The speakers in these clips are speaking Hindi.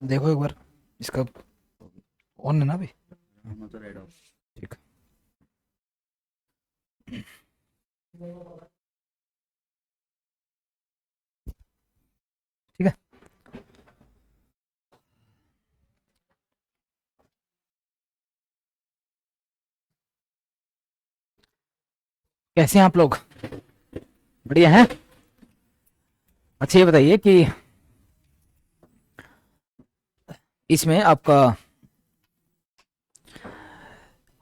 देखो एक बार, इसका ऑन है ना अभी? ठीक ठीक है। कैसे हैं आप लोग? बढ़िया हैं? अच्छा ये बताइए कि इसमें आपका,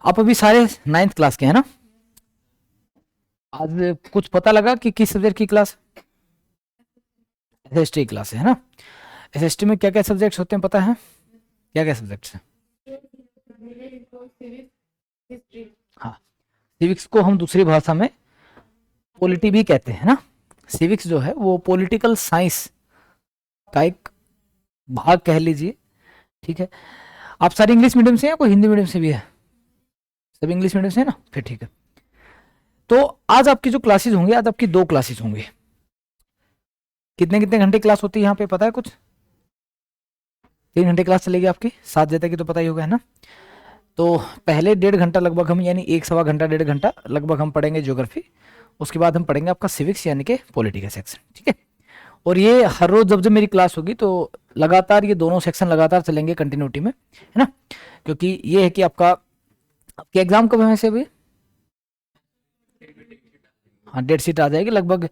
आप अभी सारे नाइन्थ क्लास के हैं ना? आज कुछ पता लगा कि किस सब्जेक्ट की क्लास? एसएसटी क्लास है ना? एसएसटी में क्या क्या सब्जेक्ट्स होते हैं पता है? क्या क्या सब्जेक्ट्स हैं? हाँ, सिविक्स को हम दूसरी भाषा में पॉलिटी भी कहते हैं ना। सिविक्स जो है वो पॉलिटिकल साइंस का एक भाग कह लीजिए। ठीक है। आप सारे इंग्लिश मीडियम से हैं या कोई हिंदी मीडियम से भी है? सब इंग्लिश मीडियम से है ना, फिर ठीक है। तो आज आपकी जो क्लासेस होंगी, आज आपकी दो क्लासेस होंगी। कितने कितने घंटे क्लास होती है यहाँ पे पता है कुछ? 3 घंटे क्लास चलेगी आपकी, 7 बजे तक की तो पता ही होगा है ना। तो पहले 1.5 घंटा लगभग हम, यानी एक सवा घंटा 1.5 घंटा लगभग हम पढ़ेंगे ज्योग्राफी। उसके बाद हम पढ़ेंगे आपका सिविक्स यानी कि पॉलिटी का सेक्शन। ठीक है। और ये हर रोज जब जब मेरी क्लास होगी तो लगातार ये दोनों सेक्शन लगातार चलेंगे कंटिन्यूटी में, है ना। क्योंकि ये है कि आपका, आपके एग्जाम कब है वैसे अभी? हाँ, डेट शीट आ जाएगी लगभग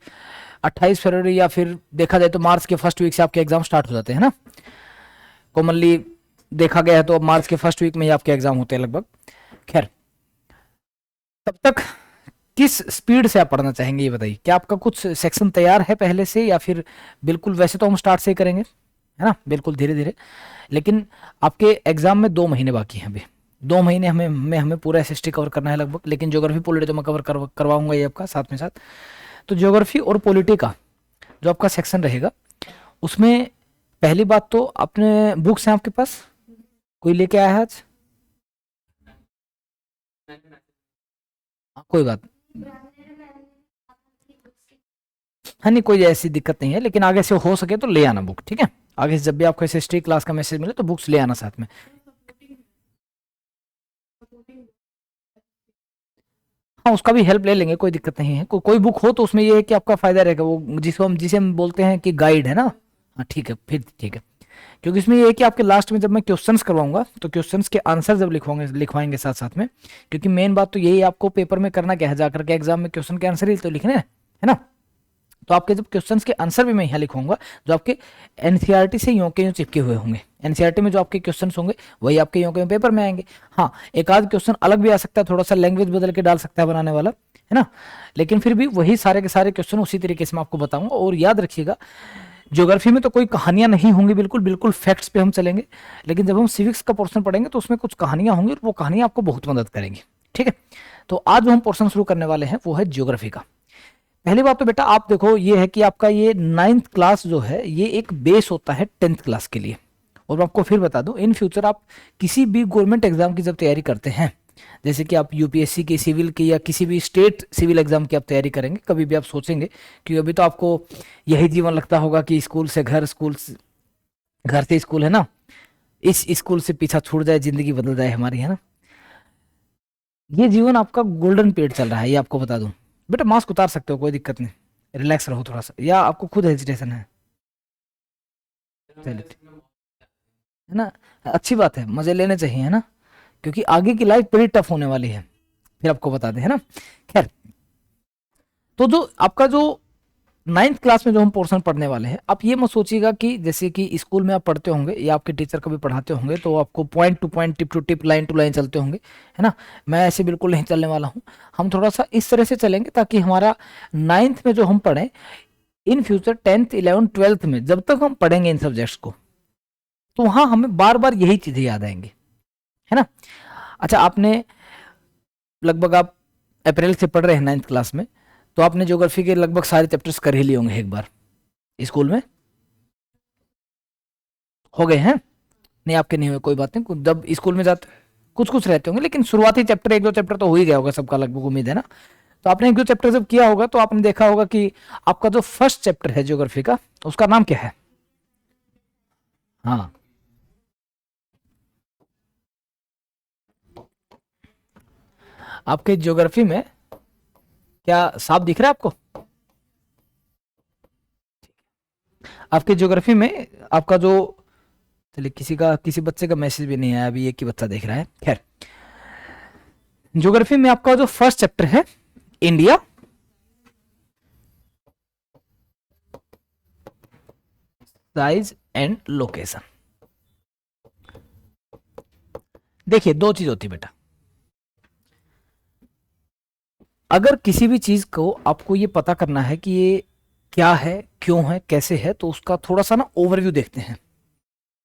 28 फरवरी, या फिर देखा जाए तो मार्च के फर्स्ट वीक से आपके एग्जाम स्टार्ट हो जाते हैं ना। कॉमनली देखा गया है तो अब मार्च के फर्स्ट वीक में ही आपके एग्जाम होते हैं लगभग। खैर, तब तक किस स्पीड से आप पढ़ना चाहेंगे ये बताइए। क्या आपका कुछ सेक्शन तैयार है पहले से, या फिर बिल्कुल वैसे तो हम स्टार्ट से ही करेंगे, है ना, बिल्कुल धीरे धीरे। लेकिन आपके एग्जाम में 2 महीने बाकी हैं अभी। 2 महीने हमें पूरा एसएसटी कवर करना है लगभग। लेकिन ज्योग्राफी पॉलिटी तो मैं करवाऊंगा ये आपका साथ में साथ। तो ज्योग्राफी और पॉलिटी का जो आपका सेक्शन रहेगा, उसमें पहली बात तो अपने बुक्स हैं आपके पास? कोई लेके आया है आज? हाँ, कोई बात। हाँ नहीं, कोई ऐसी दिक्कत नहीं है, लेकिन आगे से हो सके तो ले आना बुक, ठीक है। आगे से जब भी आपको एसएसटी क्लास का मैसेज मिले तो बुक्स ले आना साथ में। हाँ, उसका भी हेल्प ले लेंगे, कोई दिक्कत नहीं है। कोई बुक हो तो उसमें ये है कि आपका फायदा रहेगा, वो जिसे हम बोलते हैं कि गाइड है ना। हाँ ठीक है, फिर ठीक है। क्योंकि इसमें ये है कि आपके लास्ट में जब मैं क्वेश्चंस करवाऊंगा तो क्वेश्चंस के आंसर जब लिखवाएंगे साथ साथ में। क्योंकि मेन बात तो यही, आपको पेपर में करना क्या है, जाकर के एग्जाम में क्वेश्चन के आंसर ही तो लिखने हैं, है ना। तो आपके जब क्वेश्चंस के आंसर भी मैं यहाँ लिखवाऊंगा, जो आपके एनसीईआरटी से यों के यों चिपके हुए होंगे। एनसीईआरटी में जो आपके क्वेश्चंस होंगे वही आपके यों के यों पेपर में आएंगे। हाँ, एक आध क्वेश्चन अलग भी आ सकता है, थोड़ा सा लैंग्वेज बदल के डाल सकता है बनाने वाला, है ना। लेकिन फिर भी वही सारे के सारे क्वेश्चन उसी तरीके से मैं आपको बताऊंगा। और याद रखिएगा, ज्योग्राफी में तो कोई कहानियां नहीं होंगी, बिल्कुल बिल्कुल फैक्ट्स पे हम चलेंगे। लेकिन जब हम सिविक्स का पोर्शन पढ़ेंगे तो उसमें कुछ कहानियां होंगी, और वो कहानियां आपको बहुत मदद करेंगी। ठीक है। तो आज जो हम पोर्शन शुरू करने वाले हैं वो है ज्योग्राफी का। पहली बात तो बेटा आप देखो, ये है कि आपका ये 9th क्लास जो है ये एक बेस होता है 10th क्लास के लिए। और मैं आपको फिर बता दूं, इन फ्यूचर आप किसी भी गवर्नमेंट एग्जाम की जब तैयारी करते हैं, जैसे कि आप यूपीएससी की, सिविल की, या किसी भी स्टेट सिविल एग्जाम की आप तैयारी करेंगे, कभी भी आप सोचेंगे कि अभी तो आपको यही जीवन लगता होगा कि स्कूल से घर, घर से स्कूल, है ना। इस स्कूल से पीछा छूट जाए, जिंदगी बदल जाए हमारी, है ना। ये जीवन आपका गोल्डन पीरियड चल रहा है, ये आपको बता दूं। बेटा मास्क उतार सकते हो, कोई दिक्कत नहीं। रिलैक्स रहो थोड़ा सा, या आपको खुद हेजिटेशन है? चलिए है ना। अच्छी बात है, मजे लेने चाहिए, है ना। क्योंकि आगे की लाइफ बड़ी टफ होने वाली है, फिर आपको बता दें, है ना। खैर, तो जो आपका जो 9th क्लास में जो हम पोर्शन पढ़ने वाले हैं, आप ये मत सोचिएगा कि जैसे कि स्कूल में आप पढ़ते होंगे या आपके टीचर कभी पढ़ाते होंगे तो आपको point to point, tip to tip, line to line चलते होंगे, है ना। मैं ऐसे बिल्कुल नहीं चलने वाला हूँ। हम थोड़ा सा इस तरह से चलेंगे ताकि हमारा 9th में जो हम पढ़ें, in future 10th 11th 12th में जब तक हम पढ़ेंगे इन सब्जेक्ट्स को, तो वहां हमें बार बार यही चीजें याद आएंगी, है ना। अच्छा, आपने लगभग, आप अप्रैल से पढ़ रहे हैं 9th क्लास में, तो आपने ज्योग्राफी के लगभग सारे चैप्टर्स कर ही लिए होंगे एक बार स्कूल में। हो गए हैं? नहीं, आपके नहीं हुए, कोई बात नहीं। जब स्कूल में जाते कुछ कुछ रहते होंगे, लेकिन शुरुआती चैप्टर, एक दो चैप्टर तो हो ही गया होगा सबका लगभग, उम्मीद है ना। तो आपने एक दो चैप्टर जब किया होगा तो आपने देखा होगा कि आपका जो फर्स्ट चैप्टर है ज्योग्राफी का, उसका नाम क्या है? हाँ, आपके ज्योग्राफी में क्या साफ दिख रहा है आपको? आपके ज्योग्राफी में आपका जो, चलिए किसी बच्चे का मैसेज भी नहीं आया अभी, एक ही बच्चा देख रहा है। खैर, ज्योग्राफी में आपका जो फर्स्ट चैप्टर है इंडिया, साइज एंड लोकेशन। देखिए, दो चीज होती है बेटा, अगर किसी भी चीज को आपको ये पता करना है कि ये क्या है, क्यों है, कैसे है, तो उसका थोड़ा सा ना ओवरव्यू देखते हैं,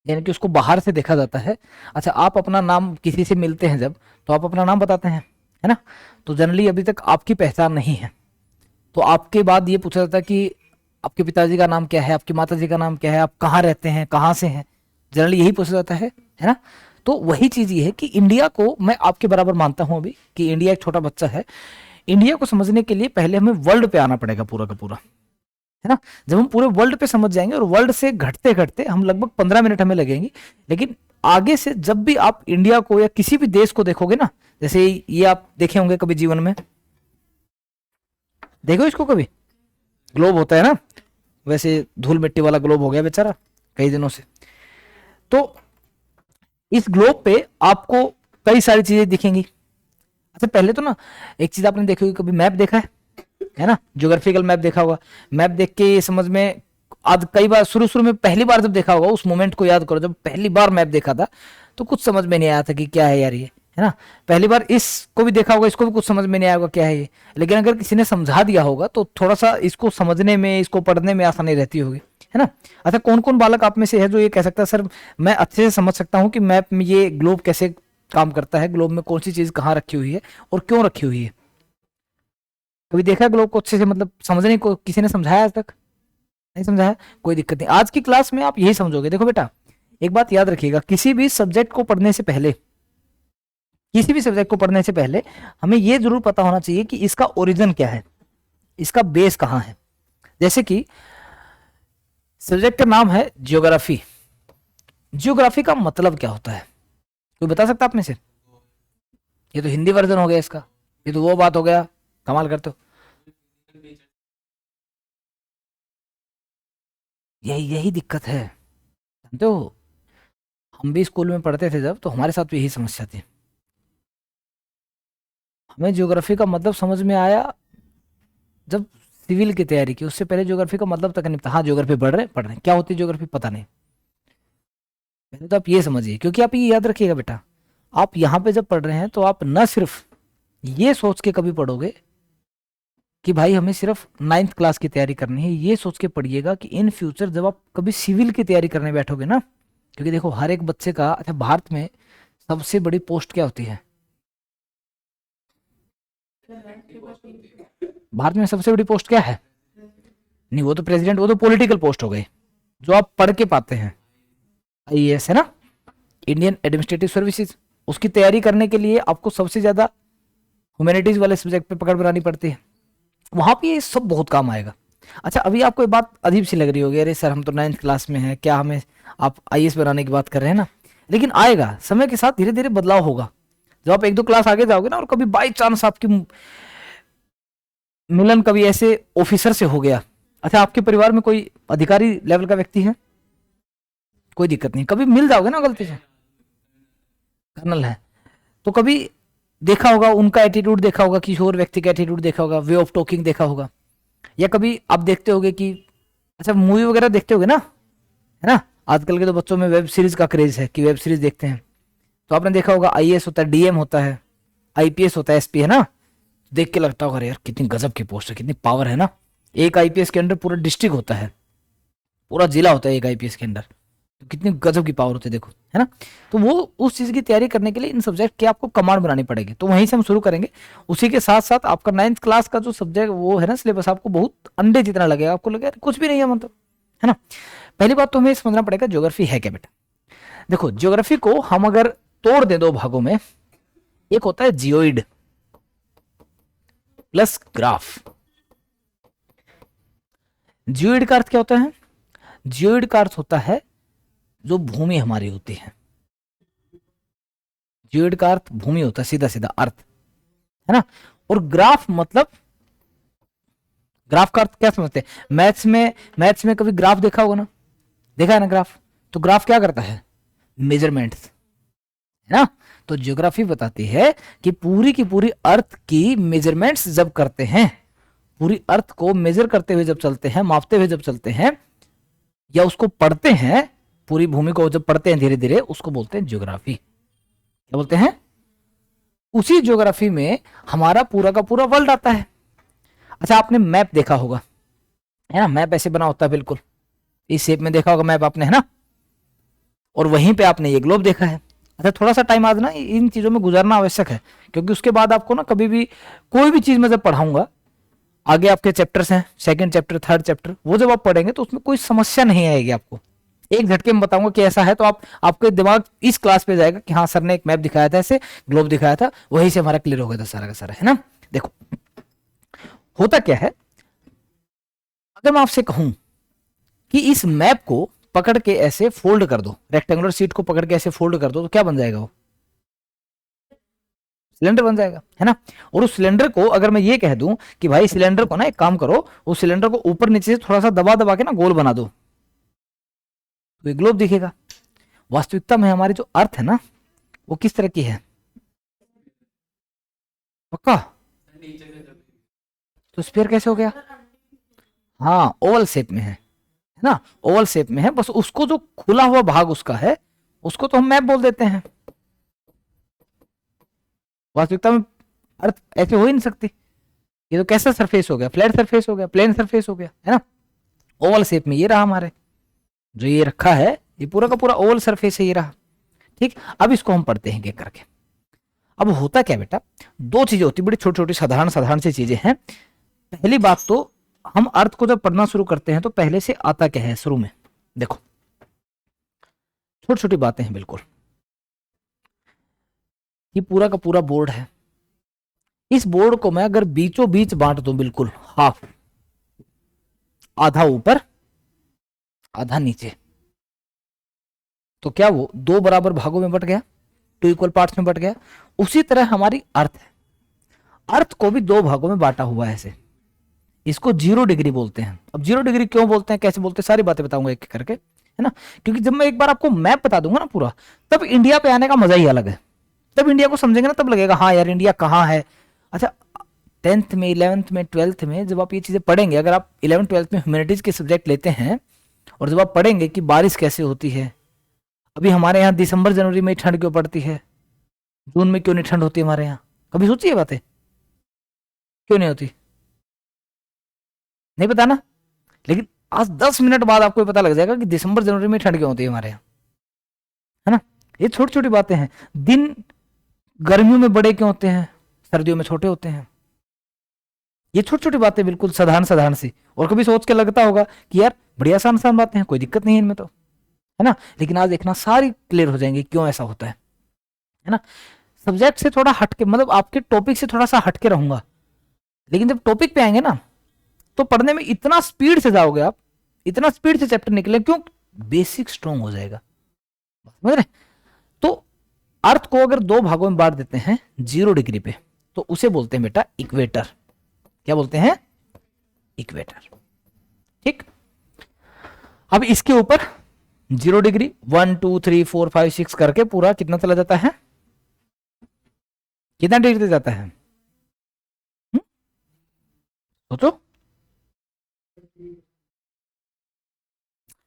यानी कि उसको बाहर से देखा जाता है। अच्छा, आप अपना नाम किसी से मिलते हैं जब, तो आप अपना नाम बताते हैं, है ना? तो जनरली अभी तक आपकी पहचान नहीं है, तो आपके बाद ये पूछा जाता है कि आपके पिताजी का नाम क्या है, आपकी माताजी का नाम क्या है, आप कहाँ रहते हैं, कहाँ से हैं, जनरली यही पूछा जाता है ना? तो वही चीज ये है कि इंडिया को मैं आपके बराबर मानता हूं अभी, कि इंडिया एक छोटा बच्चा है। इंडिया को समझने के लिए पहले हमें वर्ल्ड पे आना पड़ेगा पूरा का पूरा, है ना? जब हम पूरे वर्ल्ड पे समझ जाएंगे, और वर्ल्ड से घटते घटते हम लगभग 15 मिनट हमें लगेंगे, लेकिन आगे से जब भी आप इंडिया को या किसी भी देश को देखोगे ना, जैसे ये आप देखे होंगे कभी जीवन में, देखो इसको कभी, ग्लोब होता है ना, वैसे धूल मिट्टी वाला ग्लोब हो गया बेचारा कई दिनों से। तो इस ग्लोब पे आपको कई सारी चीजें दिखेंगी। अच्छा, पहले तो ना एक चीज आपने देखी होगी, कभी मैप देखा है ना? ज्योग्राफिकल मैप देखा होगा। मैप देख के ये समझ में, आज कई बार शुरू में पहली बार जब देखा होगा, उस मोमेंट को याद करो जब पहली बार मैप देखा था, तो कुछ समझ में नहीं आया था कि क्या है यार ये, है ना? पहली बार इसको भी देखा होगा, इसको भी कुछ समझ में नहीं आया होगा क्या है ये, लेकिन अगर किसी ने समझा दिया होगा तो थोड़ा सा इसको समझने में, इसको पढ़ने में आसानी रहती होगी, है ना? अच्छा, कौन कौन बालक आप में से है जो ये कह सकता है सर मैं अच्छे से समझ सकता हूँ कि मैप में ये ग्लोब कैसे काम करता है, ग्लोब में कौन सी चीज कहाँ रखी हुई है और क्यों रखी हुई है? कभी देखा है ग्लोब को अच्छे से, मतलब समझने को किसी ने समझाया आज तक? नहीं समझाया, कोई दिक्कत नहीं, आज की क्लास में आप यही समझोगे। देखो बेटा, एक बात याद रखिएगा, किसी भी सब्जेक्ट को पढ़ने से पहले, किसी भी सब्जेक्ट को पढ़ने से पहले हमें यह जरूर पता होना चाहिए कि इसका ओरिजिन क्या है, इसका बेस कहाँ है। जैसे कि सब्जेक्ट का नाम है जियोग्राफी, जियोग्राफी का मतलब क्या होता है, कोई बता सकता आप में से? ये तो हिंदी वर्जन हो गया इसका, ये तो वो बात हो गया, कमाल करते हो। यही यही दिक्कत है, जानते हो, हम भी स्कूल में पढ़ते थे जब, तो हमारे साथ भी यही समस्या थी। हमें ज्योग्राफी का मतलब समझ में आया जब सिविल की तैयारी की, उससे पहले ज्योग्राफी का मतलब तक नहीं पता। हाँ, ज्योग्राफी पढ़ रहे हैं, क्या होती है ज्योग्राफी पता नहीं। पहले तो आप ये समझिए, क्योंकि आप ये याद रखिएगा बेटा, आप यहाँ पे जब पढ़ रहे हैं तो आप न सिर्फ ये सोच के कभी पढ़ोगे कि भाई हमें सिर्फ 9th क्लास की तैयारी करनी है, ये सोच के पढ़िएगा कि इन फ्यूचर जब आप कभी सिविल की तैयारी करने बैठोगे ना, क्योंकि देखो हर एक बच्चे का, अच्छा भारत में सबसे बड़ी पोस्ट क्या होती है? भारत में सबसे बड़ी पोस्ट क्या है? नहीं, वो तो प्रेसिडेंट, वो तो पॉलिटिकल पोस्ट हो गई, जो आप पढ़ के पाते हैं। आईएएस है ना, इंडियन एडमिनिस्ट्रेटिव सर्विसेज। उसकी तैयारी करने के लिए आपको सबसे ज्यादा ह्यूमैनिटीज वाले सब्जेक्ट पे पकड़ बनानी पड़ती है, वहां पे ये सब बहुत काम आएगा। अच्छा, अभी आपको एक बात अजीब सी लग रही होगी, अरे सर हम तो 9th क्लास में हैं, क्या हमें आप आईएएस बनाने की बात कर रहे हैं ना? लेकिन आएगा, समय के साथ धीरे धीरे बदलाव होगा। जब आप 1-2 क्लास आगे जाओगे ना, और कभी बाई चांस आपकी मिलन कभी ऐसे ऑफिसर से हो गया, अच्छा आपके परिवार में कोई अधिकारी लेवल का व्यक्ति है, कोई दिक्कत नहीं, कभी मिल जाओगे ना गलती से, कर्नल है, तो कभी देखा होगा उनका एटीट्यूड, देखा होगा किसी और व्यक्ति का एटीट्यूड देखा होगा, वे ऑफ टॉकिंग देखा होगा, या कभी आप देखते होगे कि, अच्छा मूवी वगैरह देखते होगे ना, है ना? आजकल के तो बच्चों में वेब सीरीज का क्रेज है कि वेब सीरीज देखते हैं, तो आपने देखा होगा आईएएस होता है, डीएम होता है, आईपीएस होता है, एसपी, है ना? देख के लगता होगा अरे यार कितनी गजब की पोस्ट है, कितनी पावर है ना। एक आईपीएस के अंडर पूरा डिस्ट्रिक्ट होता है, पूरा जिला होता है एक आईपीएस के अंडर, तो कितनी गजब की पावर होती है देखो, है ना? तो वो उस चीज की तैयारी करने के लिए इन सब्जेक्ट की आपको कमांड बनानी पड़ेगी, तो वहीं से हम शुरू करेंगे। उसी के साथ साथ आपका 9th क्लास का जो सब्जेक्ट वो है ना, सिलेबस आपको बहुत अंडे जितना लगेगा, आपको लगेगा कुछ भी नहीं है मतलब, है ना? पहली बात तो हमें समझना पड़ेगा ज्योग्राफी है क्या बेटा। देखो, ज्योग्राफी को हम अगर तोड़ दें 2 भागों में, एक होता है जियोइड प्लस ग्राफ। जियोइड का अर्थ क्या होता है? जियोइड का अर्थ होता है जो भूमि हमारी होती है, जियोइड का अर्थ भूमि होता है, सीधा सीधा अर्थ। है ना। और ग्राफ मतलब, ग्राफ का अर्थ क्या समझते हैं, मैथ्स में कभी ग्राफ देखा होगा ना, देखा है ना ग्राफ। तो ग्राफ क्या करता है, मेजरमेंट्स, है ना। तो ज्योग्राफी बताती है कि पूरी की पूरी अर्थ की मेजरमेंट्स जब करते हैं, पूरी अर्थ को मेजर करते हुए जब चलते हैं, मापते हुए जब चलते हैं, या उसको पढ़ते हैं, पूरी भूमि को जब पढ़ते हैं धीरे धीरे, उसको बोलते हैं ज्योग्राफी। क्या बोलते हैं, उसी ज्योग्राफी में हमारा पूरा का पूरा वर्ल्ड आता है। अच्छा, आपने मैप देखा होगा, है ना, मैप ऐसे बना होता है बिल्कुल इस शेप में, देखा होगा मैप आपने, है ना। और वहीं पे आपने ये ग्लोब देखा है। अच्छा, थोड़ा सा टाइम आज ना इन चीजों में गुजारना आवश्यक है, क्योंकि उसके बाद आपको ना कभी भी कोई भी चीज मैं जब पढ़ाऊंगा, आगे आपके चैप्टर्स हैं, सेकंड चैप्टर, थर्ड चैप्टर, वो जब आप पढ़ेंगे तो उसमें कोई समस्या नहीं आएगी आपको। एक झटके में बताऊंगा कि ऐसा है, तो आपके दिमाग इस क्लास पे जाएगा कि हाँ सर ने एक मैप दिखाया था, ऐसे ग्लोब दिखाया था, वहीं से हमारा क्लियर हो गया था सारा का सारा, है ना। देखो होता क्या है, अगर मैं आपसे कहूं कि इस मैप को पकड़ के ऐसे फोल्ड कर दो, रेक्टेंगुलर शीट को पकड़ के ऐसे फोल्ड कर दो, तो क्या बन जाएगा, वो सिलेंडर बन जाएगा, है ना। और उस सिलेंडर को अगर मैं ये कह दूं कि भाई सिलेंडर को ना एक काम करो, उस सिलेंडर को ऊपर नीचे से थोड़ा सा दबा दबा के ना गोल बना दो, तो ये ग्लोब दिखेगा। वास्तविकता में हमारी जो अर्थ है ना, वो किस तरह की है, पक्का, तो स्फीयर कैसे हो गया, हाँ ओवल शेप में है ना, ओवल शेप में है, बस उसको जो खुला हुआ भाग उसका है, उसको तो हम मैप बोल देते हैं। वास्तविकता में अर्थ ऐसे हो ही नहीं सकती, ये तो कैसा सरफेस हो गया, फ्लैट सरफेस हो गया, प्लेन सरफेस हो गया, है ना। ओवल शेप में ये रहा हमारे, जो ये रखा है ये पूरा का पूरा ओवल सरफेस है, ये रहा, ठीक। अब इसको हम पढ़ते हैं एक करके। अब होता क्या बेटा, दो चीजें होती, बड़ी छोटी छोटी साधारण साधारण सी चीजें हैं। पहली बात तो, हम अर्थ को जब पढ़ना शुरू करते हैं तो पहले से आता क्या है शुरू में, देखो छोटी छोटी बातें हैं बिल्कुल। ये पूरा का पूरा बोर्ड है, इस बोर्ड को मैं अगर बीचों बीच बांट दूं, बिल्कुल हाफ, आधा ऊपर आधा नीचे, तो क्या वो दो बराबर भागों में बट गया, टू इक्वल पार्ट्स में बट गया। उसी तरह हमारी अर्थ है, अर्थ को भी दो भागों में बांटा हुआ है ऐसे, इसको 0 डिग्री बोलते हैं। अब 0 डिग्री क्यों बोलते हैं, कैसे बोलते हैं, सारी बातें बताऊंगा एक एक करके, है ना। क्योंकि जब मैं एक बार आपको मैप बता दूंगा ना पूरा, तब इंडिया पे आने का मजा ही अलग है, तब इंडिया को समझेंगे ना, तब लगेगा हाँ यार इंडिया कहाँ है। अच्छा, 10th में, 11th में, 12th में जब आप ये चीजें पढ़ेंगे, अगर आप 11th 12th में ह्यूमैनिटीज के सब्जेक्ट लेते हैं, और जब आप पढ़ेंगे कि बारिश कैसे होती है, अभी हमारे यहाँ दिसंबर जनवरी में ठंड क्यों पड़ती है, जून में क्यों नहीं ठंड होती हमारे यहाँ, कभी सोची ये बातें, क्यों नहीं होती, नहीं पता ना। लेकिन आज 10 मिनट बाद आपको पता लग जाएगा कि दिसंबर जनवरी में ठंड क्यों होती है हमारे यहाँ, है ना। ये छोटी छोटी बातें हैं। दिन गर्मियों में बड़े क्यों होते हैं, सर्दियों में छोटे होते हैं, ये छोटी छोटी बातें बिल्कुल साधारण साधारण सी, और कभी सोच के लगता होगा कि यार बड़ी आसान आसान बातें हैं, कोई दिक्कत नहीं है इनमें तो, है ना। लेकिन आज देखना सारी क्लियर हो जाएंगी क्यों ऐसा होता है ना। सब्जेक्ट से थोड़ा हटके, मतलब आपके टॉपिक से थोड़ा सा हटके रहूंगा, लेकिन जब टॉपिक पे आएंगे ना, तो पढ़ने में इतना स्पीड से जाओगे आप, इतना स्पीड से चैप्टर निकले, क्यों, बेसिक स्ट्रॉन्ग हो जाएगा, समझ रहे। तो अर्थ को अगर दो भागों में बांट देते हैं 0 डिग्री पे, तो उसे बोलते हैं बेटा इक्वेटर। क्या बोलते हैं, इक्वेटर, ठीक। अब इसके ऊपर 0 डिग्री 1 2 3 4 5 6 करके पूरा कितना चला जाता है, कितना डिग्री तक जाता है, सोचो,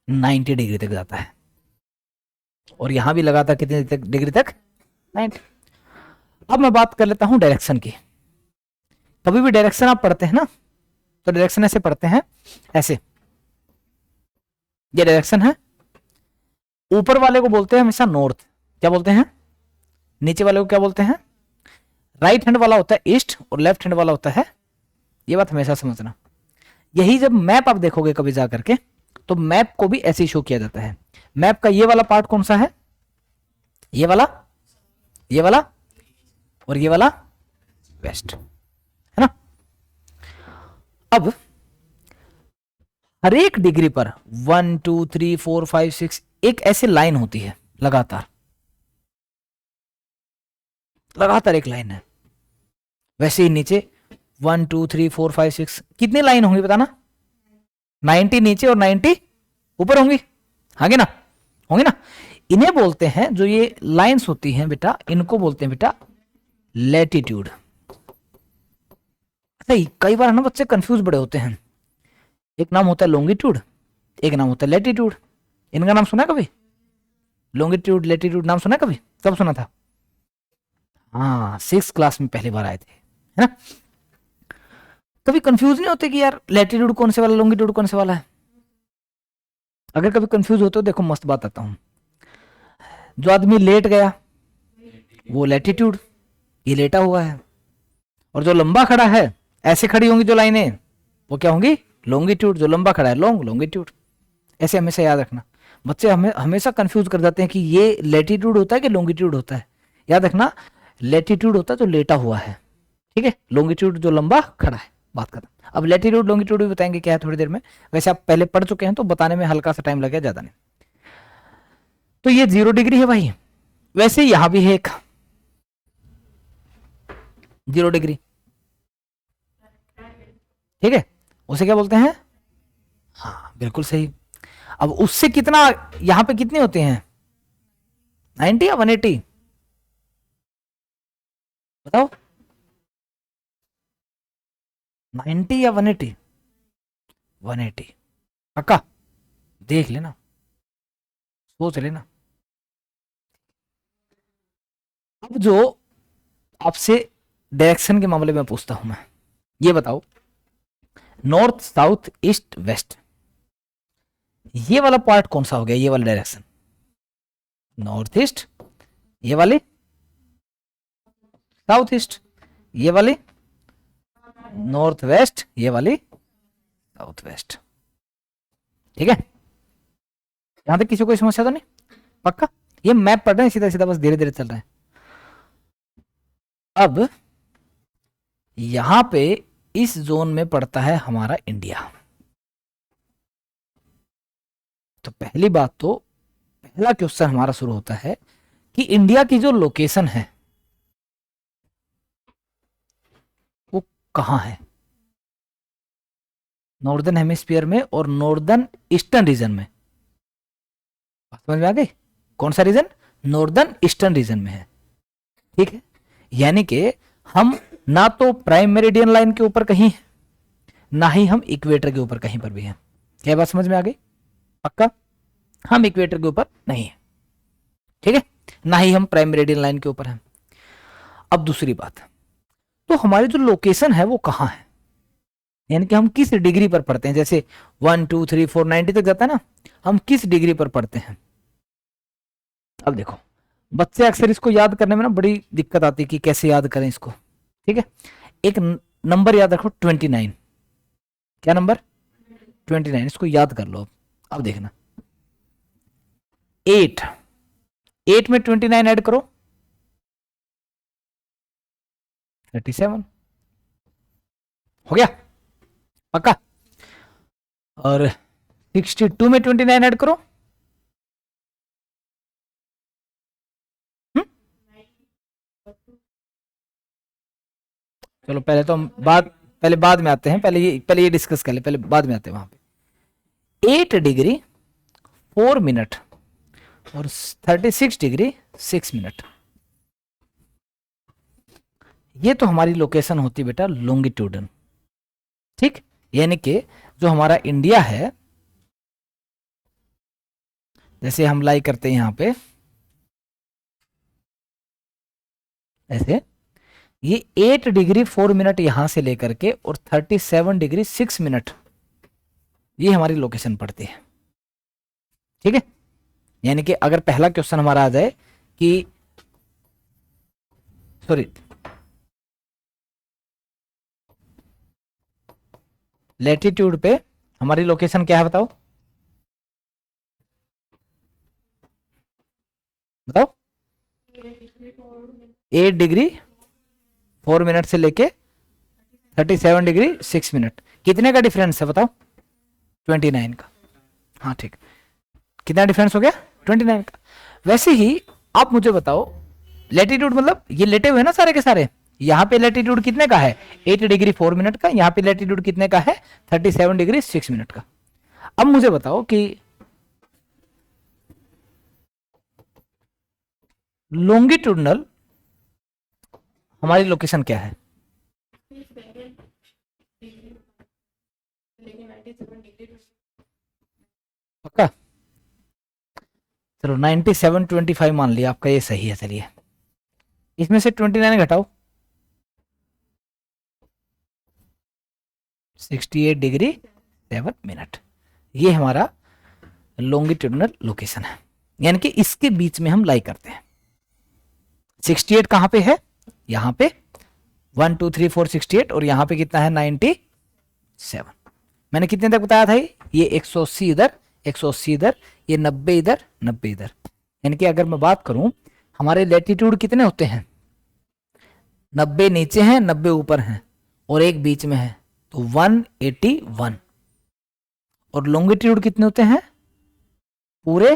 90 डिग्री तक जाता है। और यहां भी लगातार कितने डिग्री तक, 90। अब मैं बात कर लेता हूं डायरेक्शन की। कभी भी डायरेक्शन आप पढ़ते हैं ना, तो डायरेक्शन ऐसे पढ़ते हैं, ऐसे, ये डायरेक्शन है, ऊपर वाले को बोलते हैं हमेशा नॉर्थ, क्या बोलते हैं, नीचे वाले को क्या बोलते हैं, राइट हैंड वाला होता है ईस्ट, और लेफ्ट हैंड वाला होता है, ये बात हमेशा समझना। यही जब मैप आप देखोगे कभी जा करके, तो मैप को भी ऐसे शो किया जाता है। मैप का ये वाला पार्ट कौन सा है, ये वाला, ये वाला, और ये वाला वेस्ट, है ना। अब हर एक डिग्री पर 1 2 3 4 5 6 एक ऐसी लाइन होती है, लगातार लगातार एक लाइन है। वैसे ही नीचे 1 2 3 4 5 6 कितनी लाइन होंगी बताना? 90 नीचे और 90 ऊपर होंगी, आगे ना होंगे ना। इन्हें बोलते हैं, जो ये लाइंस होती हैं बेटा, इनको बोलते हैं बेटा लैटिट्यूड। अच्छा, कई बार ना बच्चे कंफ्यूज बड़े होते हैं, एक नाम होता है लॉन्गिट्यूड, एक नाम होता है लैटिट्यूड। इनका नाम सुना कभी? लॉन्गिट्यूड लैटिट्यूड नाम सुना कभी? कब सुना था? हाँ, 6th क्लास में पहली बार आए थे, है ना। कभी कंफ्यूज नहीं होते कि यार लैटिट्यूड कौन से वाला, लॉन्गिट्यूड कौन से वाला है? अगर कभी कंफ्यूज होते हो, देखो मस्त बात आता हूं। जो आदमी लेट गया वो लैटिट्यूड, ये लेटा हुआ है। और जो लंबा खड़ा है, ऐसे खड़ी होंगी जो लाइनें, वो क्या होंगी? लॉन्गिट्यूड। जो लंबा खड़ा है लॉन्गिट्यूड। ऐसे हमेशा याद रखना। बच्चे हमेशा कंफ्यूज कर जाते हैं कि ये लैटिट्यूड होता है कि लॉन्गिट्यूड होता है। याद रखना, लैटिट्यूड होता है जो लेटा हुआ है, ठीक है। लॉन्गिट्यूड जो लंबा खड़ा है। बात खत्म। अब लैटिट्यूड लॉन्गिट्यूड भी बताएंगे क्या है थोड़ी देर में। वैसे आप पहले पढ़ चुके हैं तो बताने में हल्का सा टाइम लगेगा, ज्यादा नहीं। तो ये 0 डिग्री है भाई। वैसे यहां भी है एक 0 डिग्री, ठीक है। उसे क्या बोलते हैं? हाँ बिल्कुल सही। अब उससे कितना, यहां पे कितने होते हैं? 90 या 180? बताओ, 90 या 180? 180 पक्का? देख लेना, सोच लेना। अब जो आपसे डायरेक्शन के मामले में पूछता हूं मैं, ये बताओ, नॉर्थ साउथ ईस्ट वेस्ट, ये वाला पार्ट कौन सा हो गया? ये वाला डायरेक्शन नॉर्थ ईस्ट, ये वाली साउथ ईस्ट, ये वाली नॉर्थ वेस्ट, ये वाली साउथ वेस्ट, ठीक है। यहां तक किसी को समस्या तो नहीं? पक्का? ये मैप पढ़ रहे हैं सीधा सीधा, बस धीरे धीरे चल रहा है। अब यहां पे इस जोन में पड़ता है हमारा इंडिया। तो पहली बात, तो पहला क्वेश्चन हमारा शुरू होता है कि इंडिया की जो लोकेशन है वो कहां है? नॉर्दर्न हेमिस्फीयर में और नॉर्दर्न ईस्टर्न रीजन में। समझ में आ गई? कौन सा रीजन? नॉर्दर्न ईस्टर्न रीजन में है, ठीक है। यानी कि हम ना तो प्राइम मेरिडियन लाइन के ऊपर कहीं है, ना ही हम इक्वेटर के ऊपर कहीं पर भी हैं। क्या बात समझ में आ गई? पक्का? हम इक्वेटर के ऊपर नहीं है, ठीक है, ना ही हम प्राइम मेरिडियन लाइन के ऊपर हैं। अब दूसरी बात, तो हमारी जो लोकेशन है वो कहां है, यानी कि हम किस डिग्री पर पढ़ते हैं। जैसे 1 2 3 4 90 तक जाता है ना, हम किस डिग्री पर पढ़ते हैं। अब देखो, बच्चे अक्सर इसको याद करने में ना बड़ी दिक्कत आती है कि कैसे याद करें इसको, ठीक है। एक नंबर याद रखो 29। क्या नंबर? 29, इसको याद कर लो। अब देखना, 8 में 29 ऐड करो, 37 हो गया, पक्का। और 62 में 29 ऐड करो, चलो पहले तो हम बाद में आते हैं, पहले ये डिस्कस कर ले, पहले बाद में आते हैं वहां पे। 8 डिग्री 4 मिनट और 36 डिग्री 6 मिनट, ये तो हमारी लोकेशन होती बेटा लॉन्गिट्यूडन, ठीक। यानी कि जो हमारा इंडिया है, जैसे हम लाई करते हैं यहां पे ऐसे, ये 8 डिग्री 4 मिनट यहां से लेकर के और 37 डिग्री 6 मिनट ये हमारी लोकेशन पड़ती है, ठीक है। यानी कि अगर पहला क्वेश्चन हमारा आ जाए कि सॉरी लैटिट्यूड पे हमारी लोकेशन क्या है, बताओ बताओ। 8 डिग्री 4 मिनट से लेके 37 डिग्री 6 मिनट, कितने का डिफरेंस है बताओ? 29 का। हाँ ठीक, कितना डिफरेंस हो गया? 29 का। वैसे ही आप मुझे बताओ, लैटिट्यूड मतलब ये लेटे हुए हैं ना सारे के सारे, यहाँ पे लैटिट्यूड कितने का है 8 डिग्री 4 मिनट का, यहाँ पे लैटिट्यूड कितने का है 37 डिग्री 6 मिनट का। अब मुझे बताओ कि लॉन्गिट्यूडनल हमारी लोकेशन क्या है? पक्का? चलो 97 25 मान लिया आपका, ये सही है। चलिए इसमें से 29 घटाओ, 68 डिग्री 7 मिनट, ये हमारा लॉन्गिट्यूडनल लोकेशन है, यानी कि इसके बीच में हम लाई करते हैं। 68 कहां पे है? यहां पे 1 2 3 4 68, और यहां पे कितना है 97। मैंने कितने तक बताया था? ये 180 इधर, 180 इधर, ये 90 इधर, 90 इधर। यानी कि अगर मैं बात करूं, हमारे लैटिट्यूड कितने होते हैं? 90 नीचे हैं, 90 ऊपर हैं, और एक बीच में है, तो 181। और लॉन्गिट्यूड कितने होते हैं? पूरे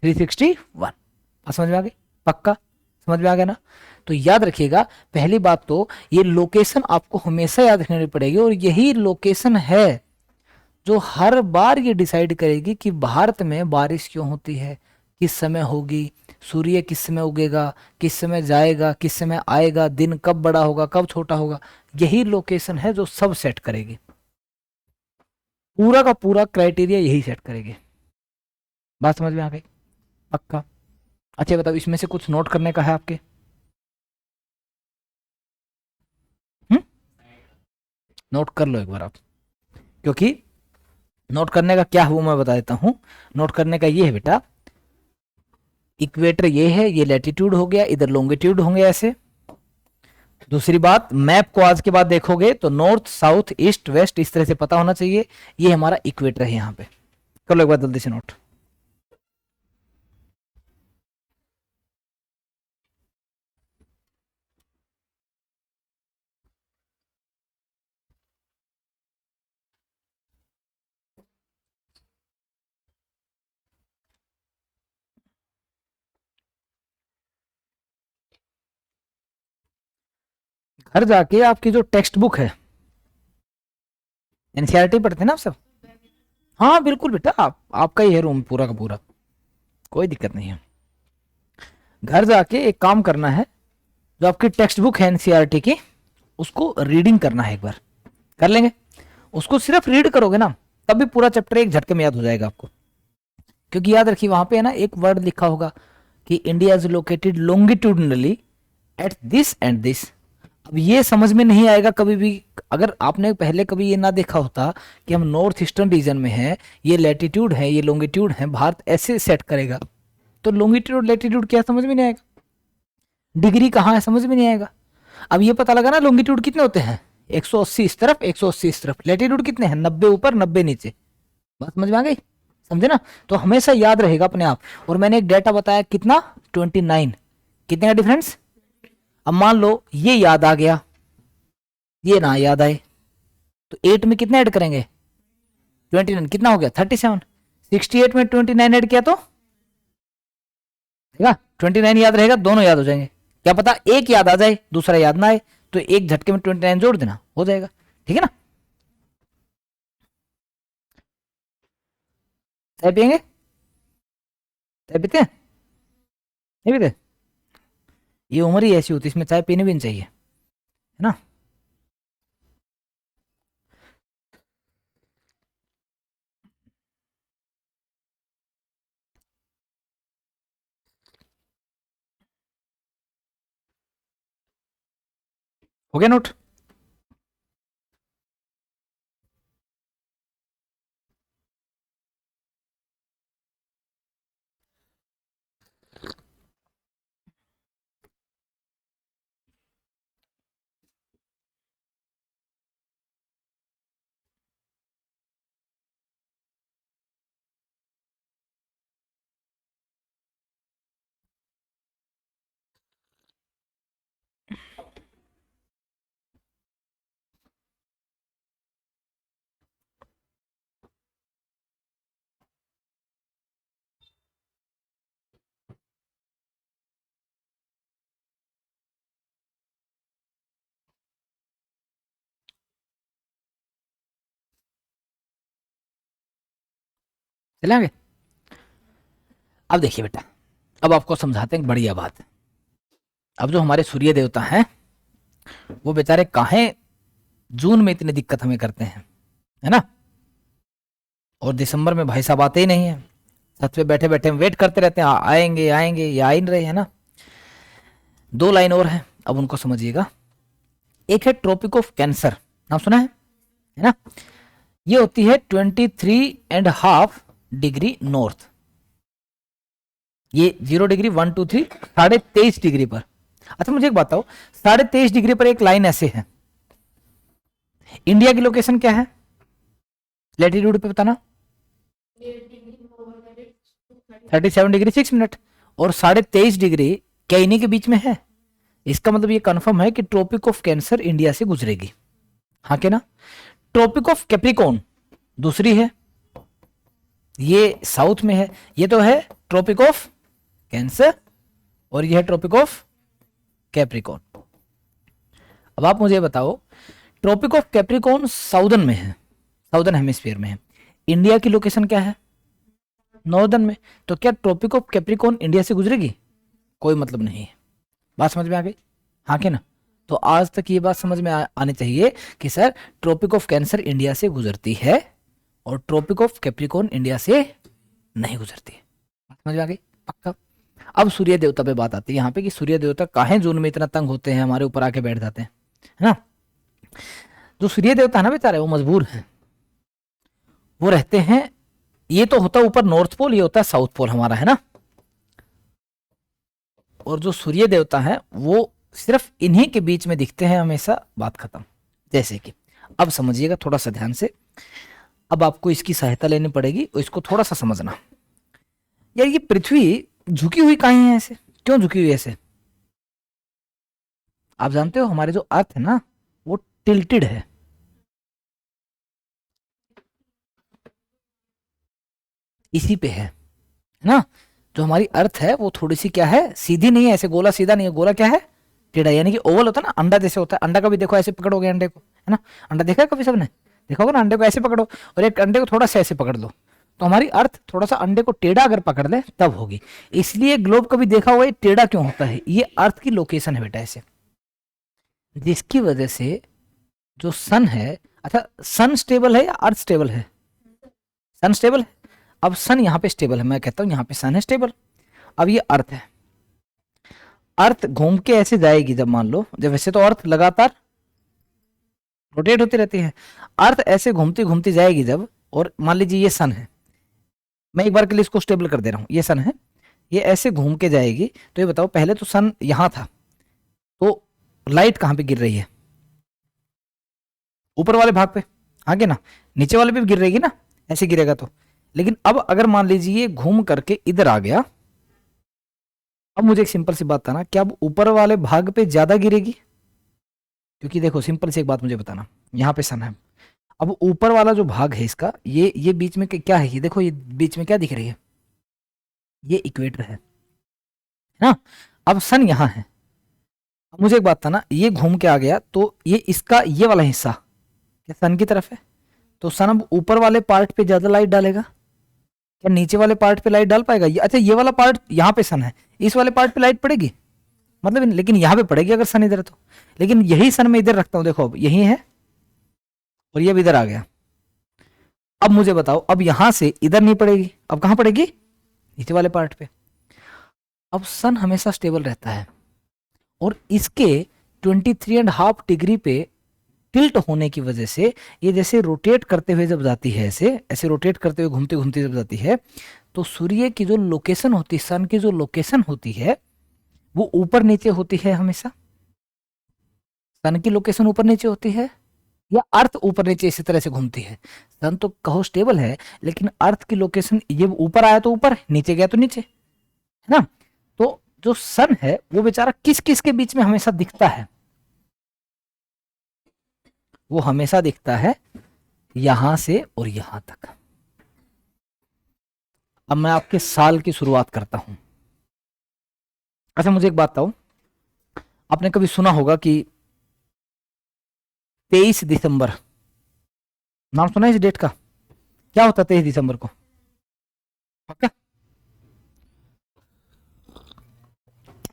361। समझ में आ गई? पक्का समझ में आ गया ना? तो याद रखिएगा, पहली बात तो ये लोकेशन आपको हमेशा याद रखनी पड़ेगी, और यही लोकेशन है जो हर बार ये डिसाइड करेगी कि भारत में बारिश क्यों होती है, किस समय होगी, सूर्य किस समय उगेगा, किस समय जाएगा, किस समय आएगा, दिन कब बड़ा होगा, कब छोटा होगा। यही लोकेशन है जो सब सेट करेगी, पूरा का पूरा क्राइटेरिया यही सेट करेगी। बात समझ में आ गई? पक्का? अच्छा बताओ, इसमें से कुछ नोट करने का है आपके? नोट कर लो एक बार आप, क्योंकि नोट करने का क्या है वो मैं बता देता हूं। नोट करने का ये है बेटा, इक्वेटर ये है, ये लैटिट्यूड हो गया, इधर लॉन्गिट्यूड होंगे ऐसे। दूसरी बात, मैप को आज के बाद देखोगे तो नॉर्थ साउथ ईस्ट वेस्ट इस तरह से पता होना चाहिए। ये हमारा इक्वेटर है यहाँ पे। कर लो एक बार जल्दी से नोट। घर जाके आपकी जो टेक्स्ट बुक है, एनसीईआरटी पढ़ते हैं ना आप सब? हाँ बिल्कुल बेटा, आपका ही है रूम पूरा का पूरा, कोई दिक्कत नहीं है। घर जाके एक काम करना है, जो आपकी टेक्स्ट बुक है एनसीईआरटी की, उसको रीडिंग करना है एक बार। कर लेंगे? उसको सिर्फ रीड करोगे ना, तब भी पूरा चैप्टर एक झटके में याद हो जाएगा आपको। क्योंकि याद रखिए, वहां पे है ना एक वर्ड लिखा होगा कि India is located longitudinally at this and this. अब ये समझ में नहीं आएगा कभी भी, अगर आपने पहले कभी ये ना देखा होता कि हम नॉर्थ ईस्टर्न रीजन में हैं, ये लैटिट्यूड है, ये लॉन्गिट्यूड है, भारत ऐसे सेट करेगा, तो लॉन्गिट्यूड लैटिट्यूड क्या समझ में नहीं आएगा, डिग्री कहाँ है समझ में नहीं आएगा। अब ये पता लगा ना लॉन्गिट्यूड कितने होते हैं, 180 इस तरफ, 180 इस तरफ। लैटिट्यूड कितने हैं, 90 ऊपर 90 नीचे। बात समझ में आ गई? समझे ना? तो हमेशा याद रहेगा अपने आप। और मैंने एक डेटा बताया कितना, 29। कितने का डिफरेंस? अब मान लो ये याद आ गया, ये ना याद आए, तो 8 में कितने ऐड करेंगे, 29। कितना हो गया 37। 68 में 29 ऐड किया तो 29 याद रहेगा, दोनों याद हो जाएंगे। क्या पता एक याद आ जाए दूसरा याद ना आए, तो एक झटके में 29 जोड़ देना, हो जाएगा। ठीक है ना? चाय पियेंगे? चाय पीते हैं? नहीं पीते? ये उम्र ही ऐसी होती है, इसमें चाय पीनी भी नहीं चाहिए, है ना? हो गया नोट? चलेंगे। अब देखिए बेटा, अब आपको समझाते हैं एक बढ़िया बात। अब जो हमारे सूर्य देवता हैं वो बेचारे काहे जून में इतनी दिक्कत हमें करते हैं, है ना, और दिसंबर में भाई साहब आते ही नहीं है। छत पे बैठे बैठे हम वेट करते रहते हैं, आएंगे आएंगे, ये आ ही नहीं रहे, है ना। दो लाइन और है, अब उनको समझिएगा। एक है ट्रॉपिक ऑफ कैंसर, नाम सुना है ना। ये होती है 23.5 डिग्री नॉर्थ। ये 0 डिग्री 1 2 3 23.5 डिग्री पर। अच्छा मुझे एक बात बताओ, 23.5 डिग्री पर एक लाइन ऐसे है, इंडिया की लोकेशन क्या है लेटीट्यूड पे बताना? 37 डिग्री 6 मिनट। और 23.5 डिग्री क्या इन्हीं के बीच में है? इसका मतलब ये कंफर्म है कि ट्रॉपिक ऑफ कैंसर इंडिया से गुजरेगी, हाँ के ना। ट्रॉपिक ऑफ कैप्रिकॉर्न दूसरी है, ये साउथ में है। ये तो है ट्रॉपिक ऑफ कैंसर और ये है ट्रॉपिक ऑफ कैप्रिकॉर्न। अब आप मुझे बताओ, ट्रॉपिक ऑफ कैप्रिकॉर्न साउदर्न में है, साउदर्न हेमिस्फीयर में है। इंडिया की लोकेशन क्या है? नॉर्दर्न में। तो क्या ट्रॉपिक ऑफ कैप्रिकॉर्न इंडिया से गुजरेगी? कोई मतलब नहीं है। बात समझ में आ गई, हाँ के ना। तो आज तक ये बात समझ में आनी चाहिए कि sir tropic of cancer India से गुजरती है और ट्रॉपिक ऑफ कैप्रिकॉर्न इंडिया से नहीं गुजरती है। बात समझ में आ गई पक्का। अब सूर्य देवता पे बात आती है यहाँ पे कि सूर्य देवता काहे जून में इतना तंग होते हैं, हमारे ऊपर आके बैठ जाते हैं, है ना। जो सूर्य देवता है ना बेचारे, वो मजबूर है, वो रहते हैं, ये तो होता है ऊपर नॉर्थ पोल, ये होता है साउथ पोल हमारा, है ना। और जो सूर्य देवता है वो सिर्फ इन्हीं के बीच में दिखते हैं हमेशा, बात खत्म। जैसे कि अब समझिएगा थोड़ा सा ध्यान से, अब आपको इसकी सहायता लेनी पड़ेगी और इसको थोड़ा सा समझना। यार ये पृथ्वी झुकी हुई कहीं है ऐसे, क्यों झुकी हुई ऐसे? आप जानते हो हमारे जो अर्थ है ना वो टिल्टेड है, इसी पे है ना। जो हमारी अर्थ है वो थोड़ी सी क्या है, सीधी नहीं है, ऐसे गोला सीधा नहीं है, गोला क्या है, टेढ़ा। यानी कि ओवल होता है ना, अंडा जैसे होता है। अंडा का भी देखो ऐसे पकड़ोगे अंडे को, है ना। अंडा देखा है कभी सबने? देखा होगा ना, अंडे को ऐसे पकड़ो और एक अंडे को थोड़ा सा ऐसे पकड़ लो, तो हमारी अर्थ थोड़ा सा अंडे को टेढ़ा अगर पकड़ ले तब होगी। इसलिए ग्लोब कभी देखा होगा ये टेढ़ा क्यों होता है, ये अर्थ की लोकेशन है बेटा ऐसे, जिसकी वजह से जो सन है, अच्छा सन स्टेबल है या अर्थ स्टेबल है? सन स्टेबल है। अब सन यहाँ पे स्टेबल है, मैं कहता हूँ यहाँ पे सन है स्टेबल। अब ये अर्थ है, अर्थ घूम के ऐसे जाएगी जब, मान लो जब, वैसे तो अर्थ लगातार रोटेट होती रहती है, अर्थ ऐसे घूमती घूमती जाएगी जब, और मान लीजिए ये सन है, मैं एक बार के लिए इसको स्टेबल कर दे रहा हूँ, ये सन है, ये ऐसे घूम के जाएगी। तो ये बताओ, पहले तो सन यहां था, तो लाइट कहां पे गिर रही है? ऊपर वाले भाग पे, आगे ना, नीचे वाले पे भी गिर रहेगी ना, ऐसे गिरेगा तो। लेकिन अब अगर मान लीजिए ये घूम करके इधर आ गया, अब मुझे एक सिंपल सी बात बताना, क्या अब ऊपर वाले भाग पे ज्यादा गिरेगी? क्योंकि देखो सिंपल सी एक बात मुझे बताना, यहाँ पे सन है, अब ऊपर वाला जो भाग है इसका, ये बीच में क्या है, ये देखो, ये बीच में क्या दिख रही है, ये इक्वेटर है ना। अब सन यहाँ है, अब मुझे एक बात बताना, ये घूम के आ गया तो ये इसका ये वाला हिस्सा क्या सन की तरफ है, तो सन अब ऊपर वाले पार्ट पे ज्यादा लाइट डालेगा, क्या नीचे वाले पार्ट पे लाइट डाल पाएगा? ये अच्छा, ये वाला पार्ट यहाँ पे सन है, इस वाले पार्ट पे लाइट पड़ेगी मतलब, लेकिन यहाँ पे पड़ेगी अगर सन इधर है तो। लेकिन यही सन मैं इधर रखता हूँ, देखो अब यही है और ये भी इधर आ गया। अब मुझे बताओ, अब यहां से इधर नहीं पड़ेगी, अब कहां पड़ेगी? नीचे वाले पार्ट पे। अब सन हमेशा स्टेबल रहता है और इसके 23.5 डिग्री पे टिल्ट होने की वजह से ये जैसे रोटेट करते हुए जब जाती है, ऐसे ऐसे रोटेट करते हुए घूमते घूमते जब जाती है, तो सूर्य की जो लोकेशन होती है, सन की जो लोकेशन होती है वो ऊपर नीचे होती है हमेशा। सन की लोकेशन ऊपर नीचे होती है या अर्थ ऊपर नीचे इसी तरह से घूमती है? सन तो कहो स्टेबल है, लेकिन अर्थ की लोकेशन ये ऊपर आया तो ऊपर, नीचे गया तो नीचे, है ना। तो जो सन है वो बेचारा किस किस के बीच में हमेशा दिखता है? वो हमेशा दिखता है यहां से और यहां तक। अब मैं आपके साल की शुरुआत करता हूं। अच्छा मुझे एक बात बताओ, आपने कभी सुना होगा कि 23 दिसंबर, नाम सुना है इस डेट का? क्या होता है 23 दिसंबर को? पक्का?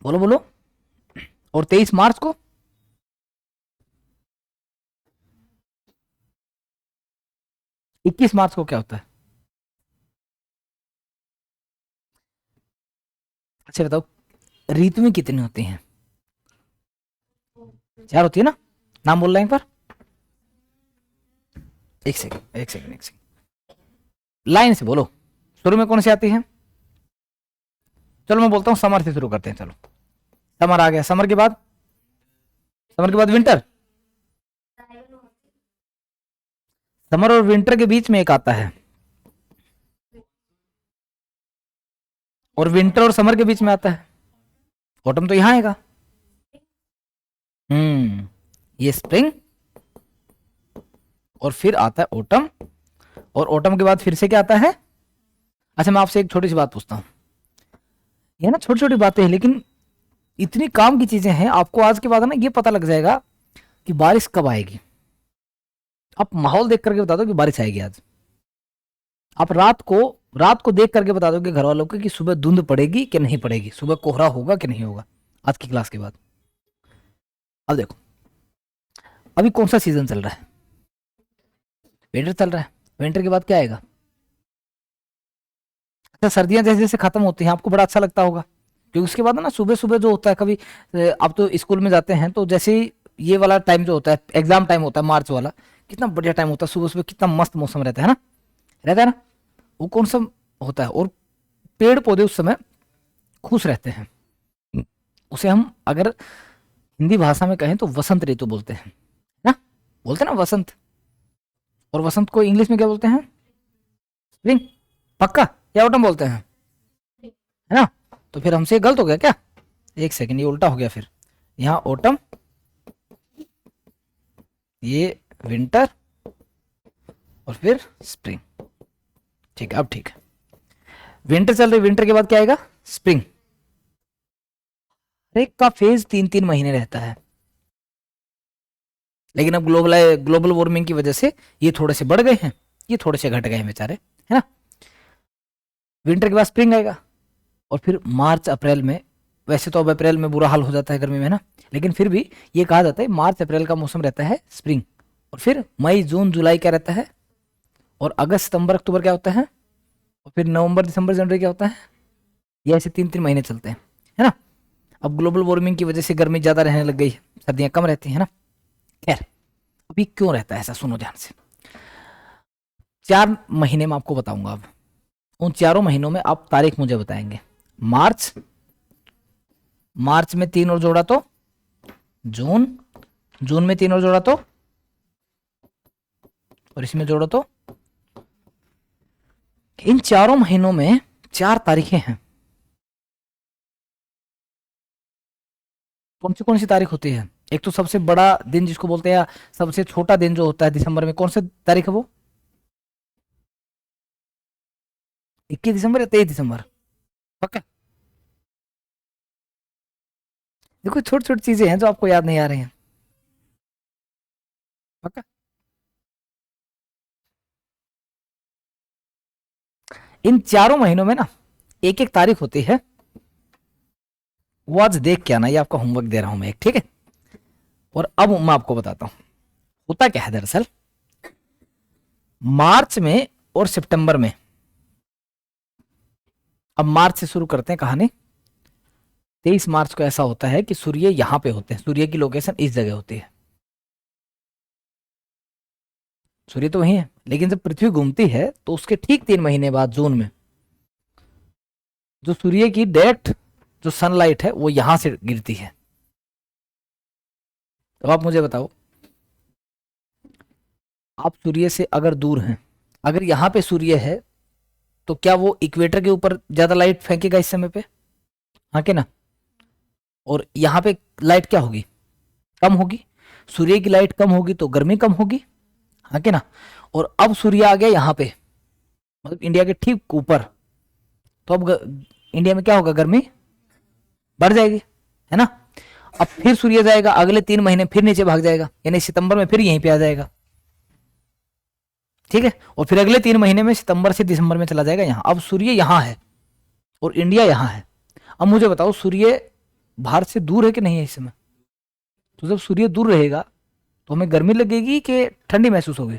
बोलो बोलो। और 23 मार्च को? 21 मार्च को क्या होता है? अच्छा बताओ, ऋतुएं कितनी होती हैं? 4 होती है ना? नाम बोल रहे हैं एक बार। एक सेकंड एक सेकंड एक सेकंड, लाइन से बोलो। शुरू में कौन सी आती है? चलो मैं बोलता हूँ, समर से शुरू करते हैं। चलो, समर आ गया। समर के बाद विंटर। समर और विंटर के बीच में एक आता है, और विंटर और समर के बीच में आता है ऑटम, तो यहां आएगा। ये स्प्रिंग, और फिर आता है ऑटम, और ऑटम के बाद फिर से क्या आता है? अच्छा, मैं आपसे एक छोटी सी बात पूछता हूँ। ये ना छोटी छोटी बातें हैं, लेकिन इतनी काम की चीजें हैं। आपको आज के बाद ना ये पता लग जाएगा कि बारिश कब आएगी। आप माहौल देख करके बता दो कि बारिश आएगी आज। आप रात को देख करके बता दोगे घर वालों को कि सुबह धुंध पड़ेगी कि नहीं पड़ेगी, सुबह कोहरा होगा कि नहीं होगा, आज की क्लास के बाद। अब देखो, अभी कौन सा सीजन चल रहा है? विंटर चल रहा है। विंटर के बाद क्या आएगा? अच्छा, सर्दियां जैसे जैसे खत्म होती हैं आपको बड़ा अच्छा लगता होगा, क्योंकि उसके बाद ना सुबह सुबह जो होता है, कभी आप तो स्कूल में जाते हैं, तो जैसे ही ये वाला टाइम जो होता है, एग्जाम टाइम होता है, मार्च वाला, कितना बढ़िया टाइम होता है। सुबह सुबह कितना मस्त मौसम रहता है ना, रहता है ना? वो कौन सा होता है, और पेड़ पौधे उस समय खुश रहते हैं। उसे हम अगर हिंदी भाषा में कहें तो वसंत ऋतु बोलते हैं ना, बोलते हैं ना वसंत। और वसंत को इंग्लिश में क्या बोलते हैं? स्प्रिंग। पक्का? या ऑटम बोलते हैं, है ना? तो फिर हमसे गलत हो गया क्या? एक सेकंड, ये उल्टा हो गया फिर। यहाँ ऑटम, ये विंटर, और फिर स्प्रिंग। ठीक है, अब ठीक है। विंटर चल रही, विंटर के बाद क्या आएगा? स्प्रिंग। एक का फेज 3-3 महीने रहता है, लेकिन अब ग्लोबल वार्मिंग की वजह से ये थोड़े से बढ़ गए हैं, ये थोड़े से घट गए हैं बेचारे, है ना? विंटर के बाद स्प्रिंग आएगा, और फिर मार्च अप्रैल में, वैसे तो अब अप्रैल में बुरा हाल हो जाता है गर्मी में ना, लेकिन फिर भी ये कहा जाता है मार्च अप्रैल का मौसम रहता है स्प्रिंग। और फिर मई जून जुलाई क्या रहता है, और अगस्त सितंबर अक्टूबर क्या होता है, और फिर नवंबर दिसंबर जनवरी क्या होता है। ये ऐसे 3-3 महीने चलते हैं, है ना? अब ग्लोबल वार्मिंग की वजह से गर्मी ज़्यादा रहने लग गई है, सर्दियाँ कम रहती हैं ना। खैर, अभी क्यों रहता है ऐसा, सुनो ध्यान से। 4 महीने में आपको बताऊंगा अब। उन चारों महीनों में आप तारीख मुझे बताएंगे। मार्च, मार्च में 3 और जोड़ा तो जून, जून में 3 और जोड़ा तो, और इसमें जोड़ो तो। इन चारों महीनों में 4 तारीखें हैं। कौन सी तारीख होती है? एक तो सबसे बड़ा दिन जिसको बोलते हैं, या सबसे छोटा दिन जो होता है दिसंबर में, कौन सी तारीख है वो? 21 दिसंबर या 23 दिसंबर? पक्का? देखो, छोटी छोटी चीजें हैं जो आपको याद नहीं आ रही हैं। पक्का? इन चारों महीनों में ना एक एक तारीख होती है, वो आज देख के आना। ये आपका होमवर्क दे रहा हूं मैं एक, ठीक है? और अब मैं आपको बताता हूं होता क्या है दरअसल। मार्च में और सितंबर में, अब मार्च से शुरू करते हैं कहानी। 23 मार्च को ऐसा होता है कि सूर्य यहां पे होते हैं, सूर्य की लोकेशन इस जगह होती है। सूर्य तो वही है, लेकिन जब पृथ्वी घूमती है तो उसके ठीक 3 महीने बाद जून में, जो सूर्य की डायरेक्ट जो सनलाइट है वो यहां से गिरती है। तो आप मुझे बताओ, आप सूर्य से अगर दूर हैं, अगर यहां पे सूर्य है, तो क्या वो इक्वेटर के ऊपर ज्यादा लाइट फेंकेगा इस समय पे? हाँ कि ना? और यहाँ पे लाइट क्या होगी? कम होगी। सूर्य की लाइट कम होगी तो गर्मी कम होगी, हाँ कि ना? और अब सूर्य आ गया यहाँ पे, मतलब इंडिया के ठीक ऊपर, तो अब इंडिया में क्या होगा? गर्मी बढ़ जाएगी, है ना? अब फिर सूर्य जाएगा, अगले 3 महीने फिर नीचे भाग जाएगा, यानी सितंबर में फिर यहीं पे आ जाएगा। ठीक है। और फिर अगले 3 महीने में सितंबर से दिसंबर में चला जाएगा यहाँ। अब सूर्य यहाँ है और इंडिया यहाँ है। अब मुझे बताओ सूर्य भारत से दूर है कि नहीं है इस समय? तो जब सूर्य दूर रहेगा तो हमें गर्मी लगेगी कि ठंडी महसूस होगी?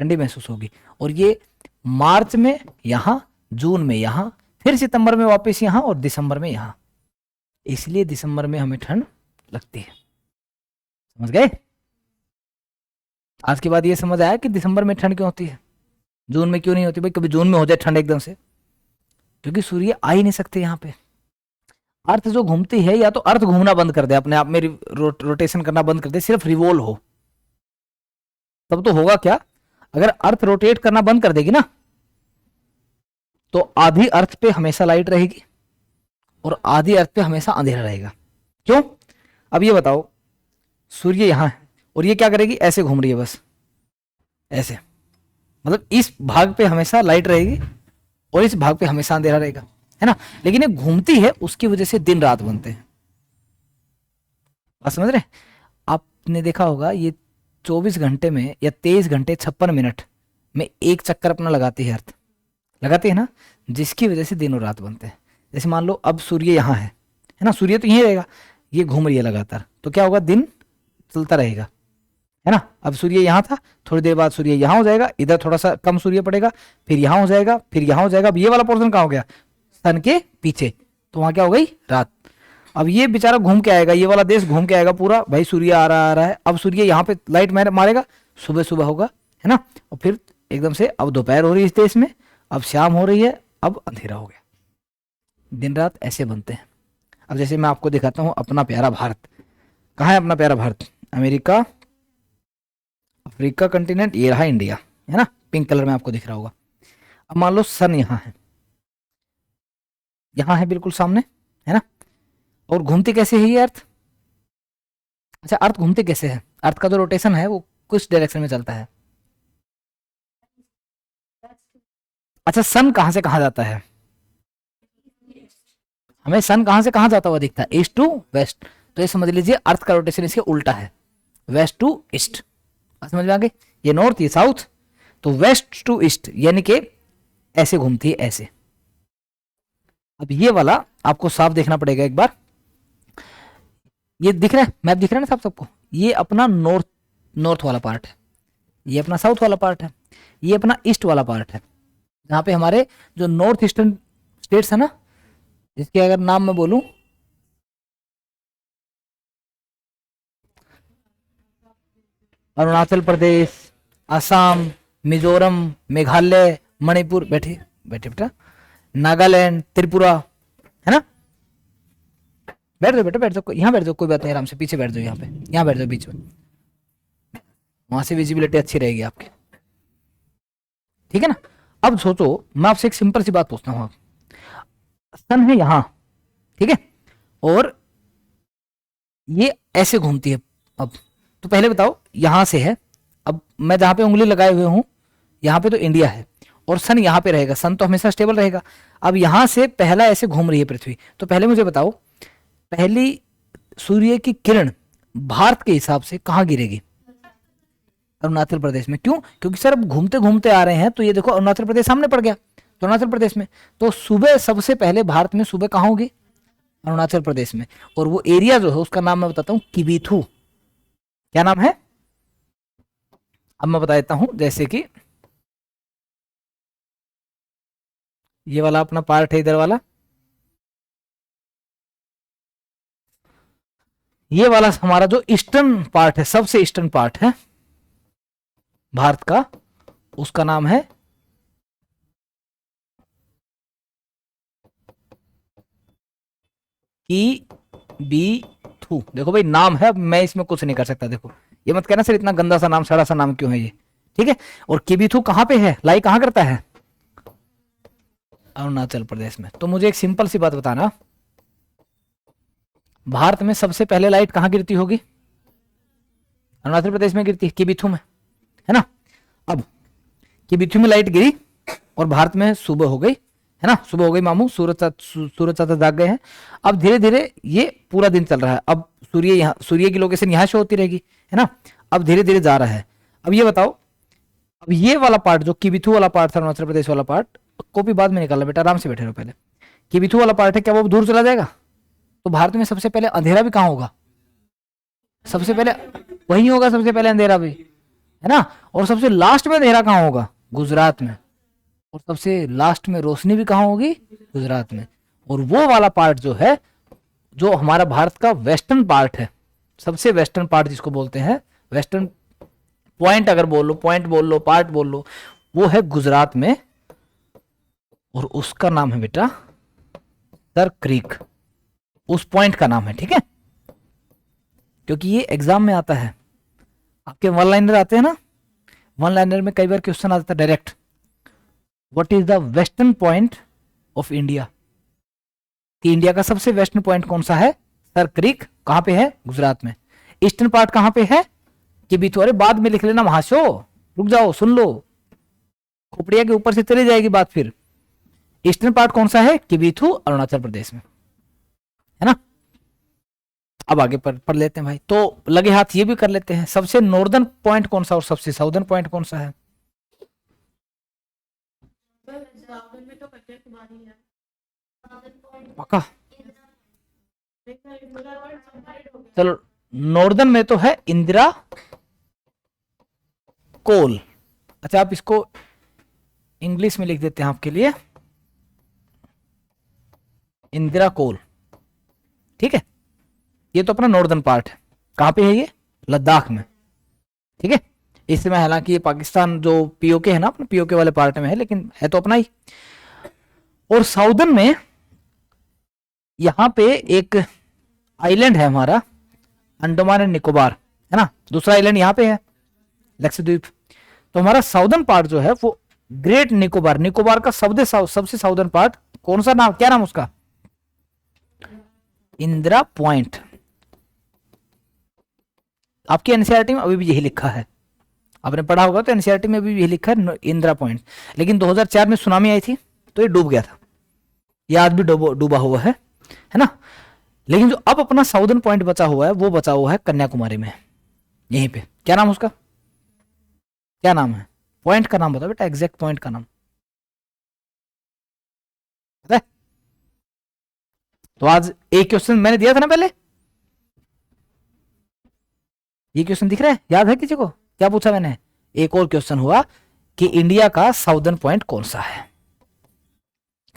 ठंडी महसूस होगी। और ये मार्च में यहाँ, जून में यहाँ, फिर सितंबर में वापस यहाँ और दिसंबर में यहाँ। इसलिए दिसंबर में हमें ठंड लगती है। समझ गए? आज के बाद ये समझ आया कि दिसंबर में ठंड क्यों होती है, जून में क्यों नहीं होती? भाई कभी जून में हो जाए ठंड एकदम से, क्योंकि सूर्य आ ही नहीं सकते यहाँ पे। अर्थ जो घूमती है, या तो अर्थ घूमना बंद कर दे, अपने आप में रोटेशन करना बंद कर दे, सिर्फ रिवॉल्व हो, तब तो होगा क्या? अगर अर्थ रोटेट करना बंद कर देगी ना, तो आधी अर्थ पे हमेशा लाइट रहेगी और आधी अर्थ पे हमेशा अंधेरा रहेगा। क्यों? अब ये बताओ, सूर्य यहां है और ये क्या करेगी? ऐसे घूम रही है बस, ऐसे, मतलब इस भाग पे हमेशा लाइट रहेगी और इस भाग पे हमेशा अंधेरा रहेगा, है ना। लेकिन ये घूमती है, उसकी वजह से दिन रात बनते हैं। बात समझ रहे? आपने देखा होगा ये 24 घंटे में या 23 घंटे 56 मिनट में एक चक्कर अपना लगाती है अर्थ, लगाती है ना, जिसकी वजह से दिन और रात बनते हैं। जैसे मान लो अब सूर्य यहाँ है ना, सूर्य तो यहीं रहेगा, ये घूम रही है लगातार, तो क्या होगा? दिन चलता रहेगा, है ना। अब सूर्य यहाँ था, थोड़ी देर बाद सूर्य यहाँ हो जाएगा, इधर थोड़ा सा कम सूर्य पड़ेगा, फिर यहाँ हो जाएगा, फिर यहाँ हो जाएगा। अब ये वाला पोर्शन कहाँ हो गया? सन के पीछे, तो वहां क्या हो गई? रात। अब ये बेचारा घूम के आएगा, ये वाला देश घूम के आएगा पूरा, भाई सूर्य आ रहा है। अब सूर्य यहाँ पे लाइट मारेगा, सुबह सुबह होगा, है ना, और फिर एकदम से अब दोपहर हो रही है इस देश में, अब शाम हो रही है, अब अंधेरा हो गया। दिन रात ऐसे बनते हैं। अब जैसे मैं आपको दिखाता हूँ अपना प्यारा भारत। कहाँ है अपना प्यारा भारत? अमेरिका, अफ्रीका कंटिनेंट, ये रहा इंडिया, है ना, पिंक कलर में आपको दिख रहा होगा। अब मान लो सन यहाँ है बिल्कुल सामने, है ना। और घूमती कैसे है ये अर्थ? अच्छा, अर्थ घूमती कैसे है? अर्थ का जो रोटेशन है वो किस डायरेक्शन में चलता है? अच्छा, सन कहां से कहां जाता है? हमें सन कहां से कहां जाता हुआ दिखता है? East to west. तो ये समझ लीजिए अर्थ का रोटेशन इसके उल्टा है, वेस्ट टू ईस्ट। समझ में आ गई? ये नॉर्थ, ये साउथ, तो वेस्ट टू ईस्ट, यानी कि ऐसे घूमती है, ऐसे। अब ये वाला आपको साफ देखना पड़ेगा एक बार। ये दिख रहा है, मैप दिख रहा है ना सबको? ये अपना नॉर्थ वाला पार्ट है, ये अपना साउथ वाला पार्ट है, ये अपना ईस्ट वाला पार्ट है, जहां पे हमारे जो नॉर्थ ईस्टर्न स्टेट्स है ना, जिसके अगर नाम मैं बोलूं, अरुणाचल प्रदेश, असम, मिजोरम, मेघालय, मणिपुर, बैठे बैठे बेटा, नागालैंड, त्रिपुरा, है ना। बैठ जाओ बेटा, बैठ जाओ, यहाँ बैठ जाओ, कोई बात नहीं, आराम से पीछे बैठ जाओ, यहाँ पे, यहाँ बैठ जाओ बीच में, वहां से विजिबिलिटी अच्छी रहेगी आपकी, ठीक है ना। अब सोचो, मैं आपसे एक सिंपल सी बात पूछता हूँ, सन है यहाँ, ठीक है, और ये ऐसे घूमती है। अब तो पहले बताओ, यहां से है, अब मैं जहां पे उंगली लगाए हुए हूं, यहाँ पे तो इंडिया है और सन यहाँ पे रहेगा, सन तो हमेशा स्टेबल रहेगा। अब यहां से पहला ऐसे घूम रही है पृथ्वी, तो पहले मुझे बताओ, पहली सूर्य की किरण भारत के हिसाब से कहाँ गिरेगी? अरुणाचल प्रदेश में। क्यों? क्योंकि सर अब घूमते घूमते आ रहे हैं, तो ये देखो अरुणाचल प्रदेश सामने पड़ गया, तो अरुणाचल प्रदेश में, तो सुबह सबसे पहले भारत में सुबह कहाँ होगी? अरुणाचल प्रदेश में। और वो एरिया जो है उसका नाम मैं बताता हूँ, किबीथू। क्या नाम है? अब मैं बता देता हूं, जैसे कि ये वाला अपना पार्ट है, इधर वाला, ये वाला हमारा जो ईस्टर्न पार्ट है, सबसे ईस्टर्न पार्ट है भारत का, उसका नाम है किबीथू। देखो भाई, नाम है, मैं इसमें कुछ नहीं कर सकता। देखो, ये मत कहना सर इतना गंदा सा नाम, सड़ा सा नाम क्यों है ये, ठीक है। और किबीथू कहां पे है? लाई कहां करता है? अरुणाचल प्रदेश में। तो मुझे एक सिंपल सी बात बताना, भारत में सबसे पहले लाइट कहां गिरती होगी? अरुणाचल प्रदेश में गिरती है, किबीथू में, है ना। अब किबीथू में लाइट गिरी और भारत में सुबह हो गई, है ना, सुबह हो गई मामू, सूरज चाचा जाग गए हैं। अब धीरे धीरे ये पूरा दिन चल रहा है, अब सूर्य की लोकेशन यहाँ शो होती रहेगी, है ना। अब धीरे धीरे जा रहा है। अब ये बताओ, अब ये वाला पार्ट जो किबिथु वाला पार्ट था, अरुणाचल प्रदेश वाला पार्ट, कॉपी बाद में निकालना बेटा, आराम से बैठे रहो। पहले किबिथु वाला पार्ट है, क्या वो दूर चला जाएगा? तो भारत में सबसे पहले अंधेरा भी कहाँ होगा? सबसे पहले वही होगा, सबसे पहले अंधेरा भी, है ना। और सबसे लास्ट में अंधेरा कहाँ होगा? गुजरात में। और सबसे लास्ट में रोशनी भी कहाँ होगी? गुजरात में। और वो वाला पार्ट जो है, जो हमारा भारत का वेस्टर्न पार्ट है, सबसे वेस्टर्न पार्ट जिसको बोलते हैं, वेस्टर्न पॉइंट अगर बोल लो, पॉइंट बोल लो, पार्ट बोल लो, वो है गुजरात में। और उसका नाम है बेटा सर क्रीक, उस पॉइंट का नाम है, ठीक है। क्योंकि ये एग्जाम में आता है, आपके वन लाइनर आते हैं ना, वन लाइनर में कई बार क्वेश्चन आता है direct, what is the western point of India, कि इंडिया का सबसे वेस्टर्न पॉइंट कौन सा है? Sir creek. कहां पे है? गुजरात में। ईस्टर्न पार्ट कहां पे है? कि भी तो, अरे बाद में लिख लेना महाशो, रुक जाओ सुन लो, खोपड़िया के ऊपर से चली जाएगी बात फिर। ईस्टर्न पार्ट कौन सा है? किबिथु, अरुणाचल प्रदेश में, है ना। अब आगे पढ़ लेते हैं भाई, तो लगे हाथ ये भी कर लेते हैं, सबसे नॉर्दर्न पॉइंट कौन सा और सबसे साउदर्न पॉइंट कौन सा है? पक्का? चलो, नॉर्दर्न में तो है इंदिरा कोल। अच्छा, आप इसको इंग्लिश में लिख देते हैं आपके लिए, इंदिरा कोल, ठीक है। ये तो अपना नॉर्दर्न पार्ट है। कहां पे है ये? लद्दाख में, ठीक है। इस समय हालांकि ये पाकिस्तान जो पीओके है ना, अपने पीओके वाले पार्ट में है, लेकिन है तो अपना ही। और साउदर्न में यहां पे एक आइलैंड है हमारा, अंडमान एंड निकोबार, है ना। दूसरा आइलैंड यहां पे है, लक्षद्वीप। तो हमारा साउदर्न पार्ट जो है वो ग्रेट निकोबार, निकोबार का सबसे साउदर्न पार्ट कौन सा नाम, क्या नाम उसका? इंदिरा पॉइंट। आपकी एनसीईआरटी में अभी भी यही लिखा है, आपने पढ़ा होगा तो एनसीईआरटी में भी यही लिखा है इंदिरा पॉइंट। लेकिन 2004 में सुनामी आई थी तो ये डूब गया था, ये आज भी डूबा हुआ है ना। लेकिन जो अब अपना साउदर्न पॉइंट बचा हुआ है, वो बचा हुआ है कन्याकुमारी में, यहीं पे। क्या नाम उसका? क्या नाम है? पॉइंट का नाम बताओ बेटा, एग्जैक्ट पॉइंट का नाम पता है? तो आज एक क्वेश्चन मैंने दिया था ना पहले, ये क्वेश्चन दिख रहा है, याद है किसी को? क्या पूछा मैंने? एक और क्वेश्चन हुआ कि इंडिया का साउदर्न पॉइंट कौन सा है,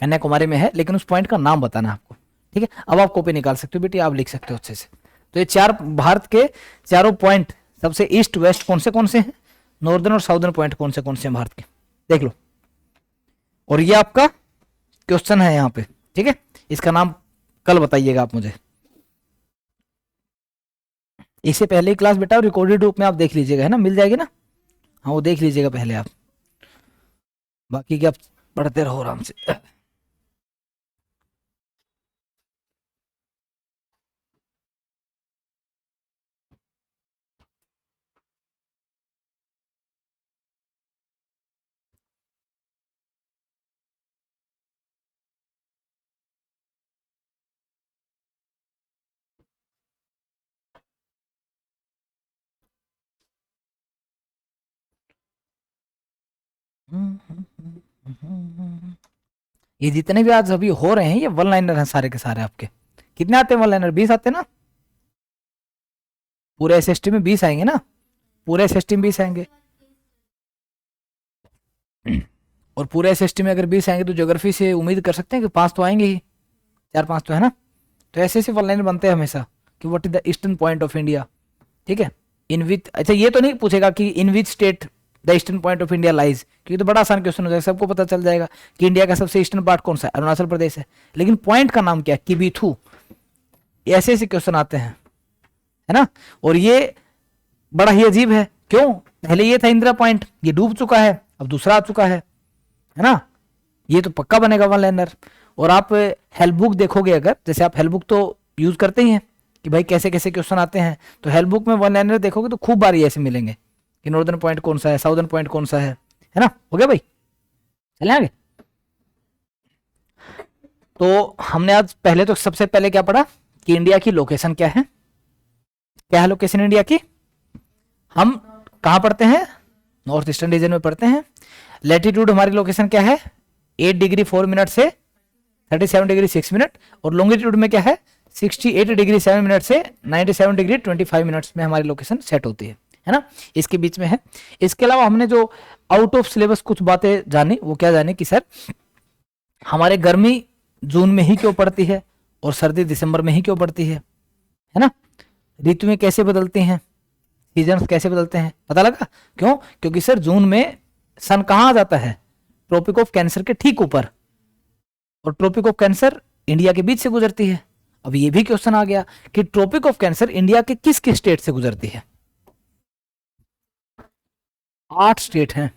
कन्याकुमारी में है, लेकिन उस पॉइंट का नाम बताना आपको, ठीक है। अब आप कॉपी निकाल सकते हो बेटी, आप लिख सकते हो अच्छे से। तो ये चार भारत के चारों पॉइंट, सबसे ईस्ट वेस्ट कौन से हैं, नॉर्दर्न और साउदर्न पॉइंट कौन से हैं भारत के, देख लो। और ये आपका क्वेश्चन है यहाँ पे, ठीक है। इसका नाम कल बताइएगा आप मुझे। इससे पहले ही क्लास बेटा रिकॉर्डेड रूप में आप देख लीजिएगा, है ना, मिल जाएगी ना। हाँ, वो देख लीजिएगा पहले आप, बाकी क्या पढ़ते रहो आराम से। ये जितने भी आज अभी हो रहे हैं ये वन लाइनर हैं सारे के सारे आपके। कितने आते हैं वन लाइनर? 20 आते हैं ना, पूरे एसएसटी में 20 आएंगे ना, पूरे एसएसटी में 20 आएंगे। और पूरे एसएसटी में अगर 20 आएंगे तो ज्योग्राफी से उम्मीद कर सकते हैं कि 5 तो आएंगे ही, 4-5 तो, है ना। तो ऐसे ऐसे वन लाइनर बनते हैं हमेशा कि what is the eastern point of India, ठीक है। इन विच, अच्छा ये तो नहीं पूछेगा कि in which state the eastern point of India lies, क्योंकि तो बड़ा आसान क्वेश्चन हो जाएगा, सबको पता चल जाएगा कि इंडिया का सबसे ईस्टर्न पार्ट कौन सा है, अरुणाचल प्रदेश है। लेकिन पॉइंट का नाम क्या है? किबिथु। ऐसे ऐसे क्वेश्चन आते हैं, है ना। और ये बड़ा ही अजीब है, क्यों? पहले ये था इंदिरा पॉइंट, ये डूब चुका है, अब दूसरा आ चुका है ना। ये तो पक्का बनेगा वन लाइनर। और आप हेल्प बुक देखोगे, अगर जैसे आप हेल्प बुक तो यूज करते ही हैं कि भाई कैसे कैसे क्वेश्चन आते हैं, तो हेल्प बुक में वन लाइनर देखोगे तो खूब बारी ऐसे मिलेंगे कि नॉर्दर्न पॉइंट कौन सा है, साउदर्न पॉइंट कौन सा है ना। हो गया भाई, चले आगे। तो हमने आज पहले तो सबसे पहले क्या पढ़ा कि इंडिया की लोकेशन क्या है, क्या है लोकेशन इंडिया की। हम कहां पढ़ते हैं? नॉर्थ ईस्टर्न रीजन में पड़ते हैं। लैटिट्यूड हमारी लोकेशन क्या है, 8 डिग्री 4 मिनट से 37 डिग्री 6 मिनट, और लॉन्गिट्यूड में क्या है 68 डिग्री 7 मिनट से 97 डिग्री 25 मिनट्स में हमारी लोकेशन सेट होती है ना, इसके बीच में है। इसके अलावा हमने जो आउट ऑफ सिलेबस कुछ बातें जानी, वो क्या जानी कि सर हमारे गर्मी जून में ही क्यों पड़ती है और सर्दी दिसंबर में ही क्यों पड़ती है ना, ऋतुएं कैसे बदलती हैं, सीजन्स कैसे बदलते हैं, पता लगा क्यों? क्योंकि सर जून में सन कहाँ आ जाता है, ट्रॉपिक ऑफ कैंसर के ठीक ऊपर, और ट्रॉपिक ऑफ कैंसर इंडिया के बीच से गुजरती है। अब ये भी क्वेश्चन आ गया कि ट्रॉपिक ऑफ कैंसर इंडिया के किस किस स्टेट से गुजरती है? 8 स्टेट हैं।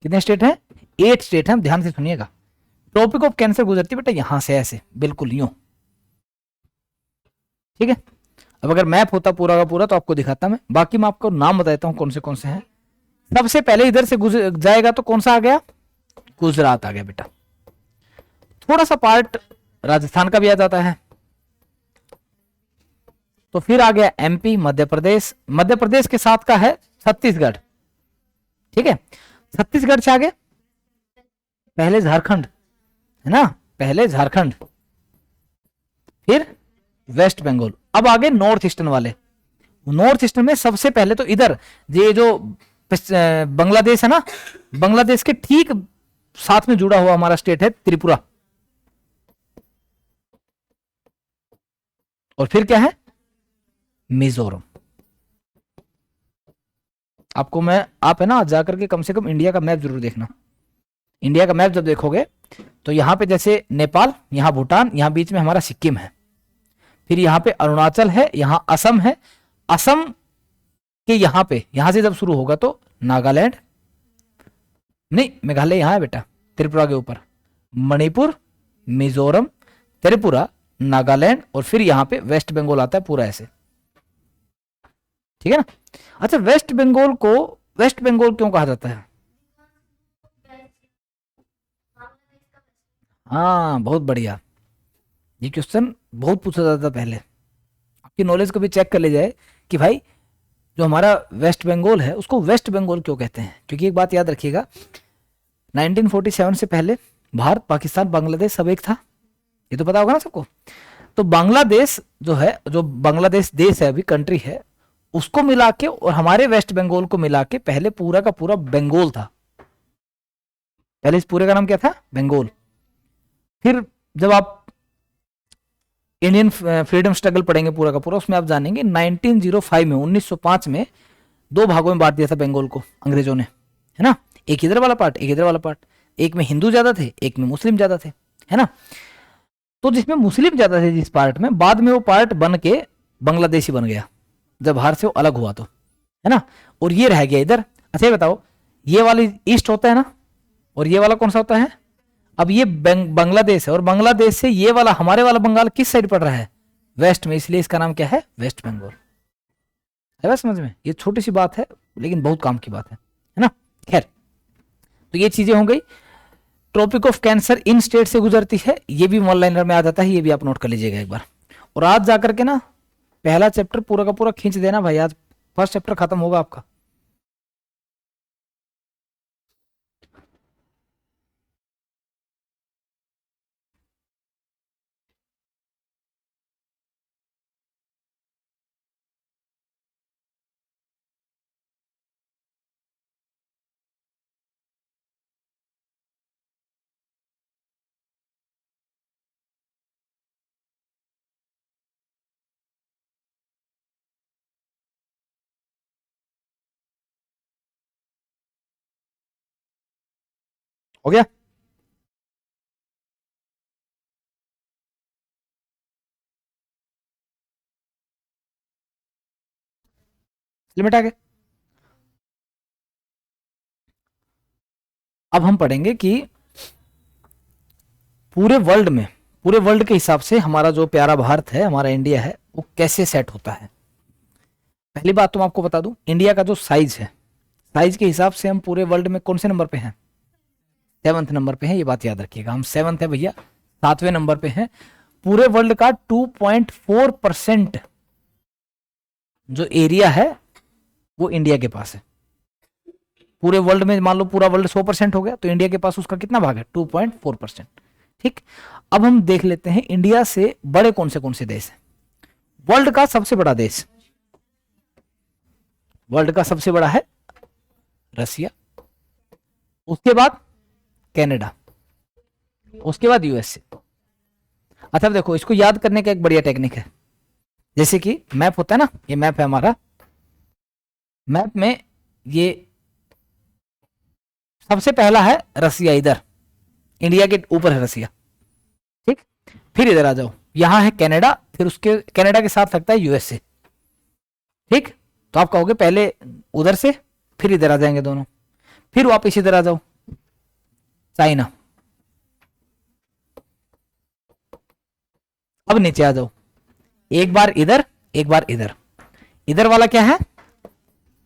कितने स्टेट हैं? 8 स्टेट हैं, ध्यान से सुनिएगा। ट्रॉपिक ऑफ कैंसर गुजरती है बेटा यहां से ऐसे, बिल्कुल यूं, ठीक है। अब अगर मैप होता पूरा का पूरा तो आपको दिखाता मैं, बाकी मैं आपको नाम बताता हूं कौन से हैं। सबसे पहले इधर से गुजर जाएगा तो कौन सा आ गया, गुजरात आ गया बेटा। थोड़ा सा पार्ट राजस्थान का भी आ जाता है। तो फिर आ गया एमपी, मध्य प्रदेश, मध्य प्रदेश के साथ का है छत्तीसगढ़, ठीक है। छत्तीसगढ़ से आगे पहले झारखंड है ना, पहले झारखंड, फिर वेस्ट बंगाल। अब आगे नॉर्थ ईस्टर्न वाले, नॉर्थ ईस्टर्न में सबसे पहले तो इधर ये जो बांग्लादेश है ना, बांग्लादेश के ठीक साथ में जुड़ा हुआ हमारा स्टेट है त्रिपुरा, और फिर क्या है मिजोरम। आपको मैं, आप है ना जाकर के कम से कम इंडिया का मैप जरूर देखना। इंडिया का मैप जब देखोगे तो यहां पे जैसे नेपाल, यहां भूटान, यहां बीच में हमारा सिक्किम है, फिर यहां पे अरुणाचल है, यहां असम है, असम के यहां पे, यहां से जब शुरू होगा तो नागालैंड, नहीं मेघालय यहां है बेटा त्रिपुरा के ऊपर, मणिपुर, मिजोरम, त्रिपुरा, नागालैंड, और फिर यहां पे वेस्ट बंगाल आता है पूरा ऐसे, ठीक है ना। अच्छा वेस्ट बंगाल को वेस्ट बंगाल क्यों कहा जाता है? हाँ बहुत बढ़िया, ये क्वेश्चन बहुत पूछा जाता था पहले, आपकी नॉलेज को भी चेक कर ले जाए कि भाई जो हमारा वेस्ट बंगाल है उसको वेस्ट बंगाल क्यों कहते हैं। क्योंकि एक बात याद रखिएगा, 1947 से पहले भारत, पाकिस्तान, बांग्लादेश सब एक था, ये तो पता होगा ना सबको। तो बांग्लादेश जो है, जो बांग्लादेश देश है अभी कंट्री है, उसको मिला के और हमारे वेस्ट बंगाल को मिला के पहले पूरा का पूरा बंगाल था। पहले इस पूरे का नाम क्या था? बंगाल। फिर जब आप इंडियन फ्रीडम स्ट्रगल पढ़ेंगे पूरा का पूरा, उसमें आप जानेंगे 1905 में, 1905 में 2 भागों में बांट दिया था बंगाल को अंग्रेजों ने, है ना। एक इधर वाला पार्ट, एक इधर वाला पार्ट, एक में हिंदू ज्यादा थे, एक में मुस्लिम ज्यादा थे, है ना। तो जिसमें मुस्लिम ज्यादा थे जिस पार्ट में, बाद में वो पार्ट बन के बांग्लादेशी बन गया जब बाहर से वो अलग हुआ तो, है ना। और ये रह गया इधर। अच्छा ये बताओ, ये वाली ईस्ट होता है ना, और ये वाला कौन सा होता है? अब ये बांग्लादेश है, और बांग्लादेश से ये वाला हमारे वाला बंगाल किस साइड पड़ रहा है? वेस्ट में, इसलिए इसका नाम क्या है? वेस्ट बंगाल। है बस समझ में? ये छोटी सी बात है लेकिन बहुत काम की बात है ना। खैर, तो ये चीजें हो गई। ट्रॉपिक ऑफ कैंसर इन स्टेट से गुजरती है, ये भी वन लाइनर में आ जाता है, ये भी आप नोट कर लीजिएगा एक बार। और आज जाकर के ना पहला चैप्टर पूरा का पूरा खींच देना भाई, आज फर्स्ट चैप्टर खत्म होगा आपका। हो गया? लिमिट आ गया। अब हम पढ़ेंगे कि पूरे वर्ल्ड में, पूरे वर्ल्ड के हिसाब से हमारा जो प्यारा भारत है, हमारा इंडिया है, वो कैसे सेट होता है। पहली बात तो मैं आपको बता दूं, इंडिया का जो साइज है, साइज के हिसाब से हम पूरे वर्ल्ड में कौन से नंबर पे हैं? 7वें नंबर पे हैं, ये बात याद रखिएगा। हम 7th है भैया, 7वें नंबर पे हैं। पूरे वर्ल्ड का 2.4% जो एरिया है वो इंडिया के पास है। पूरे वर्ल्ड में मान लो पूरा वर्ल्ड 100% हो गया, तो इंडिया के पास उसका कितना भाग है? 2.4%। ठीक, अब हम देख लेते हैं इंडिया से बड़े कौन से देश हैं। वर्ल्ड का सबसे बड़ा देश, वर्ल्ड का सबसे बड़ा है रसिया, उसके बाद कनाडा, उसके बाद यूएसए। अच्छा देखो, इसको याद करने का एक बढ़िया टेक्निक है। जैसे कि मैप होता है ना, ये मैप है हमारा, मैप में ये सबसे पहला है रसिया, इधर इंडिया के ऊपर है रसिया। ठीक, फिर इधर आ जाओ, यहां है कनाडा, फिर उसके कनाडा के साथ लगता है यूएसए। ठीक, तो आप कहोगे पहले उधर से फिर इधर आ जाएंगे दोनों, फिर वापस इधर आ जाओ, चाइना, अब नीचे आ जाओ, एक बार इधर एक बार इधर, इधर वाला क्या है?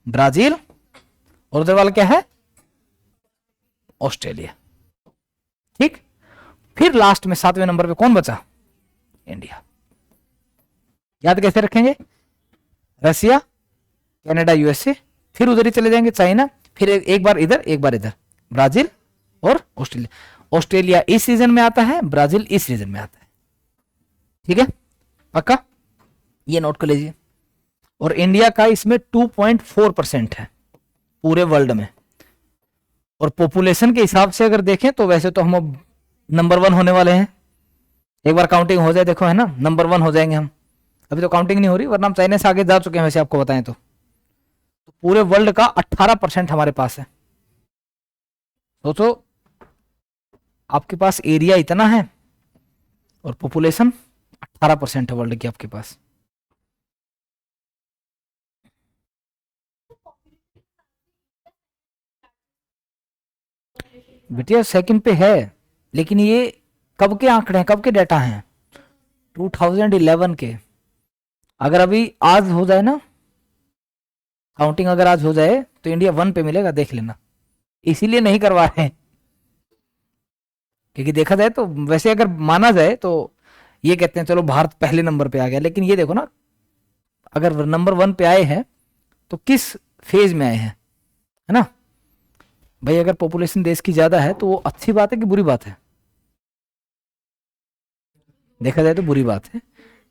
ब्राजील, और उधर वाला क्या है? ऑस्ट्रेलिया। ठीक, फिर लास्ट में 7वें नंबर पे कौन बचा? इंडिया। याद कैसे रखेंगे? रसिया, कनाडा, यूएसए, फिर उधर ही चले जाएंगे चाइना, फिर एक बार इधर एक बार इधर, ब्राजील और ऑस्ट्रेलिया। ऑस्ट्रेलिया इस रीजन में आता है, ब्राजील इस रीजन में आता है। ठीक है, पक्का, ये नोट कर लीजिए। और इंडिया का इसमें 2.4% है पूरे वर्ल्ड में। और पॉपुलेशन के हिसाब से अगर देखें तो वैसे तो हम अब नंबर 1 होने वाले हैं। एक बार काउंटिंग हो जाए, देखो है ना, नंबर 1 हो जाएंगे हम। अभी तो काउंटिंग नहीं हो रही, वरना हम चाइना से आगे जा चुके हैं वैसे आपको बताएं तो पूरे वर्ल्ड का 18% हमारे पास है। सोचो, आपके पास एरिया इतना है और पॉपुलेशन 18% है वर्ल्ड की आपके पास। बेटिया सेकंड पे है, लेकिन ये कब के आंकड़े हैं, कब के डाटा हैं? 2011 के। अगर अभी आज हो जाए ना काउंटिंग, अगर आज हो जाए तो इंडिया 1 पे मिलेगा, देख लेना। इसीलिए नहीं करवा रहे हैं, क्योंकि देखा जाए तो वैसे अगर माना जाए तो ये कहते हैं चलो भारत पहले नंबर पे आ गया, लेकिन ये देखो ना, अगर नंबर 1 पे आए हैं तो किस फेज में आए हैं, है ना भाई? अगर पॉपुलेशन देश की ज्यादा है तो वो अच्छी बात है कि बुरी बात है? देखा जाए तो बुरी बात है।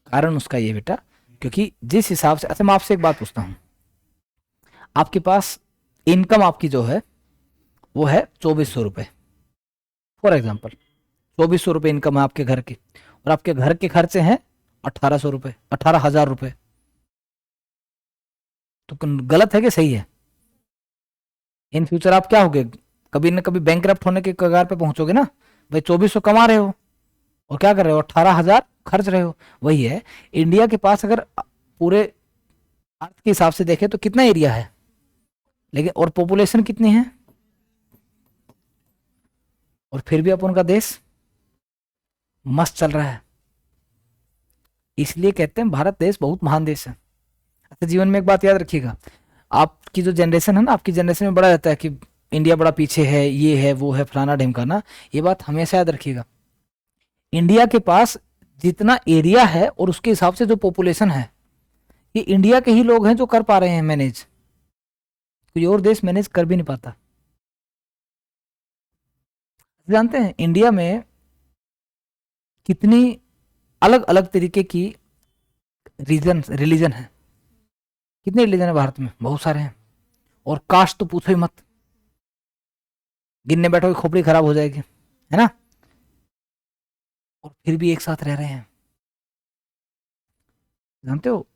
कारण उसका ये बेटा, क्योंकि जिस हिसाब से, अच्छा मैं आपसे एक बात पूछता हूं, आपके पास इनकम आपकी जो है वो है 2400 रुपए, फॉर एग्जाम्पल 2400 रुपए इनकम है आपके घर की, और आपके घर के खर्चे हैं 1800 रुपए, 18,000 रुपए। तो गलत है कि सही है? इन फ्यूचर आप क्या होगे, कभी ना कभी बैंक होने के कगार पे पहुंचोगे ना। भाई 2400 कमा रहे हो और क्या कर रहे हो? 18,000 खर्च रहे हो। वही है, इंडिया के पास अगर पूरे अर्थ के हिसाब से देखें तो कितना एरिया है, लेकिन और पॉपुलेशन कितनी है, और फिर भी अपन का देश मस्त चल रहा है। इसलिए कहते हैं भारत देश बहुत महान देश है। अच्छा, जीवन में एक बात याद रखिएगा, आपकी जो जनरेशन है ना, आपकी जनरेशन में बड़ा रहता है कि इंडिया बड़ा पीछे है, ये है वो है, फलाना ढिमकाना। ये बात हमेशा याद रखिएगा, इंडिया के पास जितना एरिया है और उसके हिसाब से जो पॉपुलेशन है, ये इंडिया के ही लोग हैं जो कर पा रहे हैं मैनेज, कोई और देश मैनेज कर भी नहीं पाता। जानते हैं इंडिया में कितनी अलग अलग तरीके की रिलीजन है? कितने रिलीजन है भारत में? बहुत सारे हैं। और कास्ट तो पूछो ही मत, गिनने बैठो खोपड़ी खराब हो जाएगी, है ना? और फिर भी एक साथ रह रहे हैं। जानते हो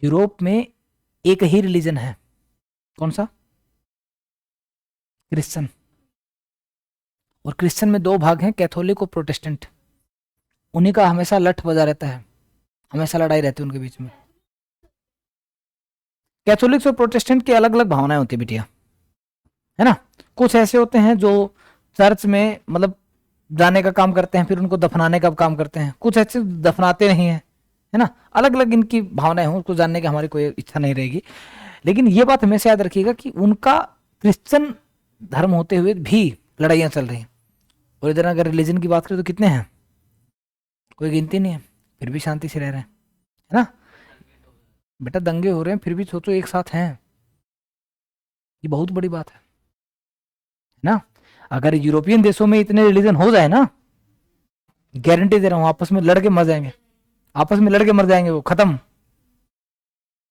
यूरोप में एक ही रिलीजन है, कौन सा? क्रिश्चियन। और क्रिश्चियन में 2 भाग हैं, कैथोलिक और प्रोटेस्टेंट। उन्हीं का हमेशा लठ बजा रहता है, हमेशा लड़ाई रहती है उनके बीच में। कैथोलिक्स और प्रोटेस्टेंट की अलग अलग भावनाएं होती है बिटिया, है ना? कुछ ऐसे होते हैं जो चर्च में मतलब जाने का काम करते हैं, फिर उनको दफनाने का काम करते हैं। कुछ ऐसे दफनाते नहीं है, है ना? अलग अलग इनकी भावनाएं हो, उसको जानने की हमारी कोई इच्छा नहीं रहेगी। लेकिन ये बात हमेशा याद रखिएगा कि उनका क्रिश्चियन धर्म होते हुए भी लड़ाइयाँ चल रही हैं। और इधर अगर रिलीजन की बात करें तो कितने हैं, कोई गिनती नहीं है, फिर भी शांति से रह रहे हैं, है ना? बेटा दंगे हो रहे हैं फिर भी सोचो एक साथ हैं। ये बहुत बड़ी बात है ना। अगर यूरोपियन देशों में इतने रिलीजन हो जाए ना, गारंटी दे रहा हूं आपस में लड़के मर जाएंगे, आपस में लड़के मर जाएंगे, वो खत्म।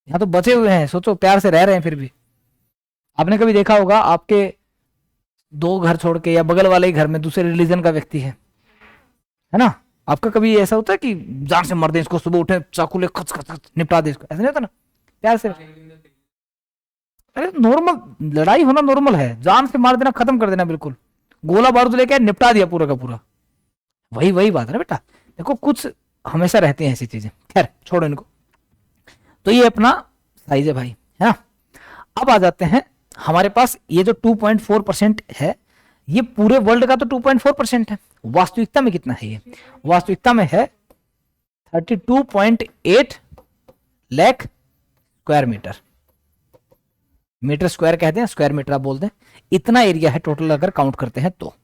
यहाँ तो बचे हुए हैं, सोचो प्यार से रह रहे हैं फिर भी। आपने कभी देखा होगा आपके दो घर छोड़ के या बगल वाले ही घर में दूसरे रिलीजन का व्यक्ति है ना, आपका कभी ऐसा होता है कि जान से मर दे इसको, सुबह उठे चाकू ले खच खच खच निपटा दे इसको, ऐसा नहीं होता ना, प्यार से। अरे नॉर्मल लड़ाई होना नॉर्मल है, जान से मार देना, खत्म कर देना बिल्कुल, गोला बारूद लेके निपटा दिया पूरा का पूरा। वही वही बात है ना बेटा, देखो कुछ हमेशा रहती हैं ऐसी चीजें। खैर छोड़ो इनको। तो ये अपना साइज है भाई, है ना। अब आ जाते हैं हमारे पास ये जो 2.4% है, ये पूरे वर्ल्ड का तो 2.4% है। वास्तविकता में कितना है ये? वास्तविकता में है 32.8 lakh square metre. Metre square कहते हैं, स्क्वायर मीटर आप बोलते हैं। इतना एरिया है टोटल अगर काउंट करते हैं तो।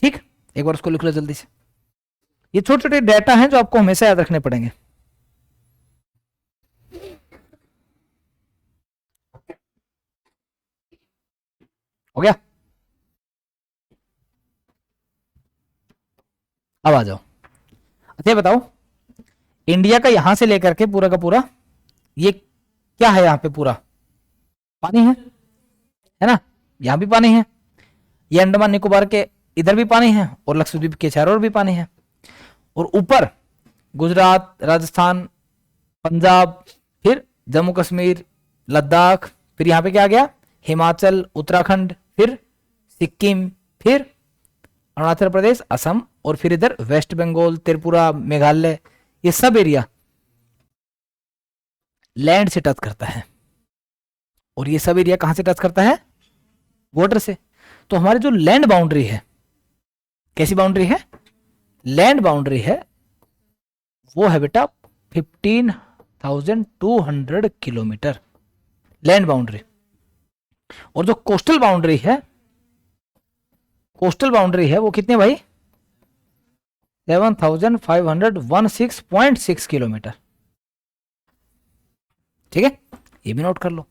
ठीक, एक बार उसको लिख लो जल्दी से। ये छोटे छोटे डाटा हैं जो आपको हमेशा याद रखने पड़ेंगे। हो गया? अब आ जाओ। अच्छा बताओ, इंडिया का यहां से लेकर के पूरा का पूरा ये क्या है? यहां पे पूरा पानी है ना, यहां भी पानी है, ये अंडमान निकोबार के इधर भी पानी है, और लक्षद्वीप के चारों ओर भी पानी है। और ऊपर गुजरात, राजस्थान, पंजाब, फिर जम्मू कश्मीर, लद्दाख, फिर यहां पे क्या आ गया? हिमाचल, उत्तराखंड, फिर सिक्किम, फिर अरुणाचल प्रदेश, असम, और फिर इधर वेस्ट बंगाल, त्रिपुरा, मेघालय। ये सब एरिया लैंड से टच करता है, और ये सब एरिया कहां से टच करता है? वाटर से। तो हमारी जो लैंड बाउंड्री है, कैसी बाउंड्री है? लैंड बाउंड्री है वो है बेटा 15,200 किलोमीटर लैंड बाउंड्री। और जो कोस्टल बाउंड्री है, कोस्टल बाउंड्री है वो कितने भाई? 7,516.6 किलोमीटर। ठीक है, ये भी नोट कर लो।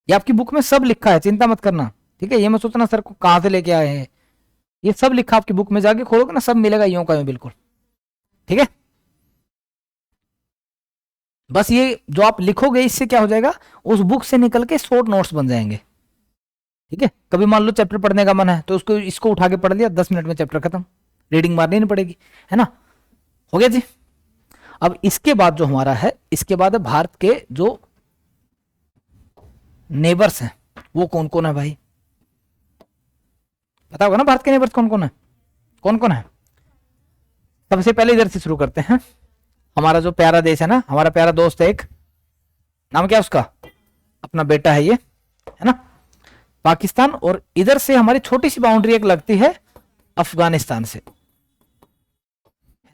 ये आपकी बुक में सब लिखा है, चिंता मत करना। ठीक है, ये मत सोचना सर को कहां से लेके आए हैं, ये सब लिखा आपकी बुक में, जाके खोलोगे ना सब मिलेगा यूं का यूं बिल्कुल। ठीक है, बस ये जो आप लिखोगे इससे क्या हो जाएगा, उस बुक से निकल के शॉर्ट नोट्स बन जाएंगे। ठीक है, कभी मान लो चैप्टर पढ़ने का मन है तो उसको इसको उठा के पढ़ लिया, 10 मिनट में चैप्टर खत्म, रीडिंग मारनी नहीं पड़ेगी, है ना। हो गया जी। अब इसके बाद जो हमारा है, इसके बाद है भारत के जो नेबर्स हैं वो कौन कौन है भाई? पता होगा ना भारत के नेबर्स कौन कौन है? कौन कौन है? सबसे पहले इधर से शुरू करते हैं। हमारा जो प्यारा देश है ना, हमारा प्यारा दोस्त है एक, नाम क्या है उसका? अपना बेटा है ये, है ना, पाकिस्तान। और इधर से हमारी छोटी सी बाउंड्री एक लगती है अफगानिस्तान से, है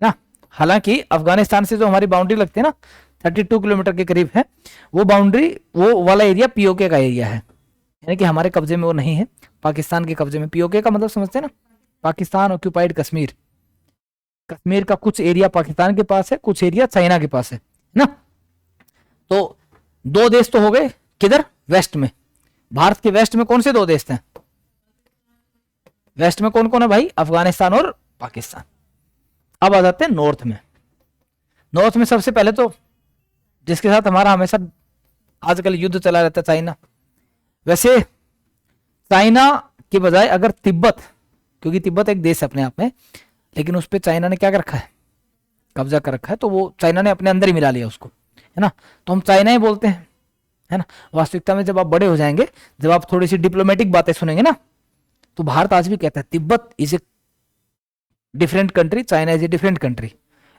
ना। हालांकि अफगानिस्तान से जो हमारी बाउंड्री लगती है ना 32 किलोमीटर के करीब है, वो बाउंड्री, वो वाला एरिया पीओके का एरिया है, यानी कि हमारे कब्जे में वो नहीं है, पाकिस्तान के कब्जे में। पीओके का मतलब समझते हैं ना, पाकिस्तान ऑक्यूपाइड कश्मीर। कश्मीर का कुछ एरिया पाकिस्तान के पास है, कुछ एरिया चाइना के पास है ना। तो दो देश तो हो गए किधर? वेस्ट में। भारत के वेस्ट में कौन से दो देश हैं? वेस्ट में कौन कौन है भाई? अफगानिस्तान और पाकिस्तान। अब आ जाते हैं नॉर्थ में। नॉर्थ में सबसे पहले तो जिसके साथ हमारा हमेशा आजकल युद्ध चला रहता है, चाइना। वैसे चाइना के बजाय अगर तिब्बत, क्योंकि तिब्बत एक देश है अपने आप में, लेकिन उस पर चाइना ने क्या कर रखा है? कब्जा कर रखा है, तो वो चाइना ने अपने अंदर ही मिला लिया उसको, है ना। तो हम चाइना ही बोलते हैं, है ना। वास्तविकता में जब आप बड़े हो जाएंगे, जब आप थोड़ी सी डिप्लोमेटिक बातें सुनेंगे ना, तो भारत आज भी कहता है Tibet is a different country, China is a different country.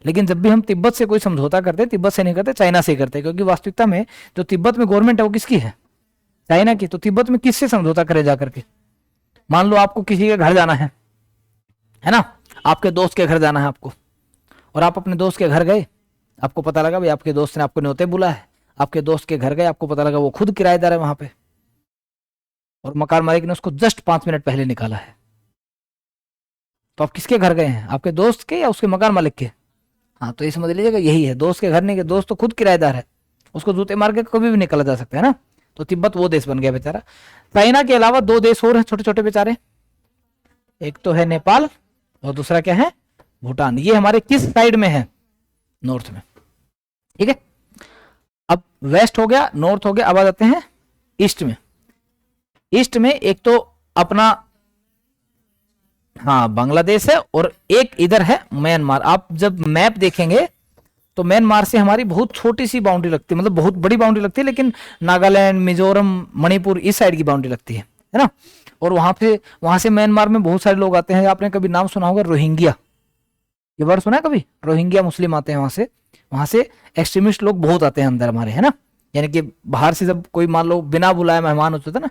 लेकिन जब भी हम तिब्बत से कोई समझौता करते हैं, तिब्बत से नहीं करते, चाइना से करते हैं, क्योंकि वास्तविकता में जो तिब्बत में गवर्नमेंट है वो किसकी है? चाइना की। तो तिब्बत में किससे समझौता करे जाकर के? मान लो आपको किसी के घर जाना है ना, आपके दोस्त के घर जाना है आपको, और आप अपने दोस्त के घर गए, आपको पता लगा भाई आपके दोस्त ने आपको न्योते बुलाया है, आपके दोस्त के घर गए, आपको पता लगा वो खुद किराएदार है वहां पे, और मकान मालिक ने उसको जस्ट 5 मिनट पहले निकाला है। तो आप किसके घर गए हैं? आपके दोस्त के या उसके मकान मालिक के? हाँ, तो ये समझ लीजिएगा यही है, दोस्त के घर नहीं गए, दोस्त तो खुद किराएदार है, उसको जूते मार के कभी भी निकला जा सकता है ना। तो तिब्बत वो देश बन गया बेचारा। चाइना के अलावा दो देश और हैं छोटे छोटे बेचारे, एक तो है नेपाल और दूसरा क्या है, भूटान। ये हमारे किस साइड में है, नॉर्थ में, ठीक है। अब वेस्ट हो गया, नॉर्थ हो गया, अब आ जाते हैं ईस्ट में। ईस्ट में एक तो अपना हाँ बांग्लादेश है और एक इधर है म्यांमार। आप जब मैप देखेंगे तो म्यांमार से हमारी बहुत छोटी सी बाउंड्री लगती है, मतलब बहुत बड़ी बाउंड्री लगती है, लेकिन नागालैंड, मिजोरम, मणिपुर इस साइड की बाउंड्री लगती है ना। और वहां से म्यांमार में बहुत सारे लोग आते हैं। आपने कभी नाम सुना होगा रोहिंग्या, ये वर्ड सुना है कभी? रोहिंग्या मुस्लिम आते हैं वहां से एक्सट्रीमिस्ट लोग बहुत आते हैं अंदर हमारे, है ना। यानी कि बाहर से जब कोई मान लो बिना बुलाए मेहमान होता था ना,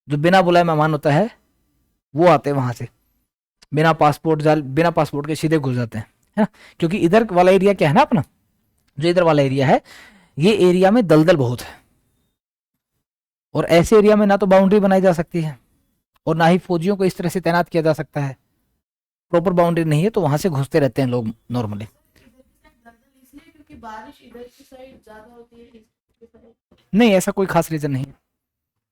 जो बिना बुलाए मेहमान होता है वो आते हैं वहां से, बिना पासपोर्ट के सीधे घुस जाते हैं, है ना। क्योंकि इधर वाला एरिया क्या है ना अपना, जो इधर वाला एरिया है, ये एरिया में दलदल बहुत है, और ऐसे एरिया में ना तो बाउंड्री बनाई जा सकती है और ना ही फौजियों को इस तरह से तैनात किया जा सकता है, प्रॉपर बाउंड्री नहीं है, तो वहां से घुसते रहते हैं लोग नॉर्मली। क्योंकि बारिश इधर की साइड ज्यादा होती है, इसकी साइड नहीं, ऐसा कोई खास रीजन नहीं है,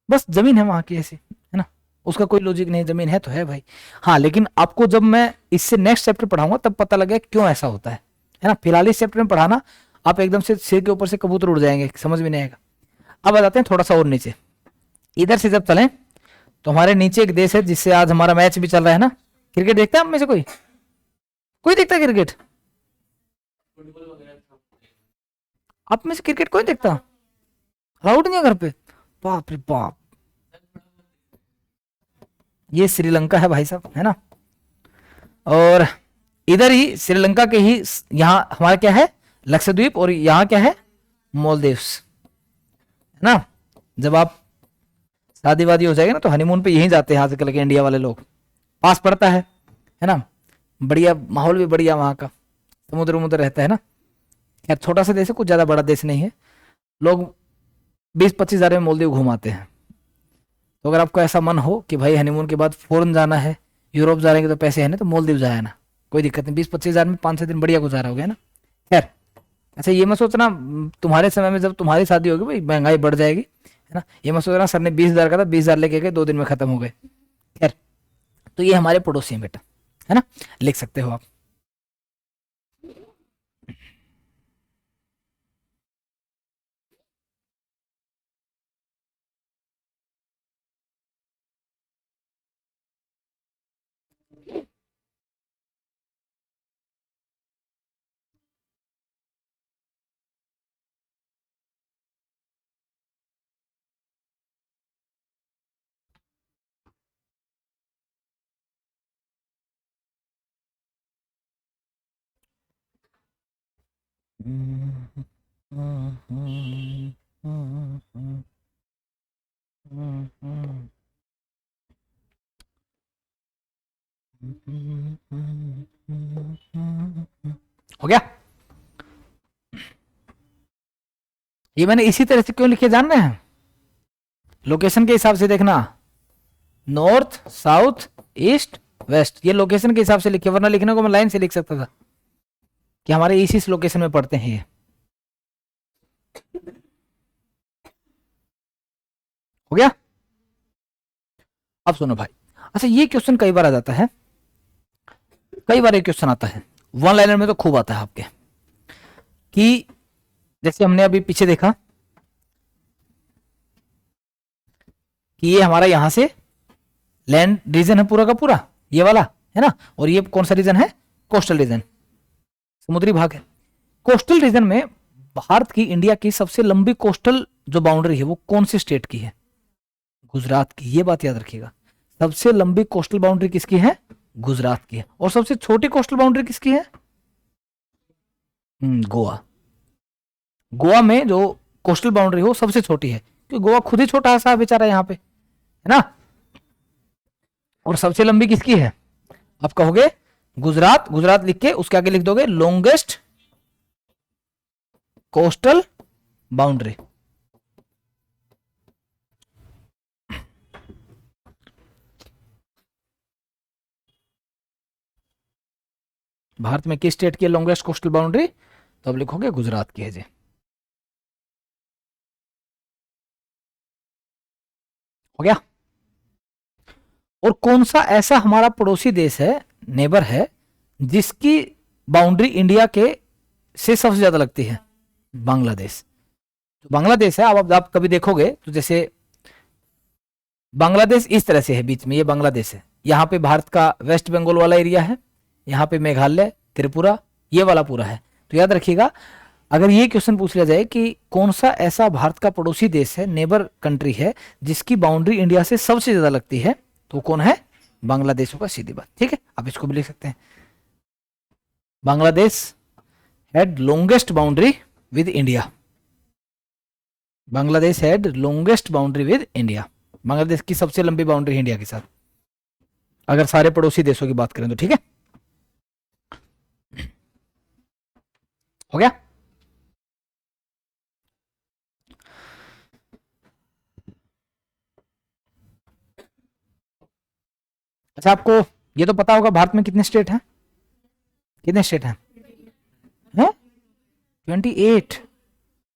बस जमीन है वहां की ऐसी, है ना। उसका कोई लॉजिक नहीं, जमीन है तो है भाई। हाँ, लेकिन आपको जब मैं इससे नेक्स्ट चैप्टर पढ़ाऊंगा तब पता लगेगा क्यों ऐसा होता है ना। फिलहाल इस चैप्टर में पढ़ाना, आप एकदम से सिर के ऊपर से कबूतर उड़ जाएंगे, समझ में नहीं आएगा। अब आ जाते हैं थोड़ा सा और नीचे। इधर से जब चलें तो हमारे नीचे एक देश है जिससे आज हमारा मैच भी चल रहा है ना। क्रिकेट देखता है आप में से कोई? कोई देखता है क्रिकेट? आप में से क्रिकेट कोई देखता? अलाउड नहीं है घर पे? बाप रे बाप, ये श्रीलंका है भाई साहब, है ना। और इधर ही श्रीलंका के ही यहाँ हमारा क्या है, लक्षद्वीप, और यहाँ क्या है, मालदीव्स, है ना। जब आप शादी वादी हो जाएगी ना तो हनीमून पे यहीं जाते हैं आजकल के इंडिया वाले लोग, पास पड़ता है ना। बढ़िया माहौल भी बढ़िया वहाँ का, समुद्र वमुद्र रहता है ना। यार छोटा सा देश है, कुछ ज्यादा बड़ा देश नहीं है। लोग 20-25 हजार में मालदीव घुमाते हैं। तो अगर आपको ऐसा मन हो कि भाई हनीमून के बाद फॉरेन जाना है, यूरोप जाने के तो पैसे है ना, तो मालदीव जाए ना, कोई दिक्कत नहीं। 20-25 हजार में 5-6 दिन बढ़िया गुजारा हो गया ना। खैर, अच्छा ये मत सोचना तुम्हारे समय में जब तुम्हारी शादी होगी भाई महंगाई बढ़ जाएगी, है ना। ये मत सोचना सर ने 20 हजार का था, 20 हजार लेके गए, 2 दिन में खत्म हो गए। खैर, तो ये हमारे पड़ोसी हैं बेटा, है ना, लिख सकते हो आप। हो गया। ये मैंने इसी तरह से क्यों लिखे जान रहे हैं? लोकेशन के हिसाब से देखना, नॉर्थ, साउथ, ईस्ट, वेस्ट, ये लोकेशन के हिसाब से लिखे, वरना लिखने को मैं लाइन से लिख सकता था कि हमारे इस लोकेशन में पढ़ते हैं ये। हो गया। अब सुनो भाई, अच्छा ये क्वेश्चन कई बार आ जाता है, कई बार ये क्वेश्चन आता है, वन लाइनर में तो खूब आता है आपके, कि जैसे हमने अभी पीछे देखा कि ये हमारा यहां से लैंड रीजन है पूरा का पूरा, ये वाला, है ना। और ये कौन सा रीजन है? कोस्टल रीजन, समुद्री भाग है। कोस्टल रीजन में भारत की, इंडिया की सबसे लंबी कोस्टल जो बाउंड्री है वो कौन सी स्टेट की है? गुजरात की। ये बात याद रखिएगा, सबसे लंबी कोस्टल बाउंड्री किसकी है? गुजरात की है। और सबसे छोटी कोस्टल बाउंड्री किसकी है? गोवा। गोवा में जो कोस्टल बाउंड्री हो सबसे छोटी है, क्योंकि गोवा खुद ही छोटा सा बेचारा यहाँ पे, है ना। और सबसे लंबी किसकी है? आप कहोगे गुजरात, गुजरात लिख के उसके आगे लिख दोगे लॉन्गेस्ट कोस्टल बाउंड्री। भारत में किस स्टेट की लॉन्गेस्ट कोस्टल बाउंड्री? तो अब लिखोगे गुजरात की है जी। हो गया। और कौन सा ऐसा हमारा पड़ोसी देश है, नेबर है, जिसकी बाउंड्री इंडिया के से सबसे ज्यादा लगती है? बांग्लादेश। तो बांग्लादेश है, अब आप कभी देखोगे तो जैसे बांग्लादेश इस तरह से है, बीच में ये बांग्लादेश है, यहाँ पे भारत का वेस्ट बंगाल वाला एरिया है, यहाँ पे मेघालय, त्रिपुरा, ये वाला पूरा है। तो याद रखिएगा, अगर ये क्वेश्चन पूछ लिया जाए कि कौन सा ऐसा भारत का पड़ोसी देश है, नेबर कंट्री है, जिसकी बाउंड्री इंडिया से सबसे ज्यादा लगती है, तो कौन है? बांग्लादेश होगा, सीधी बात। ठीक है, आप इसको भी लिख सकते हैं। Bangladesh had longest boundary with India. Bangladesh had longest boundary with India. Bangladesh की सबसे लंबी बाउंड्री इंडिया के साथ, अगर सारे पड़ोसी देशों की बात करें तो। ठीक है, हो गया। अच्छा, आपको ये तो पता होगा भारत में कितने स्टेट हैं? कितने स्टेट हैं? 28।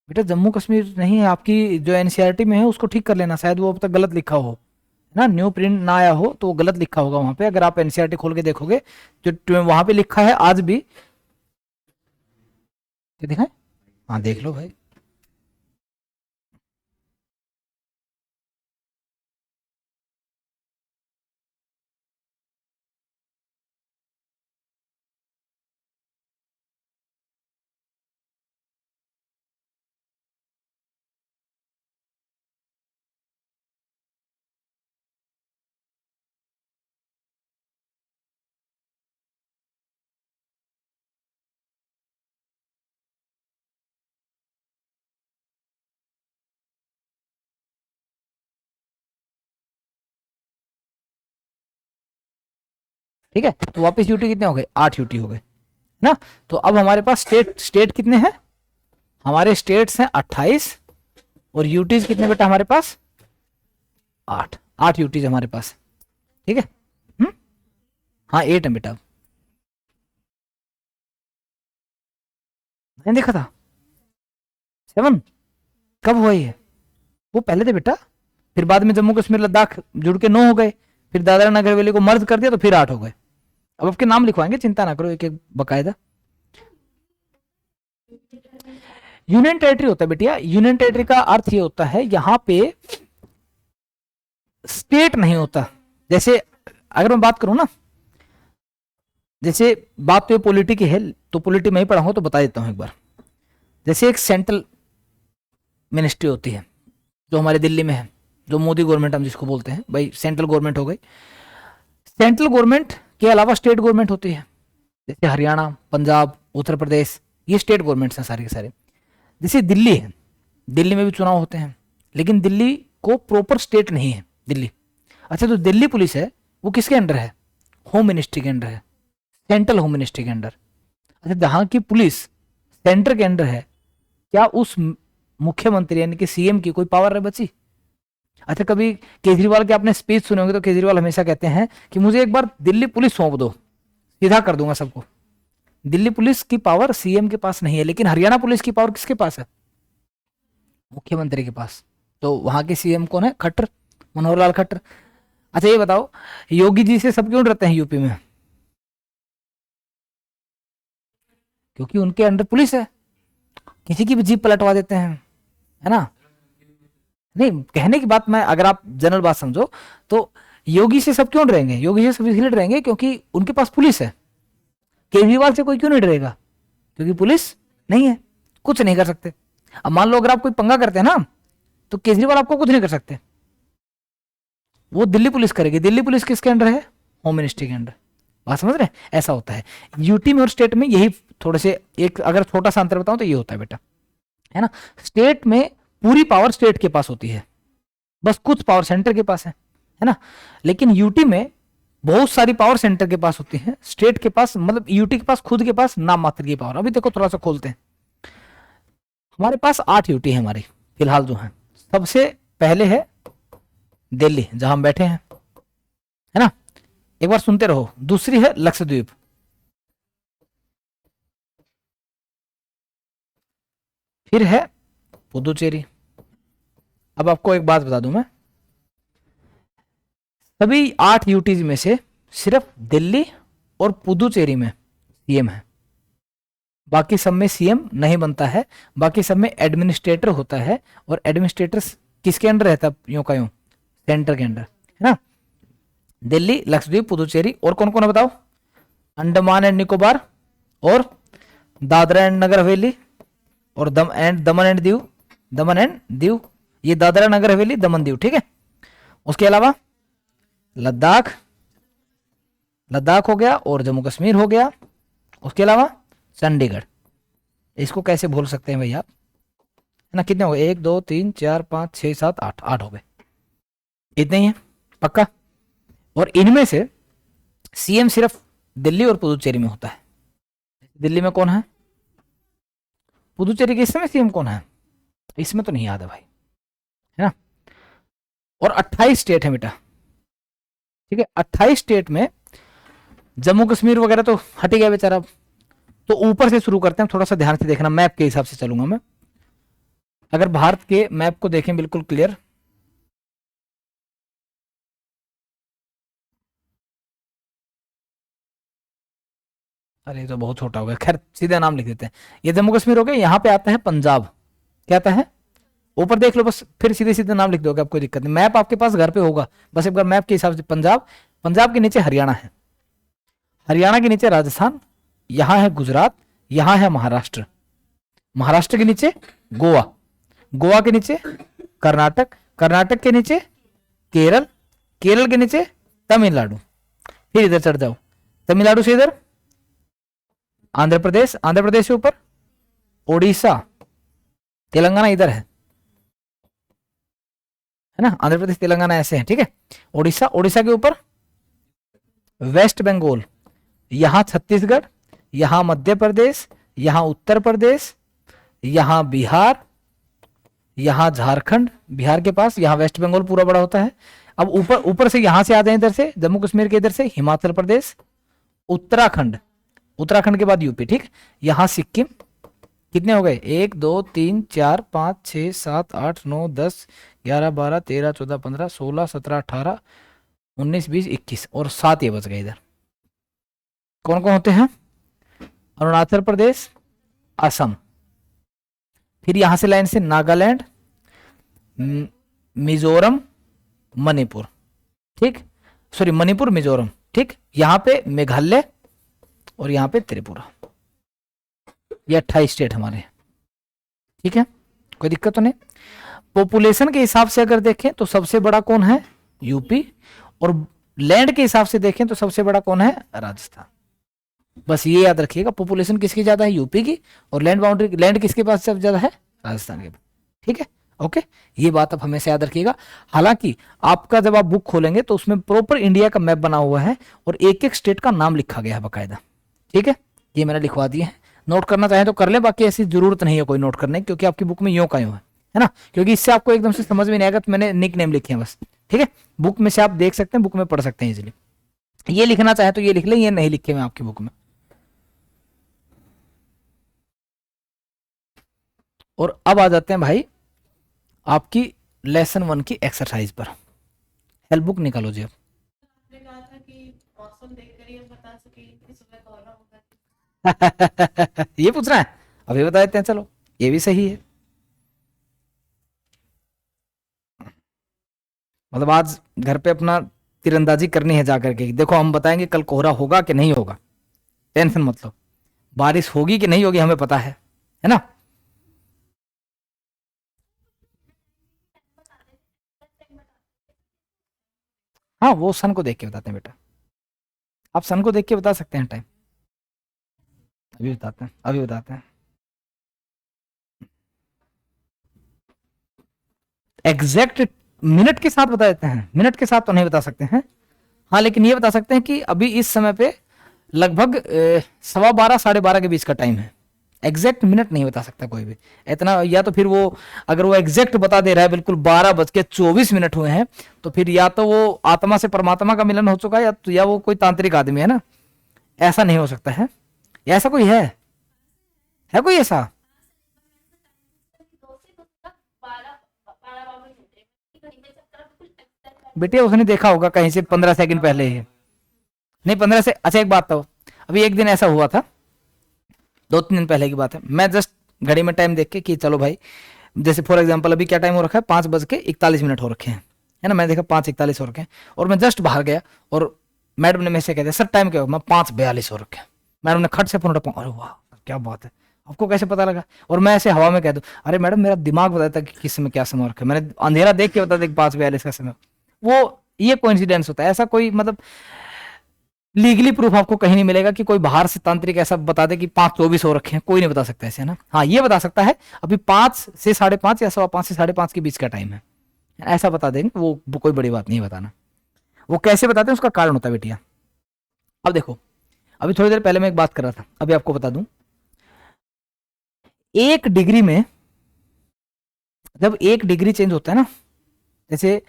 बेटा जम्मू कश्मीर नहीं है, आपकी जो एनसीईआरटी में है उसको ठीक कर लेना, शायद वो अब तक गलत लिखा हो, है ना, न्यू प्रिंट ना आया हो तो वो गलत लिखा होगा वहां पे। अगर आप एनसीईआरटी खोल के देखोगे जो वहां पे लिखा है आज भी, क्या दिखाएं? हाँ देख लो भाई। ठीक है, तो वापस यूटी कितने हो गए? 8 यूटी हो गए ना। तो अब हमारे पास स्टेट कितने हैं? हमारे स्टेट्स हैं 28, और यूटीज कितने बेटा हमारे पास? 8। 8 यूटीज हमारे पास। ठीक है, हाँ 8 है बेटा। मैंने देखा था 7। कब हुआ ये? वो पहले थे बेटा, फिर बाद में जम्मू कश्मीर लद्दाख जुड़ के 9 हो गए, फिर दादरा नगर हवेली को मर्ज कर दिया तो फिर 8 हो गए। अब आपके नाम लिखवाएंगे, चिंता ना करो, एक एक बकायदा। यूनियन टेरिटरी होता है बेटिया, यूनियन टेरिटरी का अर्थ ये होता है यहां पे स्टेट नहीं होता। जैसे अगर मैं बात करूं ना, जैसे बात तो ये पॉलिटी की है, तो पॉलिटी में ही पढ़ा हूं तो बता देता हूं एक बार। जैसे एक सेंट्रल मिनिस्ट्री होती है जो हमारे दिल्ली में है, जो मोदी गवर्नमेंट हम जिसको बोलते हैं, भाई सेंट्रल गवर्नमेंट हो गई। सेंट्रल गवर्नमेंट के अलावा स्टेट गवर्नमेंट होती है, जैसे हरियाणा, पंजाब, उत्तर प्रदेश, ये स्टेट गवर्नमेंट्स हैं सारे के सारे। जैसे दिल्ली है, दिल्ली में भी चुनाव होते हैं, लेकिन दिल्ली को प्रॉपर स्टेट नहीं है दिल्ली। अच्छा, तो दिल्ली पुलिस है वो किसके अंडर है? होम मिनिस्ट्री के अंडर है, सेंट्रल होम मिनिस्ट्री के अंडर। अच्छा, जहां की पुलिस सेंटर के अंडर है, क्या उस मुख्यमंत्री यानी कि सीएम की कोई पावर है बची? अच्छा, कभी केजरीवाल के आपने स्पीच सुने होंगे, तो केजरीवाल हमेशा कहते हैं कि मुझे एक बार दिल्ली पुलिस सौंप दो, सीधा कर दूंगा सबको। दिल्ली पुलिस की पावर सीएम के पास नहीं है, लेकिन हरियाणा पुलिस की पावर किसके पास है? मुख्यमंत्री के पास। तो वहां के सीएम कौन है? खट्टर, मनोहर लाल खट्टर। अच्छा ये बताओ, योगी जी से सब क्यों डरते हैं यूपी में? क्योंकि उनके अंडर पुलिस है, किसी की भी जीप पलटवा देते हैं, है ना। नहीं, कहने की बात, मैं अगर आप जनरल बात समझो तो योगी से सब क्यों डरेंगे? योगी से सब इसलिए डरेंगे क्योंकि उनके पास पुलिस है। केजरीवाल से कोई क्यों नहीं डरेगा? क्योंकि पुलिस नहीं है, कुछ नहीं कर सकते। अब मान लो अगर आप कोई पंगा करते हैं ना, तो केजरीवाल आपको कुछ नहीं कर सकते, वो दिल्ली पुलिस करेगी। दिल्ली पुलिस किसके अंडर है? होम मिनिस्ट्री के अंडर। बात समझ रहे हैं? ऐसा होता है यूटी में और स्टेट में, यही थोड़े से एक अगर छोटा सा अंतर बताऊं तो ये होता है बेटा, है ना। स्टेट में पूरी पावर स्टेट के पास होती है, बस कुछ पावर सेंटर के पास है ना। लेकिन यूटी में बहुत सारी पावर सेंटर के पास होती है, स्टेट के पास मतलब यूटी के पास खुद के पास नाम मात्र की पावर। अभी देखो थोड़ा सा खोलते हैं, हमारे पास 8 यूटी है हमारी फिलहाल जो है। सबसे पहले है दिल्ली जहां हम बैठे हैं, है ना, एक बार सुनते रहो। दूसरी है लक्षद्वीप, फिर है पुदुचेरी। अब आपको एक बात बता दूं मैं, सभी 8 यूटीज में से सिर्फ दिल्ली और पुदुचेरी में सीएम है, बाकी सब में सीएम नहीं बनता है, बाकी सब में एडमिनिस्ट्रेटर होता है। और एडमिनिस्ट्रेटर किसके अंडर रहता है? यूं का यूं सेंटर के अंडर, है ना। दिल्ली, लक्षद्वीप, पुदुचेरी और कौन कौन है बताओ? अंडमान एंड निकोबार और दादरा एंड नगर हवेली और दमन and Diu, Daman and Diu, ये दादरा नगर हवेली, दमन दीव, ठीक है। उसके अलावा लद्दाख, लद्दाख हो गया और जम्मू कश्मीर हो गया। उसके अलावा चंडीगढ़, इसको कैसे भूल सकते हैं भाई आप, है ना। कितने हो गए? 1 2 3 4 5 6 7 8, 8 हो गए, इतने ही है पक्का। और इनमें से सीएम सिर्फ दिल्ली और पुदुचेरी में होता है। दिल्ली में कौन है? पुदुचेरी के इस समय सीएम कौन है? इसमें तो नहीं याद है भाई, है ना। और 28 स्टेट है बेटा, ठीक है। 28 स्टेट में जम्मू कश्मीर वगैरह तो हट गया बेचारा। तो ऊपर से शुरू करते हैं, थोड़ा सा ध्यान से देखना, मैप के हिसाब से चलूंगा मैं। अगर भारत के मैप को देखें बिल्कुल क्लियर, अरे तो बहुत छोटा हो गया, खैर सीधा नाम लिख देते हैं। ये जम्मू कश्मीर हो गया, यहाँ पे आता है पंजाब, क्या आता है? ऊपर देख लो बस, फिर सीधे सीधे नाम लिख दोगे, आप कोई दिक्कत नहीं। मैप आपके पास घर पे होगा, बस एक बार मैप के हिसाब से पंजाब, पंजाब के नीचे हरियाणा है, हरियाणा के नीचे राजस्थान, यहाँ है गुजरात, यहाँ है महाराष्ट्र, महाराष्ट्र के नीचे गोवा, गोवा के नीचे कर्नाटक, कर्नाटक के नीचे केरल, केरल के नीचे तमिलनाडु। फिर इधर चढ़ जाओ, तमिलनाडु से इधर आंध्र प्रदेश, आंध्र प्रदेश से ऊपर ओडिशा, तेलंगाना इधर है ना। आंध्र प्रदेश तेलंगाना ऐसे हैं, ठीक है। ओडिशा, ओडिशा के ऊपर वेस्ट बंगाल, यहां छत्तीसगढ़, यहां मध्य प्रदेश, यहां उत्तर प्रदेश, यहां बिहार, यहां झारखंड, बिहार के पास यहां वेस्ट बंगाल पूरा बड़ा होता है। अब ऊपर ऊपर से यहां से आ जाए इधर से, जम्मू कश्मीर के इधर से हिमाचल प्रदेश, उत्तराखंड, उत्तराखंड के बाद यूपी, ठीक। यहां सिक्किम, कितने हो गए? 1 2 3 4 5 6 7 8 9 10 11 12 13 14 15 16 17 18 19 20 21 और 7 ये बच गए इधर। कौन कौन होते हैं? अरुणाचल प्रदेश, असम, फिर यहां से लाइन से नागालैंड, मिजोरम, मणिपुर, ठीक। सॉरी मणिपुर मिजोरम, ठीक। यहां पे मेघालय और यहां पे त्रिपुरा। ये 28 स्टेट हमारे, ठीक है, कोई दिक्कत तो नहीं। पॉपुलेशन के हिसाब से अगर देखें तो सबसे बड़ा कौन है? यूपी। और लैंड के हिसाब से देखें तो सबसे बड़ा कौन है? राजस्थान। बस ये याद रखिएगा, पॉपुलेशन किसकी ज्यादा है? यूपी की। और लैंड बाउंड्री, लैंड किसके पास सबसे ज्यादा है? राजस्थान के पास, ठीक है। ओके, ये बात आप हमेशा याद रखिएगा। हालांकि आपका जब आप बुक खोलेंगे तो उसमें प्रॉपर इंडिया का मैप बना हुआ है और एक एक स्टेट का नाम लिखा गया है बाकायदा, ठीक है। ये मैंने लिखवा दिए हैं, नोट करना चाहें तो कर ले, बाकी ऐसी जरूरत नहीं है कोई नोट करने की, क्योंकि आपकी बुक में यूं का यूं है ना। क्योंकि इससे आपको एकदम से समझ में नहीं आएगा, तो मैंने निक नेम लिखे हैं बस, ठीक है। बुक में से आप देख सकते हैं, बुक में पढ़ सकते हैं इजीली। ये लिखना चाहे तो ये लिख ले, ये नहीं लिखे मैं आपकी बुक में। और अब आ जाते हैं भाई आपकी लेसन 1 की एक्सरसाइज पर। हेल्प बुक निकालो जी अब। आपने कहा था कि मौसम देखकर ही हम बता सके कि सुबह कोहरा होगा। ये पूछ रहा है, अभी बता देते हैं, चलो ये भी सही है। मतलब आज घर पे अपना तीरंदाजी करनी है जाकर के, देखो हम बताएंगे कल कोहरा होगा कि नहीं होगा, टेंशन मत लो। बारिश होगी कि नहीं होगी हमें पता है ना। हाँ वो सन को देख के बताते हैं बेटा, आप सन को देख के बता सकते हैं टाइम। अभी बताते हैं, अभी बताते हैं। एग्जैक्ट मिनट के साथ बता देते हैं, मिनट के साथ तो नहीं बता सकते हैं। हाँ लेकिन ये बता सकते हैं कि अभी इस समय पे लगभग 12:15 12:30 के बीच का टाइम है। एग्जैक्ट मिनट नहीं बता सकता कोई भी इतना, या तो फिर वो अगर वो एग्जैक्ट बता दे रहा है बिल्कुल 12:24 हुए हैं, तो फिर या तो वो आत्मा से परमात्मा का मिलन हो चुका है, या वो कोई तांत्रिक आदमी है ना। ऐसा नहीं हो सकता है, या ऐसा कोई है कोई ऐसा? बेटे उसने देखा होगा कहीं से 15 सेकंड पहले ही। नहीं 15 से, अच्छा एक बात तो, अभी एक दिन ऐसा हुआ था, 2-3 दिन पहले की बात है, मैं जस्ट घड़ी में टाइम देख के कि चलो भाई, जैसे फॉर एग्जांपल अभी क्या टाइम हो रखा है, 5:41 हो रखे हैं, है ना, मैंने देखा 5:41 हो रखे हैं, और मैं जस्ट बाहर गया और मैडम ने मेरे से कहते सर टाइम क्या हो, मैं 5:42 हो रखे हैं। मैडम ने खट से फोन उठा, अरे वाह क्या बात है, आपको कैसे पता लगा? और मैं ऐसे हवा में कह दूं, अरे मैडम मेरा दिमाग बताता कि किस समय क्या समय हो रखा है, मैंने अंधेरा देख के बता दें 5:42 का समय। वो ये कोइंसिडेंस होता है, ऐसा कोई मतलब लीगली प्रूफ आपको कहीं नहीं मिलेगा कि कोई बाहर से तांत्रिक ऐसा बता दे कि 5:24 हो रखे हैं, कोई नहीं बता सकता ऐसे, है ना। हाँ ये बता सकता है अभी 5 से 5:30 या 5:15 से 5:30 के बीच का टाइम है, ऐसा बता देंगे, वो कोई बड़ी बात नहीं है बताना। वो कैसे बताते हैं उसका कारण होता है बेटिया। अब देखो, अभी थोड़ी देर पहले मैं एक बात कर रहा था, अभी आपको बता दूं, 1 डिग्री में जब 1 डिग्री चेंज होता है ना, जैसे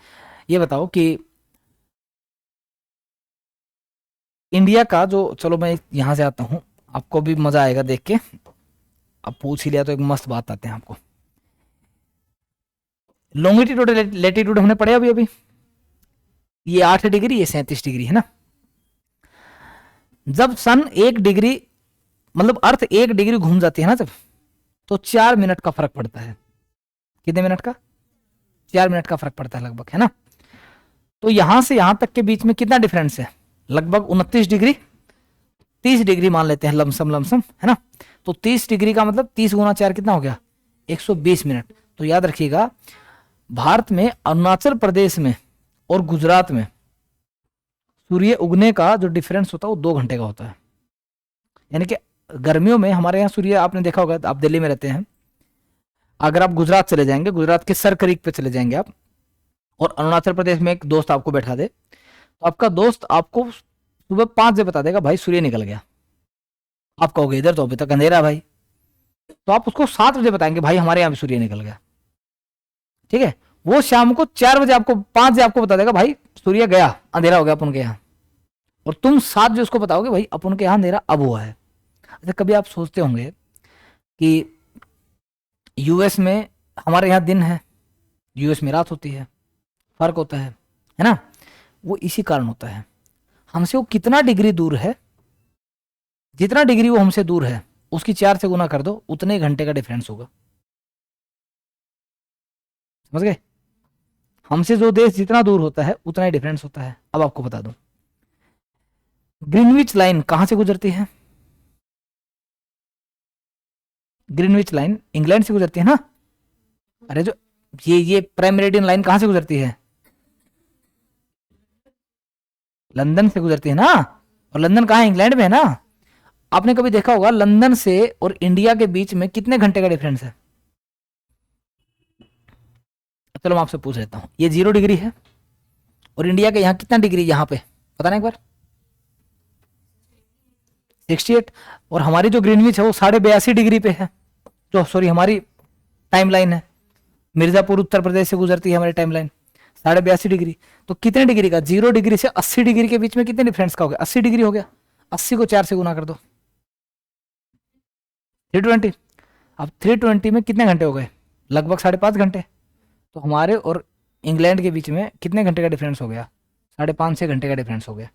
ये बताओ कि इंडिया का जो, चलो मैं यहां से आता हूं, आपको भी मजा आएगा देख के, अब पूछ ही लिया तो एक मस्त बात आते हैं आपको। लॉन्गिट्यूड लेटीट्यूड हमने पढ़े अभी अभी, ये 8 डिग्री, ये 37 डिग्री, है ना। जब सन 1 डिग्री, मतलब अर्थ 1 डिग्री घूम जाती है ना जब, तो 4 मिनट का फर्क पड़ता है। कितने मिनट का? 4 मिनट का फर्क पड़ता है लगभग, है ना। तो यहां से यहां तक के बीच में कितना डिफरेंस है? लगभग 29 डिग्री, 30 डिग्री मान लेते हैं लमसम लमसम, है ना। तो 30 डिग्री का मतलब 30 गुना 4 कितना हो गया? 120 मिनट। तो याद रखिएगा, भारत में अरुणाचल प्रदेश में और गुजरात में सूर्य उगने का जो डिफरेंस होता है वो 2 घंटे का होता है। यानी कि गर्मियों में हमारे यहाँ सूर्य, आपने देखा होगा, आप दिल्ली में रहते हैं, अगर आप गुजरात चले जाएंगे, गुजरात के सर क्रीक पे चले जाएंगे आप, और अरुणाचल प्रदेश में एक दोस्त आपको बैठा दे, तो आपका दोस्त आपको सुबह 5 बजे बता देगा भाई सूर्य निकल गया। आप कहोगे इधर तो अभी तक अंधेरा है भाई, तो आप उसको 7 बजे बताएंगे भाई हमारे यहाँ भी सूर्य निकल गया, ठीक है। वो शाम को 4 बजे आपको, 5 बजे आपको बता देगा भाई सूर्य गया, अंधेरा हो गया अपन के यहाँ, और तुम 7 बजे उसको बताओगे भाई अपन के यहाँ अंधेरा अब हुआ है। अच्छा कभी आप सोचते होंगे कि यूएस में हमारे यहाँ दिन है, यूएस में रात होती है, फर्क होता है ना। वो इसी कारण होता है, हमसे वो कितना डिग्री दूर है, जितना डिग्री वो हमसे दूर है उसकी 4 से गुना कर दो, उतने घंटे का डिफरेंस होगा, समझ गए। हमसे जो देश जितना दूर होता है उतना ही डिफरेंस होता है। अब आपको बता दूं, ग्रीनविच लाइन कहां से गुजरती है? ग्रीनविच लाइन इंग्लैंड से गुजरती है ना। अरे जो ये प्राइम मेरिडियन लाइन कहां से गुजरती है? लंदन से गुजरती है ना, और लंदन कहाँ है? इंग्लैंड में है ना। आपने कभी देखा होगा लंदन से और इंडिया के बीच में कितने घंटे का डिफरेंस है? चलो मैं आपसे पूछ लेता हूं, ये 0 डिग्री है, और इंडिया के यहाँ कितना डिग्री यहाँ पे बताना एक बार? 68। और हमारी जो ग्रीनविच है वो 82.5 डिग्री पे है, जो सॉरी हमारी टाइमलाइन है, मिर्जापुर उत्तर प्रदेश से गुजरती है हमारी टाइमलाइन, 82.5 डिग्री। तो कितने डिग्री का? 0 डिग्री से 80 डिग्री के बीच में कितने डिफरेंस का हो गया? 80 डिग्री हो गया। 80 को 4 से गुना कर दो, 320। अब 320 में कितने घंटे हो गए? लगभग 5.5 घंटे। तो हमारे और इंग्लैंड के बीच में कितने घंटे का डिफरेंस हो गया? 5.5-6 घंटे का डिफरेंस हो गया।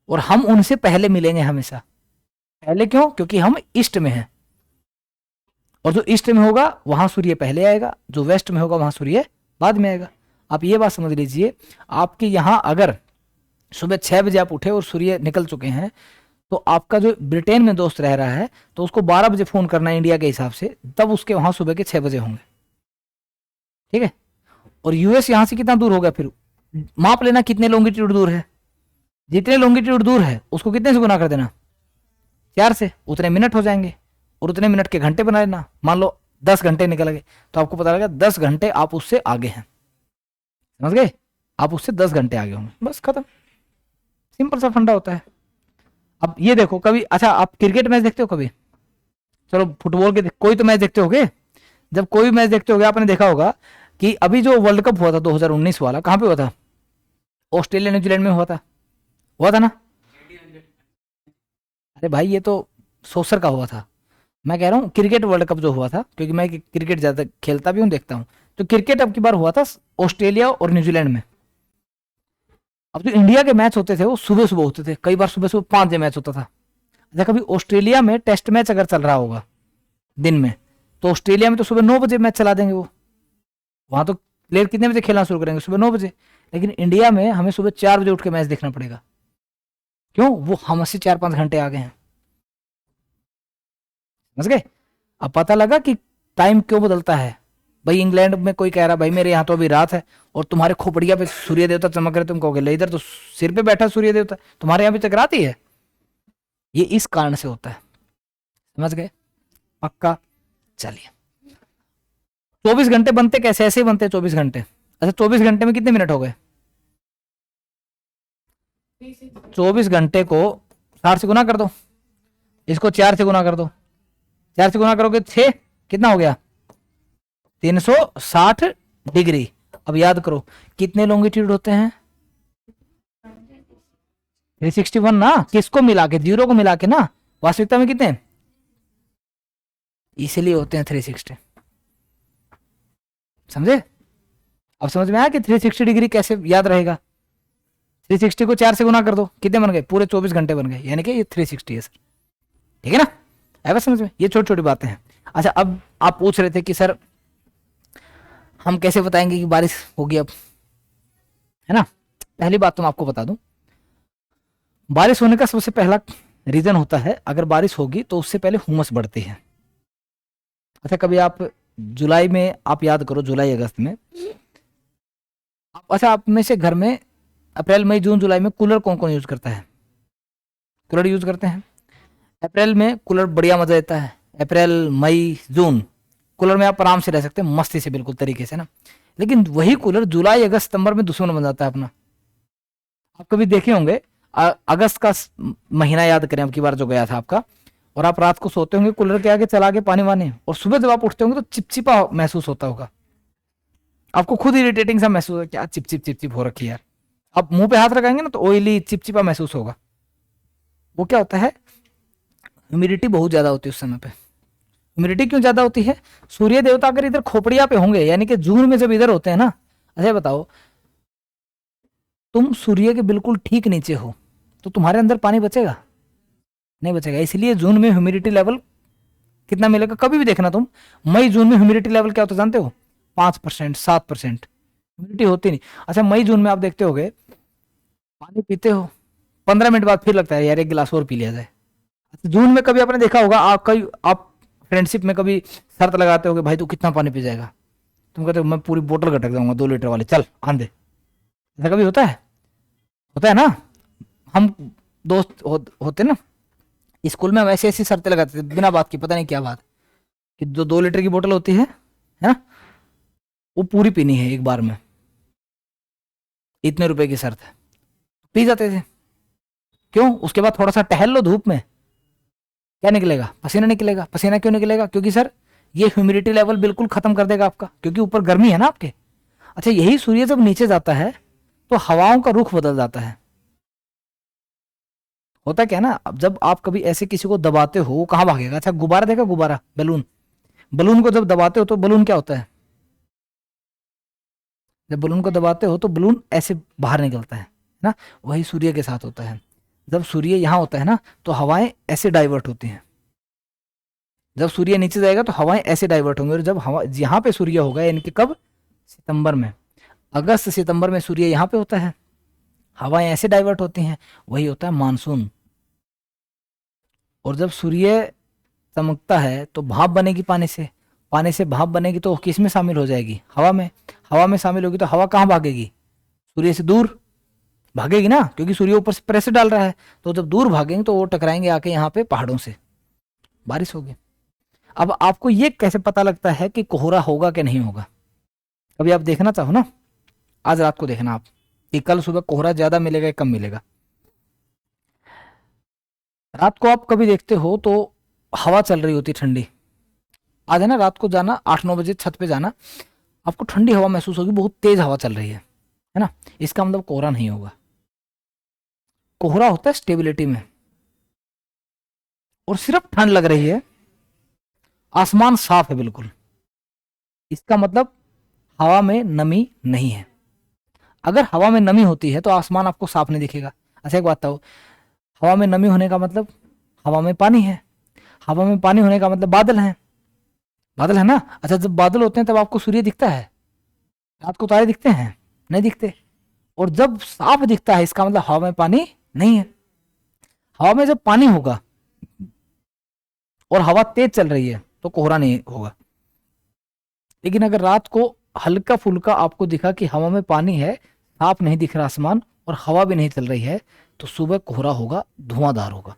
और हम उनसे पहले मिलेंगे हमेशा। पहले क्यों? क्योंकि हम ईस्ट में हैं, और जो ईस्ट में होगा वहां सूर्य पहले आएगा, जो वेस्ट में होगा वहां सूर्य बाद में आएगा। आप ये बात समझ लीजिए, आपके यहाँ अगर सुबह 6 बजे आप उठे और सूर्य निकल चुके हैं, तो आपका जो ब्रिटेन में दोस्त रह रहा है तो उसको 12 बजे फोन करना है इंडिया के हिसाब से, तब उसके वहां सुबह के 6 बजे होंगे, ठीक है। और यूएस यहां से कितना दूर होगा? फिर माप लेना कितने लॉन्गिट्यूड दूर है, जितने लॉन्गिट्यूड दूर है उसको कितने से गुना कर देना? 4 से, उतने मिनट हो जाएंगे, और उतने मिनट के घंटे बना लेना। मान लो 10 घंटे निकल गए, तो आपको पता लगा 10 घंटे आप उससे आगे हैं, समझ गए। आप उससे 10 घंटे आगे होंगे, बस खत्म। सिंपल सा फंडा होता है। अब ये देखो, कभी अच्छा आप क्रिकेट मैच देखते हो कभी? चलो फुटबॉल के कोई तो मैच देखते होगे। जब कोई मैच देखते होगे आपने देखा होगा कि अभी जो वर्ल्ड कप हुआ था 2019 वाला, कहां पे हुआ था? ऑस्ट्रेलिया न्यूजीलैंड में हुआ था ना। अरे भाई ये तो सोसर का हुआ था, मैं कह रहा हूँ क्रिकेट वर्ल्ड कप जो हुआ था, क्योंकि मैं क्रिकेट ज्यादा खेलता भी हूँ, देखता हूँ। तो क्रिकेट अब की बार हुआ था ऑस्ट्रेलिया और न्यूजीलैंड में, अब जो इंडिया के मैच होते थे वो सुबह सुबह होते थे, कई बार सुबह सुबह 5 बजे मैच होता था। अच्छा, कभी ऑस्ट्रेलिया में टेस्ट मैच अगर चल रहा होगा दिन में, तो ऑस्ट्रेलिया में तो सुबह 9 बजे मैच चला देंगे वो। वहां तो प्लेयर कितने बजे खेलना शुरू करेंगे? सुबह 9 बजे। लेकिन इंडिया में हमें सुबह 4 बजे उठ के मैच देखना पड़ेगा। क्यों? वो हमसे 4-5 घंटे आगे हैं। समझ गए? अब पता लगा कि टाइम क्यों बदलता है। भाई इंग्लैंड में कोई कह रहा भाई मेरे यहाँ तो अभी रात है और तुम्हारे खोपड़िया पे सूर्य देवता चमक रहे, तुम कहोगे ले इधर तो सिर पे बैठा सूर्य देवता, तुम्हारे यहाँ भी तक रात ही है। ये इस कारण से होता है। समझ गए? पक्का? चलिए, 24 घंटे बनते कैसे? ऐसे ही बनते 24 घंटे। अच्छा, 24 घंटे में कितने मिनट हो गए? 24 घंटे को 60 से गुना कर दो, इसको 4 से गुना कर दो, 4 से गुना करोगे 6, कितना हो गया? 360 डिग्री। अब याद करो कितने लॉन्गिट्यूड होते हैं? 361 ना, किसको मिला के? 0 को मिला के ना। वास्तविकता में कितने? इसलिए होते हैं 360। समझे? अब समझ में आया कि 360 डिग्री कैसे याद रहेगा? 360 को 4 से गुना कर दो, कितने बन गए? पूरे 24 घंटे बन गए, यानी कि ये 360 है सर। ठीक है ना? आएगा समझ में? ये छोटी छोटी बातें हैं। अच्छा, अब आप पूछ रहे थे कि सर हम कैसे बताएंगे कि बारिश होगी अब, है ना? पहली बात तो मैं आपको बता दूं, बारिश होने का सबसे पहला रीजन होता है, अगर बारिश होगी तो उससे पहले हुमस बढ़ती है। अच्छा, कभी आप जुलाई में, आप याद करो जुलाई अगस्त में, अच्छा आप में से घर में अप्रैल मई जून जुलाई में कूलर कौन कौन यूज करता है? कूलर यूज करते हैं। अप्रैल में कूलर बढ़िया मजा देता है। अप्रैल मई जून कूलर में आप आराम से रह सकते हैं, मस्ती से, बिल्कुल तरीके से ना। लेकिन वही कूलर जुलाई अगस्त सितंबर में दुश्मन बन जाता है अपना। आप कभी देखे होंगे, अगस्त का महीना याद करें अब की बार जो गया था आपका, और आप रात को सोते होंगे कूलर के आगे चला के पानी वानी, और सुबह जब आप उठते होंगे तो चिपचिपा महसूस होता होगा, आपको खुद इरिटेटिंग सा महसूस होगा, क्या चिपचिप चिपचिप हो रखी है यार। आप मुंह पे हाथ लगाएंगे ना तो ऑयली चिपचिपा महसूस होगा। वो क्या होता है? ह्यूमिडिटी बहुत ज्यादा होती है उस समय पे। ह्यूमिडिटी क्यों ज्यादा होती है? सूर्य देवता अगर इधर खोपड़िया पे होंगे, यानी कि जून में जब इधर होते हैं ना, अच्छा बताओ, तुम सूर्य के बिल्कुल ठीक नीचे हो तो तुम्हारे अंदर पानी बचेगा? नहीं बचेगा। इसलिए जून में ह्यूमिडिटी लेवल कितना मिलेगा? कभी भी देखना तुम, मई जून में ह्यूमिडिटी लेवल क्या होता है जानते हो? 5%, 7% ह्यूमिडिटी होती नहीं। अच्छा, मई जून में आप देखते होगे पानी पीते हो, 15 मिनट बाद फिर लगता है यार एक गिलास और पी लिया जाए। अच्छा, जून में कभी आपने देखा होगा, आप फ्रेंडशिप में कभी शर्त लगाते होगे भाई तू कितना पानी पी जाएगा? तुम कहते हो मैं पूरी बोतल गटक जाऊंगा 2 लीटर वाली, चल आंदे। ऐसा कभी होता है? होता है ना? हम दोस्त होते ना स्कूल में, हम ऐसी ऐसी शर्तें लगाते थे बिना बात की, पता नहीं क्या बात, कि जो 2 लीटर की बोतल होती है ना, वो पूरी पीनी है एक बार में, इतने रुपए की शर्त है, पी जाते थे। क्यों? उसके बाद थोड़ा सा टहल लो धूप में, क्या निकलेगा? पसीना निकलेगा। पसीना क्यों निकलेगा? क्योंकि सर ये ह्यूमिडिटी लेवल बिल्कुल खत्म कर देगा आपका, क्योंकि ऊपर गर्मी है ना आपके। अच्छा, यही सूर्य जब नीचे जाता है तो हवाओं का रुख बदल जाता है। होता क्या है ना, अब जब आप कभी ऐसे किसी को दबाते हो, वो कहाँ भागेगा? अच्छा, गुब्बारा देखा? गुब्बारा, बलून, बलून को जब दबाते हो तो बलून क्या होता है? जब बलून को दबाते हो तो बलून ऐसे बाहर निकलता है ना। वही सूर्य के साथ होता है। जब सूर्य यहाँ होता है ना तो हवाएं ऐसे डाइवर्ट होती हैं, जब सूर्य नीचे जाएगा तो हवाएं ऐसे डाइवर्ट होंगी, और जब हवा यहाँ पे सूर्य होगा, यानी कि कब? सितंबर में, अगस्त सितंबर में सूर्य यहाँ पे होता है, हवाएं ऐसे डाइवर्ट होती हैं, वही होता है मानसून। और जब सूर्य चमकता है तो भाप बनेगी पानी से, पानी से भाप बनेगी तो किस में शामिल हो जाएगी? हवा में। हवा में शामिल होगी तो हवा कहाँ भागेगी? सूर्य से दूर भागेगी ना, क्योंकि सूर्य ऊपर से प्रेशर डाल रहा है। तो जब दूर भागेंगे तो वो टकराएंगे आके यहाँ पे पहाड़ों से, बारिश होगी। अब आपको ये कैसे पता लगता है कि कोहरा होगा कि नहीं होगा? कभी आप देखना चाहो ना, आज रात को देखना आप कि कल सुबह कोहरा ज्यादा मिलेगा या कम मिलेगा। रात को आप कभी देखते हो तो हवा चल रही होती ठंडी। आज है ना, रात को जाना 8-9 बजे छत पे जाना, आपको ठंडी हवा महसूस होगी, बहुत तेज हवा चल रही है ना। इसका मतलब कोहरा नहीं होगा। कोहरा होता है स्टेबिलिटी में, और सिर्फ ठंड लग रही है, आसमान साफ है बिल्कुल, इसका मतलब हवा में नमी नहीं है। अगर हवा में नमी होती है तो आसमान आपको साफ नहीं दिखेगा। अच्छा एक बात बताओ, हवा में नमी होने का मतलब हवा में पानी है, हवा में पानी होने का मतलब बादल है, बादल है ना। अच्छा जब बादल होते हैं तब आपको सूर्य दिखता है, रात को तारे दिखते हैं, नहीं दिखते। और जब साफ दिखता है इसका मतलब हवा में पानी नहीं है। हवा में जब पानी होगा और हवा तेज चल रही है तो कोहरा नहीं होगा। लेकिन अगर रात को हल्का फुल्का आपको दिखा कि हवा में पानी है, साफ नहीं दिख रहा आसमान और हवा भी नहीं चल रही है, तो सुबह कोहरा होगा, धुआंधार होगा।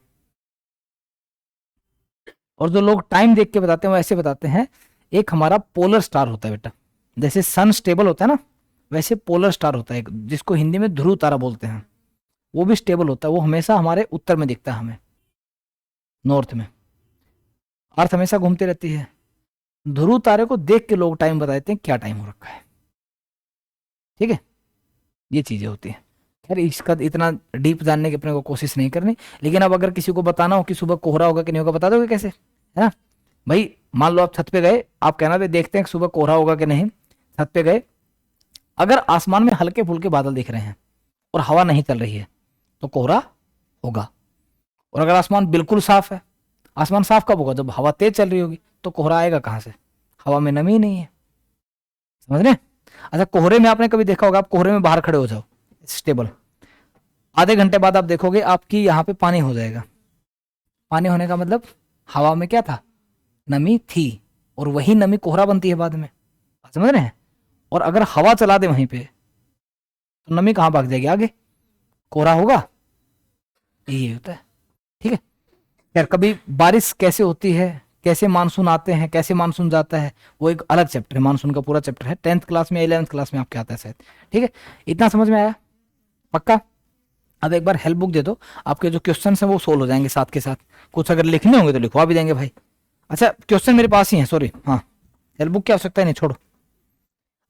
और जो लोग टाइम देख के बताते हैं वो ऐसे बताते हैं, एक हमारा पोलर स्टार होता है बेटा, जैसे सन स्टेबल होता है ना, वैसे पोलर स्टार होता है जिसको हिंदी में ध्रुव तारा बोलते हैं, वो भी स्टेबल होता है। वो हमेशा हमारे उत्तर में दिखता है, हमें नॉर्थ में। अर्थ हमेशा घूमती रहती है। ध्रुव तारे को देख के लोग टाइम बताते हैं क्या टाइम हो रखा है। ठीक है, ये चीजें होती हैं। खैर इसका इतना डीप जानने की अपने को कोशिश नहीं करनी। लेकिन अब अगर किसी को बताना हो कि सुबह कोहरा होगा कि नहीं होगा, बता दोगे कैसे, है ना भाई। मान लो आप छत पे गए, आप कहना भाई देखते हैं कि सुबह कोहरा होगा कि नहीं। छत पे गए, अगर आसमान में हल्के फुल्के बादल दिख रहे हैं और हवा नहीं चल रही है तो कोहरा होगा। और अगर आसमान बिल्कुल साफ है, आसमान साफ कब होगा, जब हवा तेज चल रही होगी, तो कोहरा आएगा कहां से, हवा में नमी ही नहीं है। समझ रहे। अच्छा कोहरे में आपने कभी देखा होगा, आप कोहरे में बाहर खड़े हो जाओ स्टेबल, आधे घंटे बाद आप देखोगे आपकी यहाँ पे पानी हो जाएगा। पानी होने का मतलब हवा में क्या था, नमी थी, और वही नमी कोहरा बनती है बाद में। समझ रहे हैं। और अगर हवा चला दे वहीं पे तो नमी कहाँ भाग जाएगी, आगे कोहरा होगा। यही होता है। ठीक है। यार कभी बारिश कैसे होती है, कैसे मानसून आते हैं, कैसे मानसून जाता है, वो एक अलग चैप्टर है, मानसून का पूरा चैप्टर है। 10th क्लास में 11th क्लास में आपके आता है शायद। ठीक है, इतना समझ में आया पक्का। अब एक बार हेल्प बुक दे दो, आपके जो क्वेश्चन हैं वो सोल्व हो जाएंगे साथ के साथ। कुछ अगर लिखने होंगे तो लिखवा भी देंगे भाई। अच्छा क्वेश्चन मेरे पास ही है, सॉरी, हाँ हेल्प बुक की आवश्यकता नहीं, छोड़ो।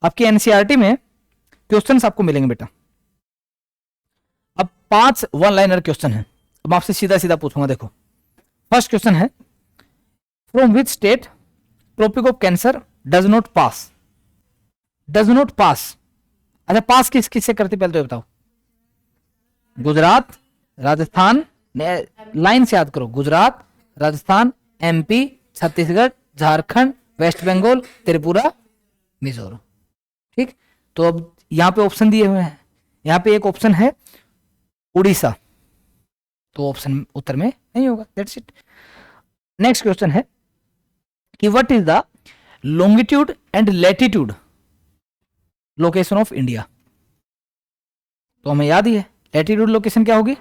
आपकी एनसीईआरटी में क्वेश्चंस आपको मिलेंगे बेटा। अब 5 वन लाइनर क्वेश्चन है। अब आपसे सीधा सीधा पूछूंगा, देखो फर्स्ट क्वेश्चन है, from which state tropic of cancer does not pass. Does not pass, अच्छा पास किस किस से करते पहले तो बताओ। गुजरात, राजस्थान, लाइन से याद करो, गुजरात, राजस्थान, एमपी, छत्तीसगढ़, झारखंड, वेस्ट बंगाल, त्रिपुरा, मिजोरम। ठीक, तो अब यहां पे ऑप्शन दिए हुए हैं, यहां पे एक ऑप्शन है उड़ीसा, तो ऑप्शन उत्तर में नहीं होगा, दैट्स इट। नेक्स्ट क्वेश्चन है कि what is the longitude and latitude location of India. तो हमें याद ही है लैटिट्यूड लोकेशन क्या होगी,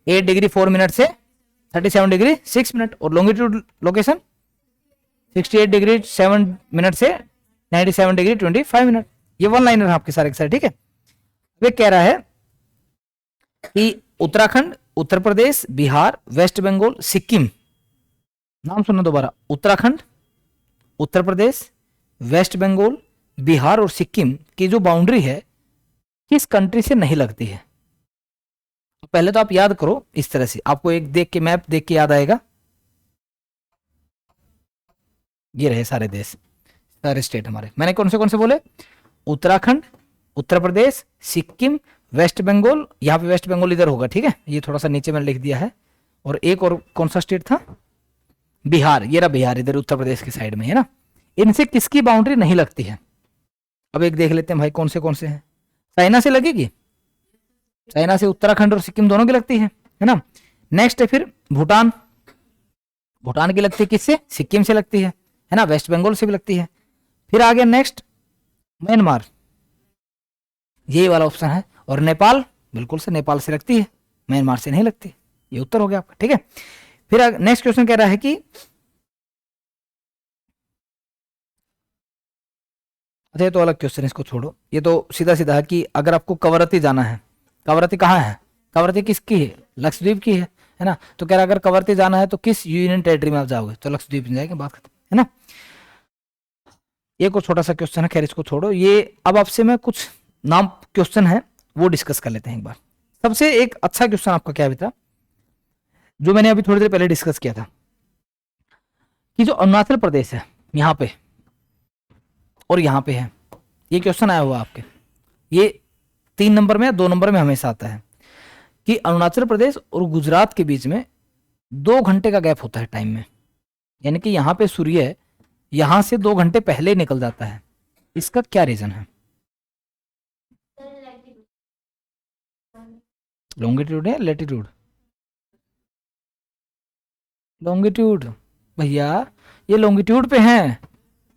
8 डिग्री 4 मिनट से 37 डिग्री 6 मिनट, और लॉन्गिट्यूड लोकेशन 68 डिग्री 7 मिनट से 97 डिग्री 25 मिनट। ये वन लाइनर है आपके सारे के सारे। ठीक है, वे कह रहा है कि उत्तराखंड, उत्तर प्रदेश, बिहार, वेस्ट बंगाल, सिक्किम, नाम सुनना दोबारा, उत्तराखंड, उत्तर प्रदेश, वेस्ट बंगाल, बिहार और सिक्किम की जो बाउंड्री है किस कंट्री से नहीं लगती है। पहले तो आप याद करो इस तरह से, आपको एक देख के मैप देख के याद आएगा। ये रहे सारे देश, सारे स्टेट हमारे। मैंने कौन से बोले, उत्तराखंड, उत्तर प्रदेश, सिक्किम, वेस्ट बंगाल। यहाँ पे वेस्ट बंगाल इधर होगा, ठीक है, ये थोड़ा सा नीचे मैंने लिख दिया है। और एक और कौन सा स्टेट था, बिहार, ये रहा बिहार, इधर उत्तर प्रदेश की साइड में है ना। इनसे किसकी बाउंड्री नहीं लगती है। अब एक देख लेते हैं भाई कौन से हैं। चाइना से लगेगी, चाइना से उत्तराखंड और सिक्किम दोनों की लगती है ना। नेक्स्ट है फिर भूटान, भूटान की लगती है किससे, सिक्किम से लगती है ना, वेस्ट बंगाल से भी लगती है। फिर आ गया नेक्स्ट म्यांमार, यही वाला ऑप्शन है। और नेपाल, बिल्कुल से नेपाल से लगती है, म्यांमार से नहीं लगती। ये उत्तर हो गया आपका। ठीक है, फिर नेक्स्ट क्वेश्चन कह रहा है कि अच्छा ये तो अलग क्वेश्चन है, इसको छोड़ो। ये तो सीधा सीधा है कि अगर आपको कवरत्ती जाना है, कवरत्ती कहाँ है, कवरत्ती किसकी है, लक्षद्वीप की है ना। तो कह रहा है अगर कवरत्ती जाना है तो किस यूनियन टेरिटरी में आप जाओगे, तो लक्षद्वीप में जाएंगे, बात खत्म है ना। एक और छोटा सा क्वेश्चन है, खैर इसको छोड़ो। ये अब आपसे मैं कुछ नाम क्वेश्चन है वो डिस्कस कर लेते हैं एक बार। सबसे एक अच्छा क्वेश्चन आपका क्या भी था, जो मैंने अभी थोड़ी देर पहले डिस्कस किया था, कि जो अरुणाचल प्रदेश है यहाँ पे और यहाँ पे है, ये क्वेश्चन आया हुआ आपके, ये 3 नंबर में या 2 नंबर में हमेशा आता है कि अरुणाचल प्रदेश और गुजरात के बीच में 2 घंटे का गैप होता है टाइम में, यानी कि यहाँ पे सूर्य यहाँ से 2 घंटे पहले निकल जाता है। इसका क्या रीजन है? लॉन्गिट्यूड है लेटीट्यूड? लॉन्गिट्यूड भैया, ये लॉन्गिट्यूड पे हैं,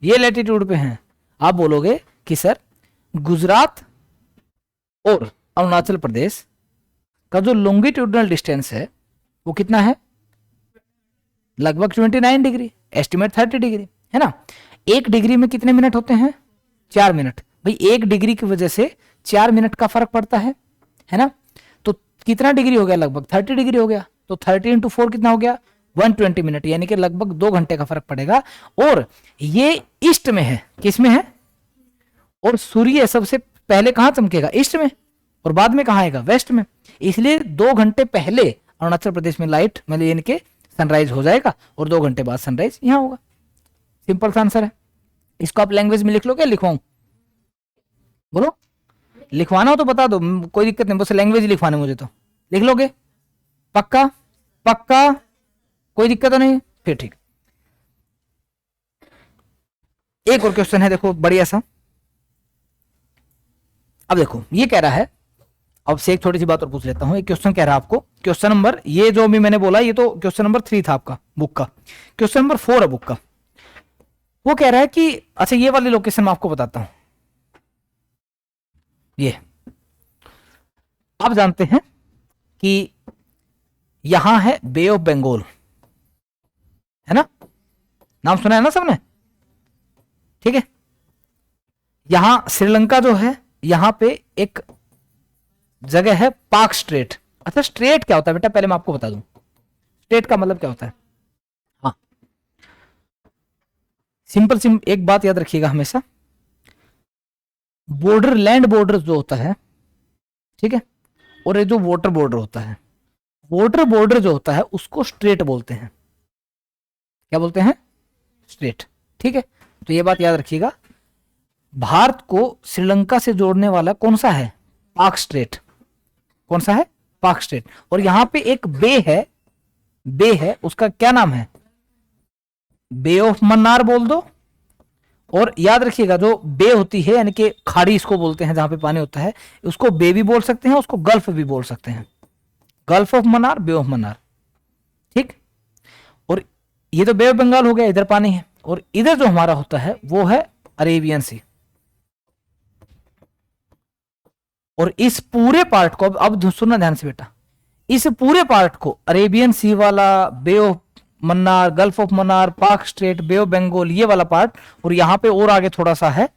ये लेटीट्यूड पे हैं। आप बोलोगे कि सर गुजरात और अरुणाचल प्रदेश का जो लॉन्गिट्यूडनल डिस्टेंस है वो कितना है? लगभग 29 डिग्री, एस्टिमेट 30 डिग्री, है ना। 1 डिग्री में कितने मिनट होते हैं? 4 मिनट। भाई 1 डिग्री की वजह से 4 मिनट का फर्क पड़ता है ना। तो कितना डिग्री हो गया? लगभग 30 डिग्री हो गया। तो 30 इंटू 4 कितना हो गया? 120 मिनट, यानी कि लगभग 2 घंटे का फर्क पड़ेगा। और ये ईस्ट में है, किस में है? और सूर्य सबसे पहले कहां चमकेगा? ईस्ट में, और बाद में कहां आएगा? वेस्ट में। इसलिए 2 घंटे पहले अरुणाचल प्रदेश में लाइट मतलब यानी कि सनराइज हो जाएगा और 2 घंटे बाद सनराइज यहां होगा। सिंपल सा आंसर है। इसको आप लैंग्वेज में लिख लो, क्या लिखवाऊं? बोलो, लिखवाना हो तो बता दो, कोई दिक्कत नहीं, बस लैंग्वेज लिखवाने मुझे तो लिख लोगे? पक्का? पक्का, कोई दिक्कत तो नहीं? फिर ठीक। एक और क्वेश्चन है, देखो बढ़िया सा। अब देखो ये कह रहा है, अब से एक छोटी सी बात और पूछ लेता हूं। एक क्वेश्चन कह रहा है आपको, क्वेश्चन नंबर, ये जो अभी मैंने बोला ये तो क्वेश्चन नंबर 3 था आपका बुक का, क्वेश्चन नंबर 4 है बुक का। वो कह रहा है कि अच्छा ये वाली लोकेशन मैं आपको बताता हूं। ये आप जानते हैं कि यहां है बे ऑफ बंगाल, है ना, नाम सुना है ना सबने? ठीक है। यहां श्रीलंका जो है, यहां पे एक जगह है पाक स्ट्रेट। अच्छा स्ट्रेट क्या होता है बेटा, पहले मैं आपको बता दूं स्ट्रेट का मतलब क्या होता है। हाँ, सिंपल एक बात याद रखिएगा हमेशा, बॉर्डर, लैंड बॉर्डर जो होता है, ठीक है, और ये जो वाटर बॉर्डर होता है, वाटर बॉर्डर जो होता है उसको स्ट्रेट बोलते हैं। क्या बोलते हैं? स्ट्रेट। ठीक है, तो ये बात याद रखिएगा। भारत को श्रीलंका से जोड़ने वाला कौन सा है? पाक स्ट्रेट। कौन सा है? पाक स्ट्रेट। और यहां पे एक बे है, बे है, उसका क्या नाम है? बे ऑफ मन्नार बोल दो। और याद रखिएगा जो बे होती है यानी कि खाड़ी इसको बोलते हैं, जहां पे पानी होता है, उसको बे भी बोल सकते हैं, उसको गल्फ भी बोल सकते हैं। Gulf of Mannar, bay of Mannar. ठीक। और ये तो बे ऑफ बंगाल हो गया, इधर पानी है, और इधर जो हमारा होता है वो है अरेबियन सी। और इस पूरे पार्ट को अब सुनना ध्यान से बेटा, इस पूरे पार्ट को अरेबियन सी वाला, bay of Mannar, gulf of Mannar, Palk strait, bay of Bengal, ये वाला पार्ट, और यहां पे और आगे थोड़ा सा है,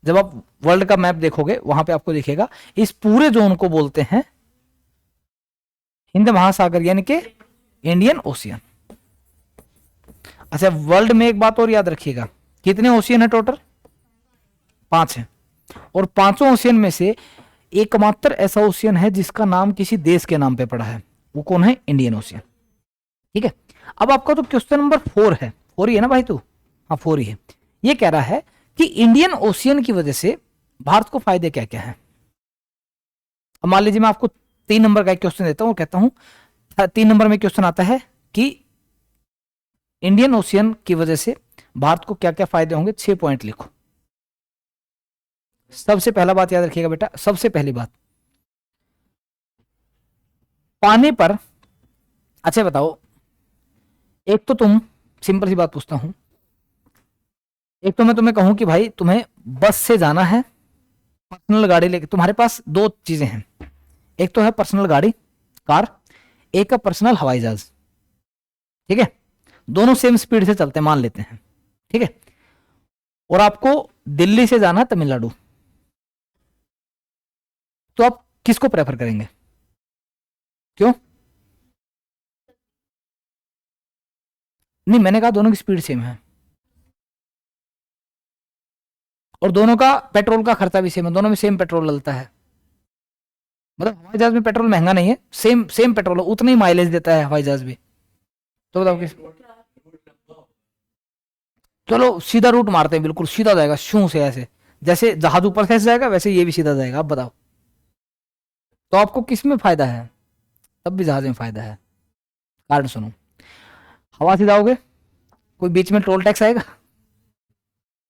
जब आप वर्ल्ड का मैप देखोगे वहां पे आपको दिखेगा, इस पूरे जोन को बोलते हैं हिंद महासागर यानी कि इंडियन ओशियन। अच्छा वर्ल्ड में एक बात और याद रखिएगा, कितने ओशियन है टोटल? 5 है। और 5 ओशियन में से एकमात्र ऐसा ओशियन है जिसका नाम किसी देश के नाम पे पड़ा है, वो कौन है? Indian ocean. ठीक है। अब आपका तो क्वेश्चन नंबर 4 है, 4 ही है ना भाई तू? हाँ 4 ही है। ये कह रहा है कि इंडियन ओशियन की वजह से भारत को फायदे क्या क्या है। अब मान लीजिए मैं आपको 3 नंबर का एक क्वेश्चन देता हूं, कहता हूं 3 नंबर में क्वेश्चन आता है कि इंडियन ओशियन की वजह से भारत को क्या क्या फायदे होंगे, 6 पॉइंट लिखो। सबसे पहला बात याद रखिएगा बेटा, सबसे पहली बात, पानी पर, अच्छा बताओ, एक तो तुम, सिंपल सी बात पूछता हूं, एक तो मैं तुम्हें कहूं कि भाई तुम्हें बस से जाना है, पर्सनल गाड़ी लेके, तुम्हारे पास 2 चीजें हैं, एक तो है पर्सनल गाड़ी कार, एक है पर्सनल हवाई जहाज। ठीक है, दोनों सेम स्पीड से चलते हैं मान लेते हैं। ठीक है, और आपको दिल्ली से जाना है तमिलनाडु, तो आप किसको प्रेफर करेंगे? क्यों? नहीं मैंने कहा दोनों की स्पीड सेम है और दोनों का पेट्रोल का खर्चा भी सेम है, दोनों में सेम पेट्रोल डलता है। मतलब हवाई जहाज में पेट्रोल महंगा नहीं है, सेम सेम पेट्रोल है, उतना ही माइलेज देता है हवाई जहाज भी। तो बताओ किस, चलो सीधा रूट मारते हैं, बिल्कुल सीधा जाएगा शू से, ऐसे जैसे जहाज ऊपर से जाएगा वैसे ये भी सीधा जाएगा। आप बताओ तो आपको किस में फायदा है? तब भी जहाज में फायदा है। कारण सुनो, हवा से जाओगे कोई बीच में टोल टैक्स आएगा?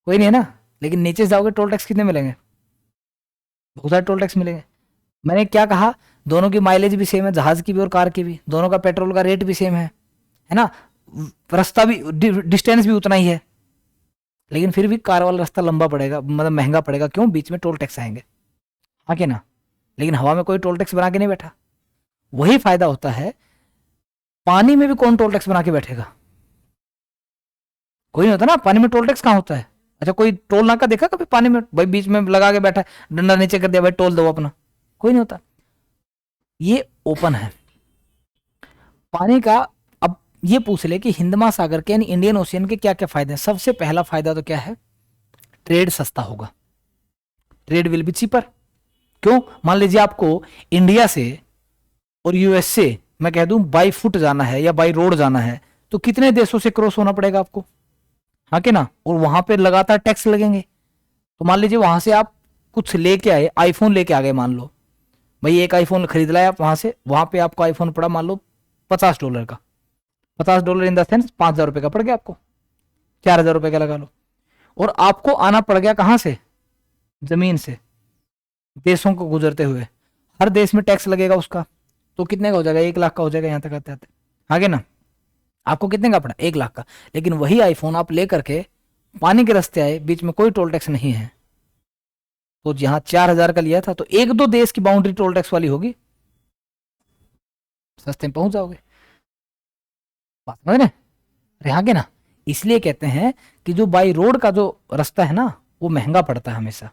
कोई नहीं है ना। लेकिन नीचे से जाओगे टोल टैक्स कितने मिलेंगे? बहुत सारे टोल टैक्स मिलेंगे। मैंने क्या कहा, दोनों की माइलेज भी सेम है, जहाज की भी और कार की भी, दोनों का पेट्रोल का रेट भी सेम है ना। रास्ता भी डिस्टेंस भी उतना ही है, लेकिन फिर भी कार वाला रास्ता लंबा पड़ेगा, मतलब महंगा पड़ेगा। क्यों? बीच में टोल टैक्स आएंगे, हाँ कि ना। लेकिन हवा में कोई टोल टैक्स बना के नहीं बैठा। वही फायदा होता है। पानी में भी कौन टोल टैक्स बना के बैठेगा? कोई नहीं होता ना। पानी में टोल टैक्स कहाँ होता है? अच्छा, कोई टोल नाका देखा कभी पानी में? भाई बीच में लगा के बैठा है, डंडा नीचे कर दिया, भाई टोल दो अपना। कोई नहीं होता। ये ओपन है पानी का। अब ये पूछ ले कि हिंद महासागर के यानी इंडियन ओशियन के क्या क्या फायदे हैं। सबसे पहला फायदा तो क्या है? ट्रेड सस्ता होगा। Trade will be cheaper. क्यों? मान लीजिए आपको इंडिया से और यूएस से मैं कह दूं बाई फुट जाना है या बाई रोड जाना है, तो कितने देशों से क्रॉस होना पड़ेगा आपको, हाँ कि ना। और वहां पे लगातार टैक्स लगेंगे। तो मान लीजिए वहां से आप कुछ लेके आए, आईफोन लेके आ गए, मान लो भाई एक आईफोन खरीद लाए आप वहां से, वहां पे आपको आईफोन पड़ा मान लो $50 का। $50 इन द सेंस $5,000 का पड़ गया आपको, $4,000 का लगा लो। और आपको आना पड़ गया कहां से? जमीन से, देशों को गुजरते हुए। हर देश में टैक्स लगेगा उसका, तो कितने का हो जाएगा? 1 लाख का हो जाएगा यहाँ तक आते आते, आगे ना। आपको कितने का पड़ा? 1 लाख का। लेकिन वही आईफोन आप लेकर के पानी के रास्ते आए, बीच में कोई टोल टैक्स नहीं है, तो जहां 4,000 का लिया था तो 1-2 देश की बाउंड्री टोल टैक्स वाली होगी, सस्ते में पहुंच जाओगे। बात समझ रहे? अरे हाँ के ना। इसलिए कहते हैं कि जो बाई रोड का जो रास्ता है ना, वो महंगा पड़ता है हमेशा।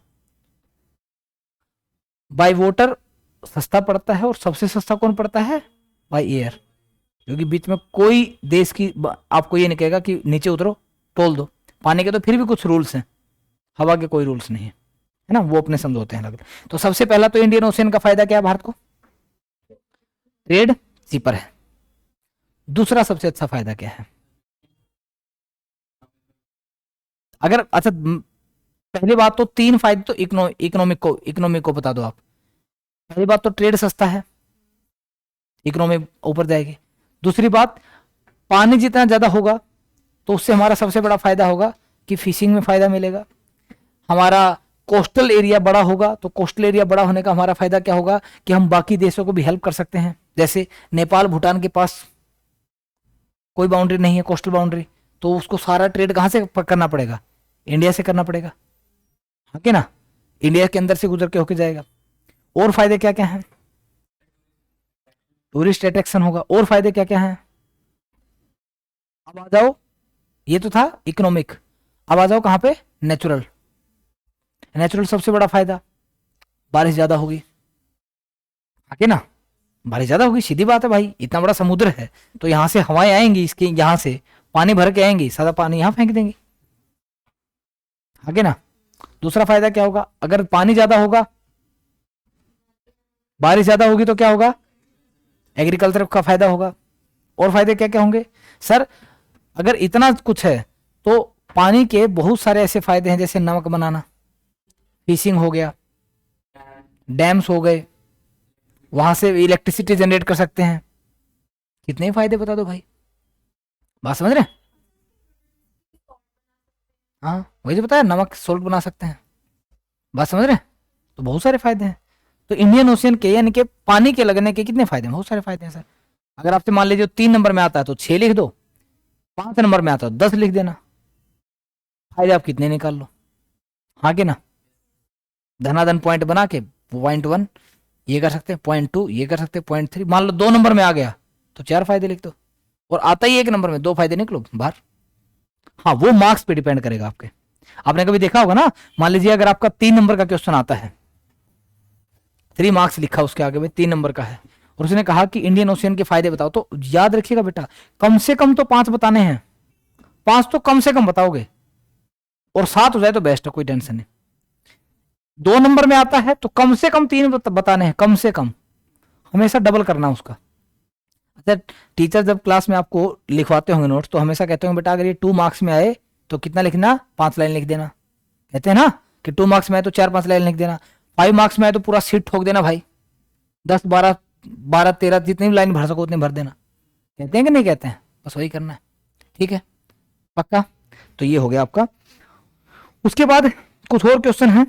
बाई वाटर सस्ता पड़ता है, और सबसे सस्ता कौन पड़ता है? By air. क्योंकि बीच में कोई देश की आपको ये नहीं कहेगा कि नीचे उतरो टोल दो। पानी के तो फिर भी कुछ रूल्स हैं, हवा के कोई रूल्स नहीं है, है ना। वो अपने समझौते हैं अलग। तो सबसे पहला तो इंडियन ओशियन का फायदा क्या है भारत को? ट्रेड चीपर है। दूसरा सबसे अच्छा फायदा क्या है? अगर अच्छा पहली बात तो 3 फायदे तो इकोनॉमिक को बता दो आप। पहली बात तो ट्रेड सस्ता है, इकोनॉमी ऊपर जाएगी। दूसरी बात, पानी जितना ज्यादा होगा तो उससे हमारा सबसे बड़ा फायदा होगा कि फिशिंग में फायदा मिलेगा। हमारा कोस्टल एरिया बड़ा होगा, तो कोस्टल एरिया बड़ा होने का हमारा फायदा क्या होगा कि हम बाकी देशों को भी हेल्प कर सकते हैं। जैसे नेपाल भूटान के पास कोई बाउंड्री नहीं है, कोस्टल बाउंड्री, तो उसको सारा ट्रेड कहां से करना पड़ेगा? इंडिया से करना पड़ेगा, हाँ कि ना। इंडिया के अंदर से गुजर के होके जाएगा। और फायदे क्या क्या हैं? टूरिस्ट अट्रैक्शन होगा। और फायदे क्या क्या हैं? अब आ जाओ, ये तो था इकोनॉमिक। अब आ जाओ कहां पे? नेचुरल। नेचुरल सबसे बड़ा फायदा, बारिश ज्यादा होगी, आगे ना। बारिश ज्यादा होगी, सीधी बात है भाई। इतना बड़ा समुद्र है तो यहां से हवाएं आएंगी, इसके यहां से पानी भर के आएंगी, सारा पानी यहां फेंक देंगे, आगे ना। दूसरा फायदा क्या होगा? अगर पानी ज्यादा होगा, बारिश ज्यादा होगी, तो क्या होगा? एग्रीकल्चर का फायदा होगा। और फायदे क्या क्या होंगे सर? अगर इतना कुछ है तो पानी के बहुत सारे ऐसे फायदे हैं, जैसे नमक बनाना, फिशिंग हो गया, डैम्स हो गए, वहां से इलेक्ट्रिसिटी जनरेट कर सकते हैं। कितने फायदे बता दो भाई, बात समझ रहे हैं? हाँ वही तो बताया, नमक सोल्ट बना सकते हैं, बात समझ रहे हैं? तो बहुत सारे फायदे हैं। तो इंडियन ओशियन के यानी कि पानी के लगने के कितने फायदे हैं? बहुत सारे फायदे हैं सर। अगर आपसे मान लीजिए 3 नंबर में आता है तो 6 लिख दो, 5 नंबर में आता है 10 लिख देना, फायदे आप कितने निकाल लो, हाँ कि ना। धनाधन पॉइंट बना के .1 ये कर सकते हैं, .2 ये कर सकते हैं, .3 मान लो 2 नंबर में आ गया तो 4 फायदे लिख दो, और आता ही 1 नंबर में 2 फायदे निकलो बाहर। हाँ वो मार्क्स पे डिपेंड करेगा आपके। आपने कभी देखा होगा ना, मान लीजिए अगर आपका 3 नंबर का क्वेश्चन आता है, 3 मार्क्स लिखा उसके आगे में, 3 नंबर का है, और उसने कहा कि इंडियन ओशियन के फायदे बताओ, तो याद रखिएगा बेटा कम से कम तो 5 बताने हैं, 5 तो कम से कम बताओगे, और 7 हो जाए तो बेस्ट है, कोई टेंशन नहीं। 2 नंबर में आता है तो कम से कम 3 बताने हैं, कम से कम, हमेशा डबल करना उसका। अच्छा टीचर जब क्लास में आपको लिखवाते होंगे नोट्स तो हमेशा कहते होंगे बेटा अगर ये 2 मार्क्स में आए तो कितना लिखना? 5 लाइन लिख देना। कहते हैं ना कि 2 मार्क्स में आए तो 4-5 लाइन लिख देना, 5 मार्क्स में आए तो पूरा सीट ठोक देना भाई, 10 12 12 13 जितनी भी लाइन भर सको उतनी भर देना। कहते हैं कि नहीं कहते हैं, बस वही करना है, ठीक है, पक्का। तो ये हो गया आपका। उसके बाद कुछ और क्वेश्चन हैं,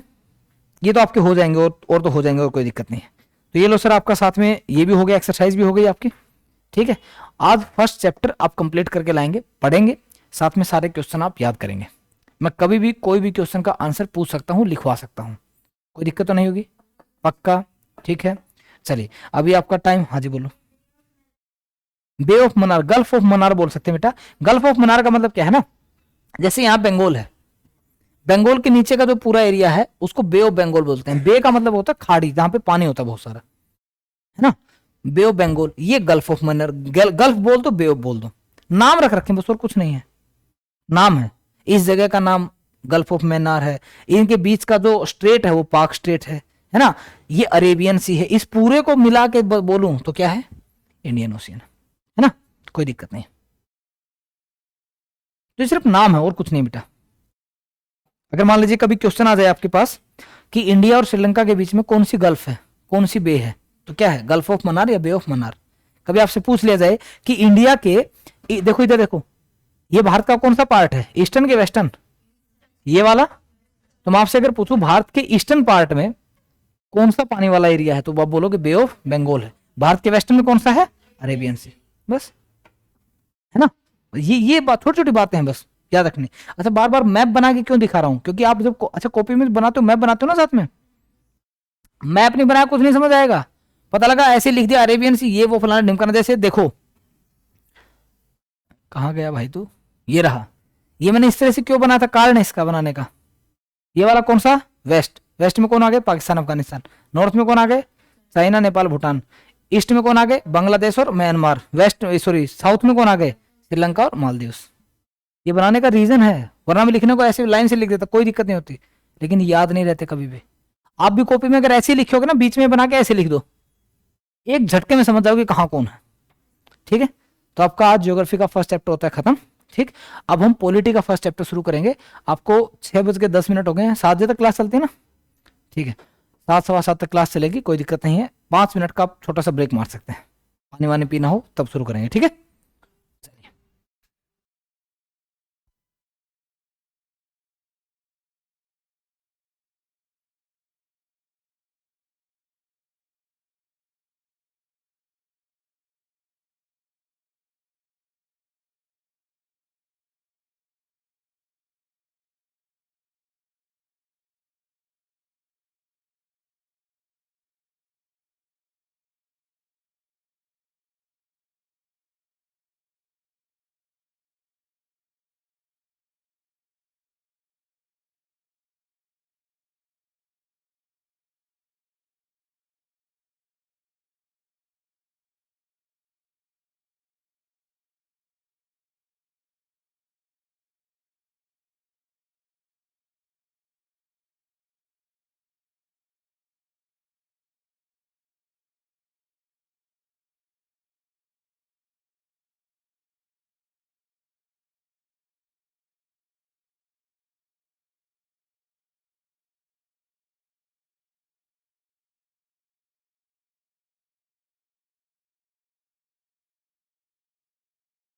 ये तो आपके हो जाएंगे, और तो हो जाएंगे, और कोई दिक्कत नहीं है। तो ये लो सर आपका साथ में ये भी हो गया, एक्सरसाइज भी हो गई आपकी, ठीक है। आज फर्स्ट चैप्टर आप कंप्लीट करके लाएंगे, पढ़ेंगे, साथ में सारे क्वेश्चन आप याद करेंगे। मैं कभी भी कोई भी क्वेश्चन का आंसर पूछ सकता हूँ, लिखवा सकता हूँ, कोई दिक्कत तो नहीं होगी, पक्का, ठीक है। चलिए अभी आपका टाइम, हाँ जी बोलो। Bay of Mannar, gulf of Mannar बोल सकते हैं बेटा। गल्फ ऑफ मन्नार का मतलब क्या है ना, जैसे यहाँ बंगाल है, बंगाल के नीचे का जो पूरा एरिया है उसको बे ऑफ बंगाल बोलते हैं। बे का मतलब होता है खाड़ी, जहां पे पानी होता है बहुत सारा, है ना, बे ऑफ बंगाल। ये गल्फ ऑफ मन्नार, गल्फ बोल दो, बे ऑफ बोल दो, नाम रख रखे बस, और कुछ नहीं है, नाम है। इस जगह का नाम गल्फ ऑफ मन्नार है, इनके बीच का जो स्ट्रेट है वो पाक स्ट्रेट है ना, ये अरेबियन सी है। इस पूरे को मिला के बोलूं तो क्या है, इंडियन ओशियन, है ना, कोई दिक्कत नहीं। तो सिर्फ नाम है और कुछ नहीं बेटा। अगर मान लीजिए कभी क्वेश्चन आ जाए आपके पास कि इंडिया और श्रीलंका के बीच में कौन सी गल्फ है, कौन सी बे है, तो क्या है, गल्फ ऑफ मन्नार या बे ऑफ मन्नार। कभी आपसे पूछ लिया जाए कि इंडिया के, देखो इधर देखो, ये भारत का कौन सा पार्ट है, ईस्टर्न के वेस्टर्न, ये वाला। तो मैं आपसे अगर पूछूं भारत के ईस्टर्न पार्ट में कौन सा पानी वाला एरिया है, तो आप बोलोगे बे ऑफ बंगाल है। भारत के वेस्टर्न में कौन सा है, अरेबियन सी, बस, है ना। ये बात, छोटी छोटी बातें हैं बस याद रखनी। अच्छा बार बार मैप बना के क्यों दिखा रहा हूं, क्योंकि आप जब अच्छा कॉपी में बनाते हो, मैप बनाते हो ना साथ में, मैप नहीं बनाया कुछ नहीं समझ आएगा। पता लगा ऐसे लिख दिया अरेबियन सी, ये वो फलाना ढिमकाना, जैसे देखो कहाँ गया भाई तू, ये रहा। ये मैंने इस तरह से क्यों बनाया था, कारण है इसका बनाने का। ये वाला कौन सा, वेस्ट, वेस्ट में कौन आ गए, पाकिस्तान अफगानिस्तान। नॉर्थ में कौन आ गए, चाइना नेपाल भूटान। ईस्ट में कौन आ गए, बांग्लादेश और म्यांमार। वेस्ट सॉरी साउथ में कौन आ गए, श्रीलंका और मालदीव। ये बनाने का रीजन है, वरना मैं लिखने को ऐसे लाइन से लिख देता, कोई दिक्कत नहीं होती, लेकिन याद नहीं रहते कभी भी। आप भी कॉपी में अगर ऐसे ही लिखोगे ना, बीच में बना के ऐसे लिख दो, एक झटके में समझ जाओगे कहाँ कौन है, ठीक है। तो आपका आज ज्योग्राफी का फर्स्ट चैप्टर होता है खत्म, ठीक। अब हम पॉलिटी का फर्स्ट चैप्टर शुरू करेंगे। आपको 6:10 हो गए हैं, 7 बजे तक क्लास चलती है ना, ठीक है, 7 सवा 7 तक क्लास चलेगी, कोई दिक्कत नहीं है। 5 मिनट का आप छोटा सा ब्रेक मार सकते हैं, पानी वानी पीना हो तब शुरू करेंगे, ठीक है।